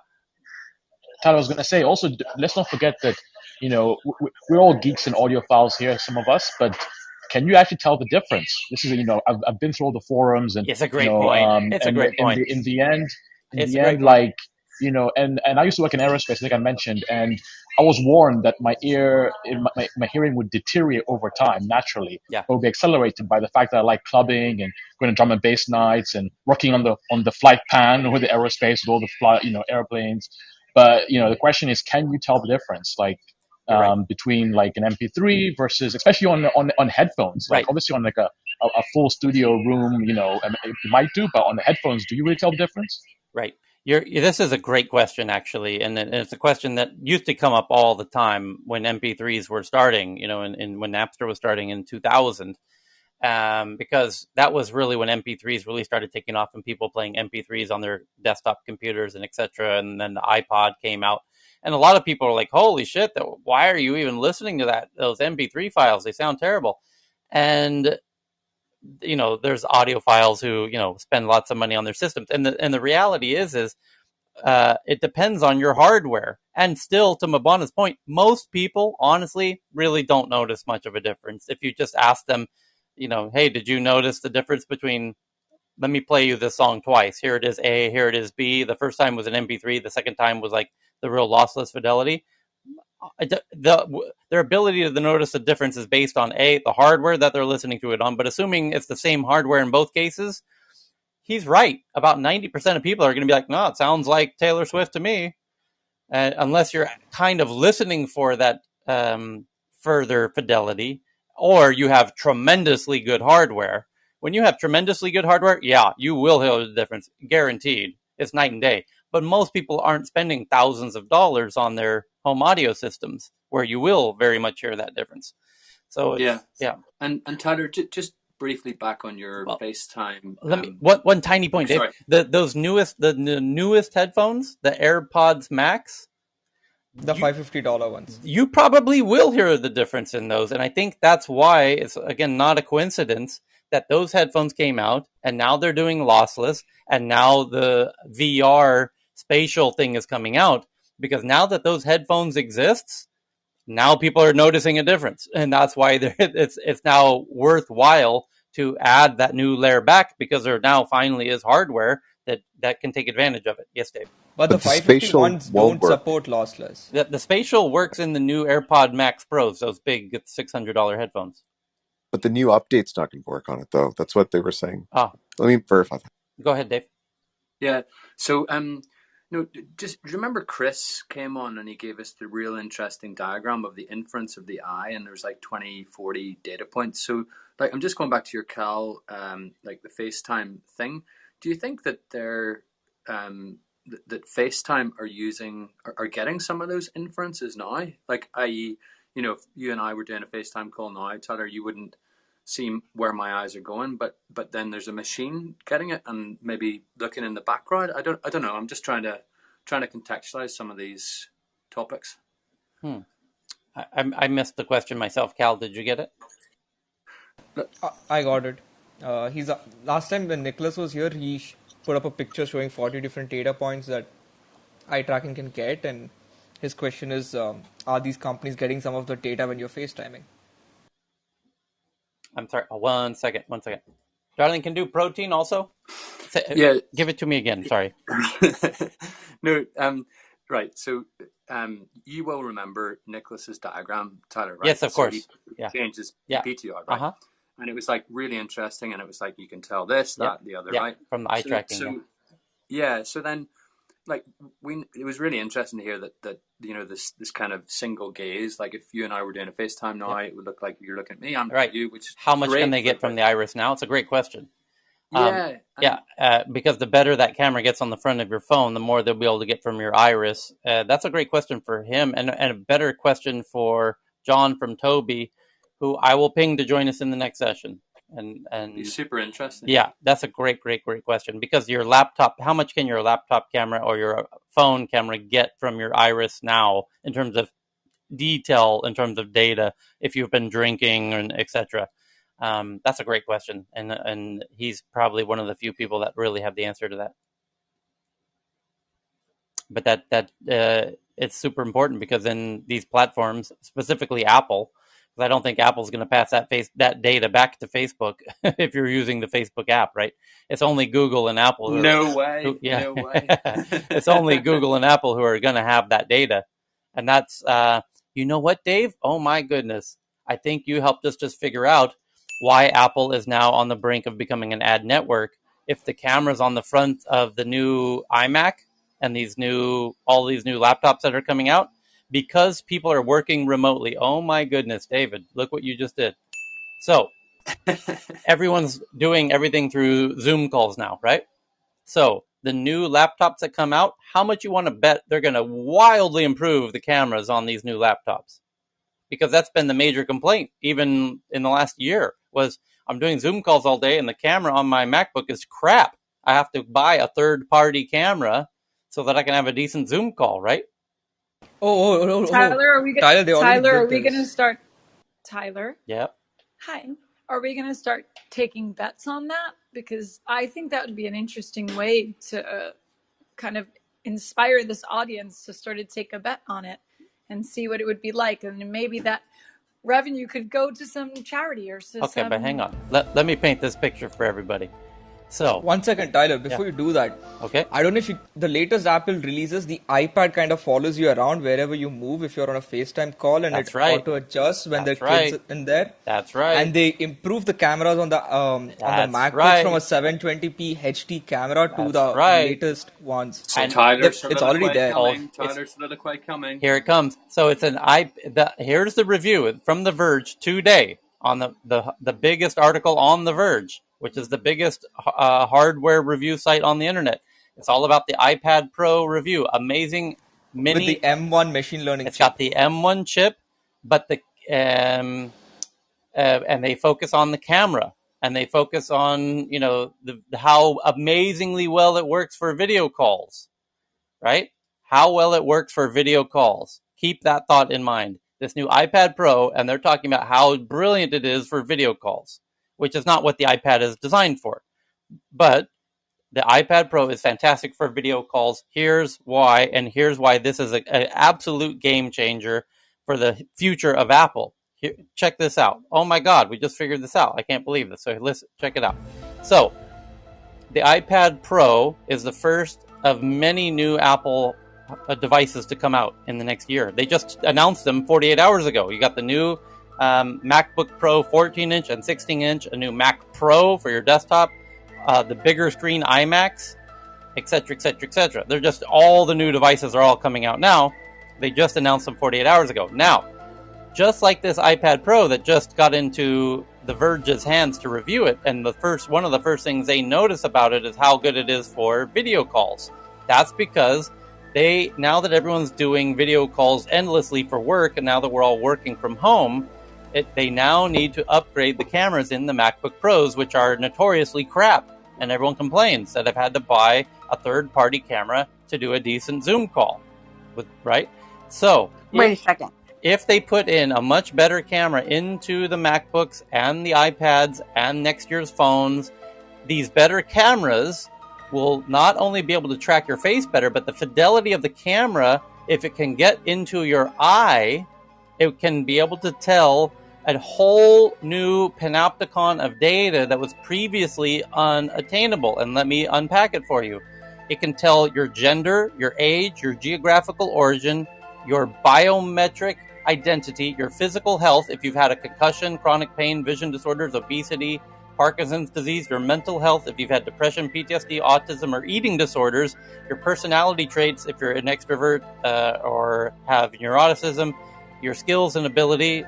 [SPEAKER 21] I was going to say also, let's not forget that, we're all geeks in audiophiles here, some of us, but can you actually tell the difference? This is, I've been through all the forums and,
[SPEAKER 2] it's a great point. It's a
[SPEAKER 21] and
[SPEAKER 2] great point.
[SPEAKER 21] in the end,
[SPEAKER 2] It's a great point.
[SPEAKER 21] like, and I used to work in aerospace, I think I mentioned, and I was warned that my hearing would deteriorate over time naturally.
[SPEAKER 2] Yeah.
[SPEAKER 21] It would be accelerated by the fact that I like clubbing and going to drum and bass nights and working on the flight pan with the aerospace with all the airplanes. But the question is, can you tell the difference, like
[SPEAKER 2] Right.
[SPEAKER 21] between like an MP3 versus, especially on headphones, like
[SPEAKER 2] right.
[SPEAKER 21] obviously on like a a full studio room, it might do, but on the headphones, do you really tell the difference?
[SPEAKER 2] Right. This is a great question, actually, and it's a question that used to come up all the time when MP3s were starting, and when Napster was starting in 2000, because that was really when MP3s really started taking off and people playing MP3s on their desktop computers and etc. And then the iPod came out, and a lot of people are like, "Holy shit! Why are you even listening to those MP3 files? They sound terrible." And there's audiophiles who spend lots of money on their systems, and the reality is it depends on your hardware. And still, to Mabana's point, most people honestly really don't notice much of a difference. If you just ask them, hey, did you notice the difference between, let me play you this song twice, here it is A, here it is B, the first time was an MP3, the second time was like the real lossless fidelity. Their ability to notice the difference is based on the hardware that they're listening to it on. But assuming it's the same hardware in both cases, he's right. About 90% of people are going to be like, no, it sounds like Taylor Swift to me. Unless you're kind of listening for that further fidelity, or you have tremendously good hardware. When you have tremendously good hardware, yeah, you will hear the difference, guaranteed. It's night and day. But most people aren't spending thousands of dollars on their home audio systems, where you will very much hear that difference. So it's, yeah.
[SPEAKER 15] And Tyler, just briefly back on your FaceTime.
[SPEAKER 2] Let me one tiny point, Dave. The newest headphones, the AirPods Max,
[SPEAKER 3] the $550 ones.
[SPEAKER 2] You probably will hear the difference in those, and I think that's why it's, again, not a coincidence that those headphones came out, and now they're doing lossless, and now the VR spatial thing is coming out, because now that those headphones exist, now people are noticing a difference, and that's why it's now worthwhile to add that new layer back, because there now finally is hardware that can take advantage of it. Yes, Dave.
[SPEAKER 3] But the
[SPEAKER 1] the
[SPEAKER 3] 550
[SPEAKER 1] spatial
[SPEAKER 3] ones
[SPEAKER 1] won't
[SPEAKER 3] don't
[SPEAKER 1] work.
[SPEAKER 3] support lossless.
[SPEAKER 2] The spatial works in the new AirPod Max Pros, those big $600 headphones.
[SPEAKER 1] But the new update's not going to work on it, though. That's what they were saying.
[SPEAKER 2] Oh,
[SPEAKER 1] Let me verify that.
[SPEAKER 2] Go ahead, Dave.
[SPEAKER 15] Yeah. So, just remember Chris came on and he gave us the real interesting diagram of the inference of the eye, and there's like 20, 40 data points. So, like, I'm just going back to your Cal, like the FaceTime thing. Do you think that they're that FaceTime are getting some of those inferences now? Like, i.e., if you and I were doing a FaceTime call now, Tyler, you wouldn't see where my eyes are going, but then there's a machine getting it and maybe looking in the background. I don't know. I'm just trying to contextualize some of these topics.
[SPEAKER 2] I missed the question myself. Cal, did you get it?
[SPEAKER 3] I got it. He's last time when Nicholas was here, he put up a picture showing 40 different data points that eye tracking can get, and his question is, are these companies getting some of the data when you're FaceTiming?
[SPEAKER 2] I'm sorry. 1 second. 1 second. Darling, can do protein also?
[SPEAKER 15] Yeah.
[SPEAKER 2] Give it to me again. Sorry.
[SPEAKER 15] No. Right. So, you will remember Nicholas's diagram, Tyler, right?
[SPEAKER 2] Yes, of course.
[SPEAKER 15] He
[SPEAKER 2] Yeah.
[SPEAKER 15] changed his
[SPEAKER 2] Yeah.
[SPEAKER 15] PTR, right?
[SPEAKER 2] Uh-huh.
[SPEAKER 15] And it was like really interesting, and it was like you can tell this, that, the other, right?
[SPEAKER 2] From the eye tracking.
[SPEAKER 15] So yeah. So then, like, it was really interesting to hear that this kind of single gaze. Like, if you and I were doing a FaceTime now, it would look like you're looking at me, I'm looking at you. Which
[SPEAKER 2] how much can they get from the iris now? It's a great question. Because the better that camera gets on the front of your phone, the more they'll be able to get from your iris. That's a great question for him, and a better question for John from Toby, who I will ping to join us in the next session. And
[SPEAKER 15] he's super interesting.
[SPEAKER 2] Yeah, that's a great question, because your laptop, how much can your laptop camera or your phone camera get from your iris now in terms of detail, in terms of data, if you've been drinking and etc. That's a great question, and he's probably one of the few people that really have the answer to that. But that it's super important, because in these platforms, specifically Apple, because I don't think Apple's going to pass that data back to Facebook if you're using the Facebook app, right? It's only Google and Apple.
[SPEAKER 15] No way.
[SPEAKER 2] It's only Google and Apple who are going to have that data, and that's you know what, Dave? Oh my goodness! I think you helped us just figure out why Apple is now on the brink of becoming an ad network. If the camera's on the front of the new iMac and all these new laptops that are coming out, because people are working remotely. Oh my goodness, David, look what you just did. So everyone's doing everything through Zoom calls now, right? So the new laptops that come out, how much you want to bet they're going to wildly improve the cameras on these new laptops? Because that's been the major complaint, even in the last year, was I'm doing Zoom calls all day and the camera on my MacBook is crap. I have to buy a third-party camera so that I can have a decent Zoom call, right?
[SPEAKER 3] Oh.
[SPEAKER 7] Tyler, are we
[SPEAKER 3] Tyler, they already
[SPEAKER 7] Tyler, are
[SPEAKER 3] did
[SPEAKER 7] we going to
[SPEAKER 3] this.
[SPEAKER 7] start? Tyler,
[SPEAKER 2] Yeah.
[SPEAKER 7] hi. Are we going to start taking bets on that? Because I think that would be an interesting way to kind of inspire this audience to sort of take a bet on it and see what it would be like, and maybe that revenue could go to some charity or to
[SPEAKER 2] Okay, but hang
[SPEAKER 7] some.
[SPEAKER 2] on. Let me paint this picture for everybody. So,
[SPEAKER 3] 1 second, Tyler,
[SPEAKER 2] yeah.
[SPEAKER 3] before you do that.
[SPEAKER 2] Okay.
[SPEAKER 3] I don't know if the latest Apple releases, the iPad kind of follows you around wherever you move if you're on a FaceTime call, and
[SPEAKER 2] That's
[SPEAKER 3] it
[SPEAKER 2] right.
[SPEAKER 3] auto adjusts when
[SPEAKER 2] That's
[SPEAKER 3] there are kids
[SPEAKER 2] right.
[SPEAKER 3] in there.
[SPEAKER 2] That's right.
[SPEAKER 3] And they improve the cameras on the
[SPEAKER 2] That's
[SPEAKER 3] MacBooks
[SPEAKER 2] right.
[SPEAKER 3] from a 720p HD camera to
[SPEAKER 2] That's
[SPEAKER 3] the
[SPEAKER 2] right.
[SPEAKER 3] latest ones.
[SPEAKER 15] So
[SPEAKER 2] And
[SPEAKER 15] Tyler,
[SPEAKER 3] It's already
[SPEAKER 15] soliloquy
[SPEAKER 3] there.
[SPEAKER 15] coming.
[SPEAKER 2] it's
[SPEAKER 15] Tyler, soliloquy coming.
[SPEAKER 2] here it comes. So it's here's the review from The Verge today on the biggest article on The Verge, which is the biggest hardware review site on the internet. It's all about the iPad Pro review. Amazing
[SPEAKER 3] With the
[SPEAKER 2] mini.
[SPEAKER 3] M1 machine learning
[SPEAKER 2] It's
[SPEAKER 3] chip.
[SPEAKER 2] got the M1 chip, but and they focus on the camera, and they focus on how amazingly well it works for video calls, right? How well it works for video calls. Keep that thought in mind. This new iPad Pro, and they're talking about how brilliant it is for video calls, which is not what the iPad is designed for. But the iPad Pro is fantastic for video calls. Here's why, and here's why this is an absolute game changer for the future of Apple. Here, check this out. Oh my God, we just figured this out. I can't believe this. So let's check it out. So the iPad Pro is the first of many new Apple devices to come out in the next year. They just announced them 48 hours ago. You got the new MacBook Pro 14-inch and 16-inch, a new Mac Pro for your desktop, the bigger screen iMacs, etc., etc., etc. They're just all the new devices are all coming out now. They just announced them 48 hours ago. Now, just like this iPad Pro that just got into The Verge's hands to review it, and one of the first things they notice about it is how good it is for video calls. That's because now that everyone's doing video calls endlessly for work, and now that we're all working from home, they now need to upgrade the cameras in the MacBook Pros, which are notoriously crap, and everyone complains that I've had to buy a third-party camera to do a decent Zoom call, right? So
[SPEAKER 17] Wait a second.
[SPEAKER 2] if they put in a much better camera into the MacBooks and the iPads and next year's phones, these better cameras will not only be able to track your face better, but the fidelity of the camera, if it can get into your eye, it can be able to tell a whole new panopticon of data that was previously unattainable. And let me unpack it for you. It can tell your gender, your age, your geographical origin, your biometric identity, your physical health, if you've had a concussion, chronic pain, vision disorders, obesity, Parkinson's disease, your mental health, if you've had depression, PTSD, autism, or eating disorders, your personality traits, if you're an extrovert or have neuroticism, your skills and ability,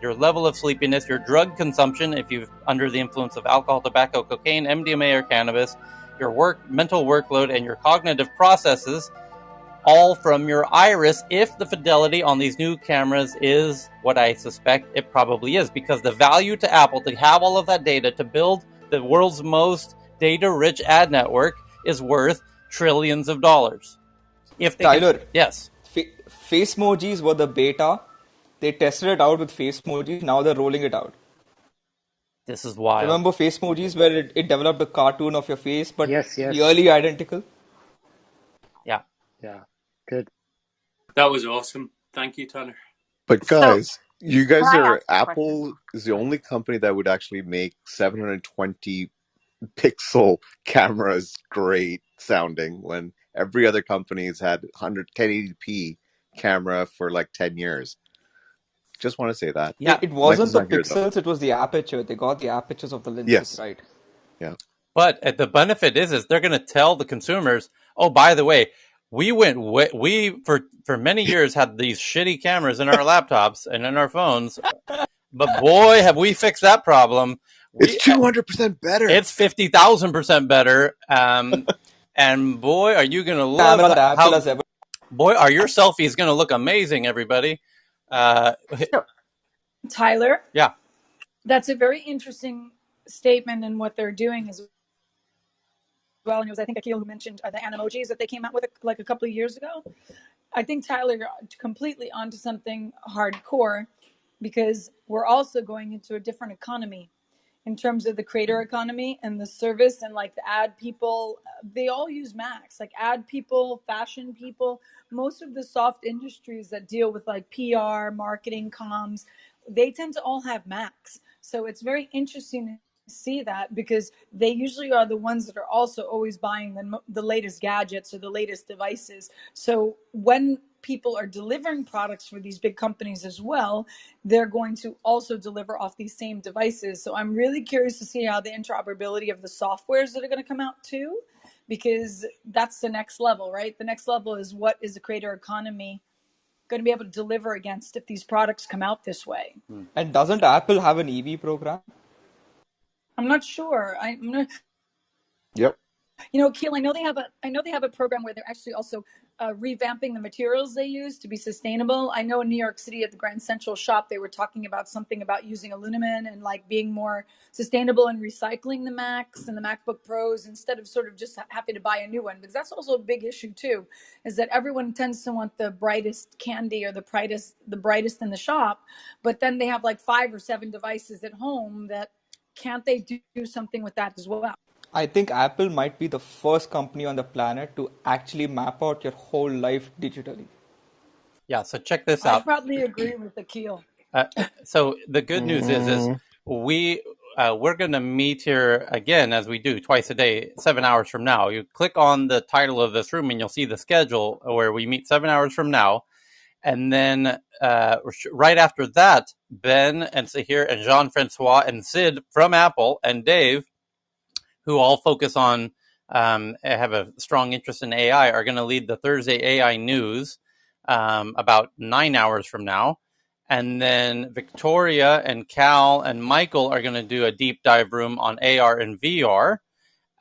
[SPEAKER 2] your level of sleepiness, your drug consumption, if you're under the influence of alcohol, tobacco, cocaine, MDMA, or cannabis, your mental workload, and your cognitive processes, all from your iris, if the fidelity on these new cameras is what I suspect it probably is, because the value to Apple to have all of that data to build the world's most data-rich ad network is worth trillions of dollars. If they
[SPEAKER 3] Tyler,
[SPEAKER 2] yes.
[SPEAKER 3] Face emojis were the beta. They tested it out with face emojis. Now they're rolling it out.
[SPEAKER 2] This is wild.
[SPEAKER 3] Remember face emojis where it developed a cartoon of your face, but
[SPEAKER 6] Yes.
[SPEAKER 3] nearly identical?
[SPEAKER 2] Yeah.
[SPEAKER 6] Yeah. Good.
[SPEAKER 15] That was awesome. Thank you, Tyler.
[SPEAKER 1] But
[SPEAKER 17] So,
[SPEAKER 1] guys, you
[SPEAKER 17] can
[SPEAKER 1] guys
[SPEAKER 17] I
[SPEAKER 1] are
[SPEAKER 17] ask a question?
[SPEAKER 1] Apple is the only company that would actually make 720 pixel cameras great sounding when every other company's had 1080p camera for like 10 years. Just want to say that.
[SPEAKER 2] Yeah.
[SPEAKER 3] It wasn't
[SPEAKER 1] Michael's
[SPEAKER 3] the
[SPEAKER 1] not here though.
[SPEAKER 3] pixels, it was the aperture. They got the apertures of the lenses,
[SPEAKER 1] Yes.
[SPEAKER 3] right?
[SPEAKER 1] Yeah.
[SPEAKER 2] But the benefit is they're going to tell the consumers, oh, by the way, we for many years had these shitty cameras in our laptops and in our phones, But boy, have we fixed that problem.
[SPEAKER 1] It's 200% better.
[SPEAKER 2] It's 50,000% better. And boy, are you going to love
[SPEAKER 3] Camera that Apple
[SPEAKER 2] how,
[SPEAKER 3] has ever.
[SPEAKER 2] boy, are your selfies going to look amazing, everybody.
[SPEAKER 7] So, Tyler,
[SPEAKER 2] Yeah.
[SPEAKER 7] that's a very interesting statement, and what they're doing as well. And it was, I think, Akil who mentioned the animojis that they came out with like a couple of years ago. I think, Tyler, you're completely onto something hardcore, because we're also going into a different economy in terms of the creator economy and the service, and like the ad people. They all use Macs, like ad people, fashion people. Most of the soft industries that deal with like PR, marketing, comms, they tend to all have Macs. So it's very interesting to see that, because they usually are the ones that are also always buying the latest gadgets or the latest devices. So when people are delivering products for these big companies as well, they're going to also deliver off these same devices. So I'm really curious to see how the interoperability of the softwares that are going to come out too, because that's the next level, right? The next level is, what is the creator economy going to be able to deliver against if these products come out this way?
[SPEAKER 3] And doesn't Apple have an EV program?
[SPEAKER 7] I'm not sure. I'm not.
[SPEAKER 1] Yep.
[SPEAKER 7] Keel, I know they have a program where they're actually also revamping the materials they use to be sustainable. I know in New York City at the Grand Central shop, they were talking about something about using aluminum and like being more sustainable and recycling the Macs and the MacBook Pros instead of sort of just having to buy a new one. Because that's also a big issue too, is that everyone tends to want the brightest candy or the brightest in the shop, but then they have like 5 or 7 devices at home. That can't they do something with that as well?
[SPEAKER 3] I think Apple might be the first company on the planet to actually map out your whole life digitally.
[SPEAKER 2] Yeah. So check this
[SPEAKER 7] I'd
[SPEAKER 2] out.
[SPEAKER 7] probably agree with Akil.
[SPEAKER 2] So the good news is we're going to meet here again, as we do twice a day, 7 hours from now. You click on the title of this room and you'll see the schedule where we meet 7 hours from now. And then right after that, Ben and Sahir and Jean-Francois and Sid from Apple and Dave, who all focus on, have a strong interest in AI, are going to lead the Thursday AI news about 9 hours from now. And then Victoria and Cal and Michael are going to do a deep dive room on AR and VR.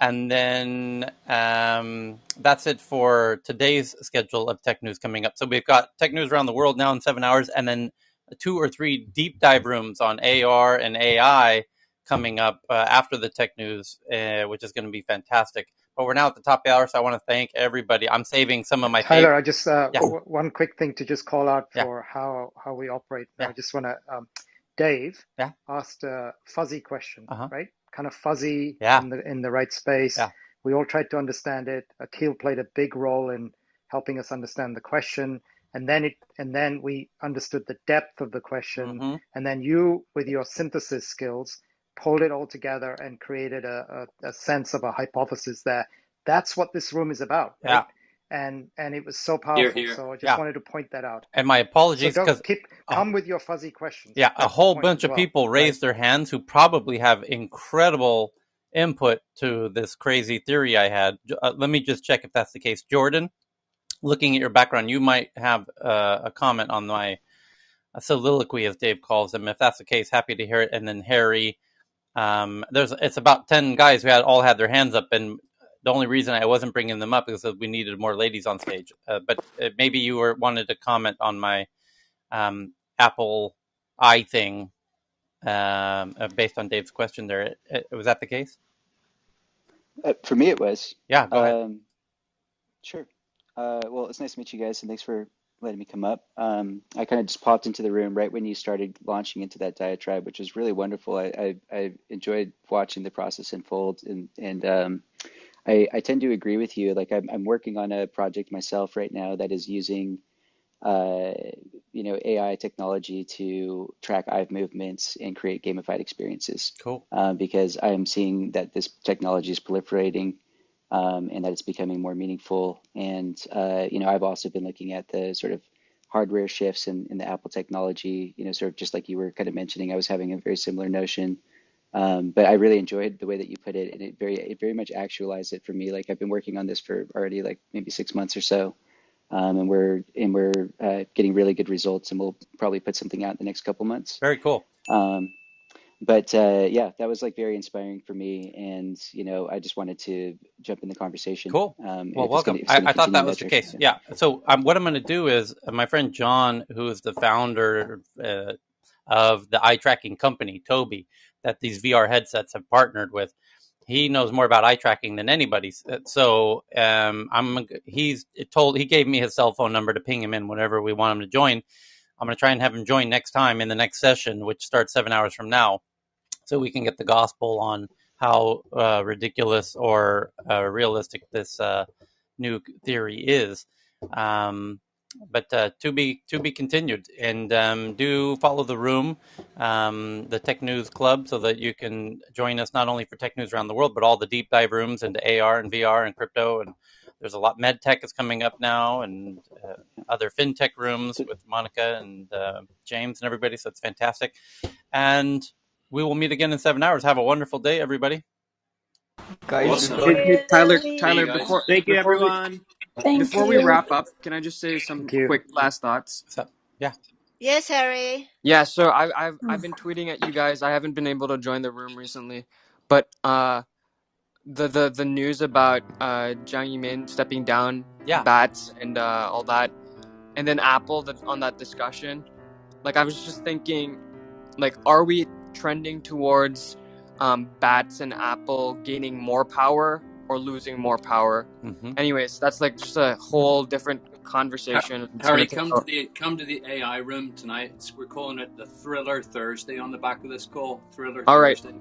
[SPEAKER 2] And then that's it for today's schedule of tech news coming up. So we've got tech news around the world now in 7 hours, and then 2 or 3 deep dive rooms on AR and AI coming up after the tech news, which is going to be fantastic. But we're now at the top of the hour, so I want to thank everybody. I'm saving some of my
[SPEAKER 6] Tyler, I just
[SPEAKER 2] Yeah.
[SPEAKER 6] one quick thing to just call out
[SPEAKER 2] Yeah.
[SPEAKER 6] for how we operate.
[SPEAKER 2] Yeah.
[SPEAKER 6] I just want to. Dave
[SPEAKER 2] Yeah.
[SPEAKER 6] asked a fuzzy question,
[SPEAKER 2] Uh-huh.
[SPEAKER 6] right? Kind of fuzzy
[SPEAKER 2] Yeah.
[SPEAKER 6] in the right space.
[SPEAKER 2] Yeah.
[SPEAKER 6] We all tried to understand it. Akil played a big role in helping us understand the question, and then we understood the depth of the question,
[SPEAKER 2] Mm-hmm.
[SPEAKER 6] and then you, with your synthesis skills, pulled it all together and created a sense of a hypothesis there. That's what this room is about, right?
[SPEAKER 2] Yeah.
[SPEAKER 6] And it was so
[SPEAKER 15] Here,
[SPEAKER 6] powerful.
[SPEAKER 15] here.
[SPEAKER 6] So I just
[SPEAKER 2] Yeah.
[SPEAKER 6] wanted to point that out.
[SPEAKER 2] And my
[SPEAKER 6] So
[SPEAKER 2] apologies,
[SPEAKER 6] don't
[SPEAKER 2] because
[SPEAKER 6] come with your fuzzy questions.
[SPEAKER 2] yeah, a
[SPEAKER 6] That's the
[SPEAKER 2] whole
[SPEAKER 6] point
[SPEAKER 2] bunch
[SPEAKER 6] as
[SPEAKER 2] of
[SPEAKER 6] well,
[SPEAKER 2] people
[SPEAKER 6] right?
[SPEAKER 2] raised their hands who probably have incredible input to this crazy theory I had. Let me just check if that's the case. Jordan, looking at your background, you might have a comment on my soliloquy, as Dave calls them. If that's the case, happy to hear it. And then Harry, it's about 10 guys who all had their hands up, and the only reason I wasn't bringing them up is that we needed more ladies on stage. But maybe you wanted to comment on my Apple I thing based on Dave's question there. Was that the case?
[SPEAKER 9] For me, it was.
[SPEAKER 2] Yeah, go ahead.
[SPEAKER 9] Sure. Well, it's nice to meet you guys, and thanks for letting me come up. I kind of just popped into the room right when you started launching into that diatribe, which was really wonderful. I enjoyed watching the process unfold, and I tend to agree with you. Like I'm working on a project myself right now that is using AI technology to track eye movements and create gamified experiences.
[SPEAKER 2] Cool.
[SPEAKER 9] Because I'm seeing that this technology is proliferating, and that it's becoming more meaningful. And I've also been looking at the sort of hardware shifts in the Apple technology. Sort of just like you were kind of mentioning, I was having a very similar notion. But I really enjoyed the way that you put it, and it very much actualized it for me. Like I've been working on this for already like maybe 6 months or so. And we're getting really good results, and we'll probably put something out in the next couple months.
[SPEAKER 2] Very cool.
[SPEAKER 9] But yeah, that was like very inspiring for me, and I just wanted to jump in the conversation.
[SPEAKER 2] Cool. Well,
[SPEAKER 9] If it's
[SPEAKER 2] welcome.
[SPEAKER 9] gonna
[SPEAKER 2] I thought
[SPEAKER 9] continue
[SPEAKER 2] that was the
[SPEAKER 9] metric.
[SPEAKER 2] case. Yeah. So what I'm going to do is my friend John, who is the founder of the eye tracking company, Toby, that these VR headsets have partnered with. He knows more about eye tracking than anybody. So he gave me his cell phone number to ping him in whenever we want him to join. I'm going to try and have him join next time in the next session, which starts 7 hours from now, so we can get the gospel on how ridiculous or realistic this new theory is. But to be continued, and do follow the room, the Tech News Club, so that you can join us not only for tech news around the world, but all the deep dive rooms into AR and VR and crypto. And there's a lot. MedTech is coming up now, and other fintech rooms with Monica and James and everybody. So it's fantastic. And we will meet again in 7 hours. Have a wonderful day, everybody.
[SPEAKER 3] Guys,
[SPEAKER 15] Awesome.
[SPEAKER 3] before
[SPEAKER 10] Hey, Tyler,
[SPEAKER 15] See you
[SPEAKER 10] Tyler,
[SPEAKER 15] guys.
[SPEAKER 10] before
[SPEAKER 22] Thank you,
[SPEAKER 10] before we
[SPEAKER 22] everyone.
[SPEAKER 7] Thank
[SPEAKER 10] before we
[SPEAKER 7] you.
[SPEAKER 10] wrap up, can I just say some
[SPEAKER 22] Thank you.
[SPEAKER 10] quick last thoughts?
[SPEAKER 2] So, yeah.
[SPEAKER 4] Yes, Harry.
[SPEAKER 10] Yeah, so I've been tweeting at you guys. I haven't been able to join the room recently, but the news about Jiang Yimin stepping down,
[SPEAKER 2] Yeah.
[SPEAKER 10] bats and all that, and then Apple on that discussion. Like, I was just thinking, like, are we trending towards bats and Apple gaining more power or losing more power?
[SPEAKER 2] Mm-hmm.
[SPEAKER 10] Anyways, that's like just a whole different conversation. It's
[SPEAKER 15] Harry,
[SPEAKER 10] gonna take
[SPEAKER 15] come to the AI room tonight. We're calling it the Thriller Thursday on the back of this call. Thriller
[SPEAKER 10] All right.
[SPEAKER 15] Thursday.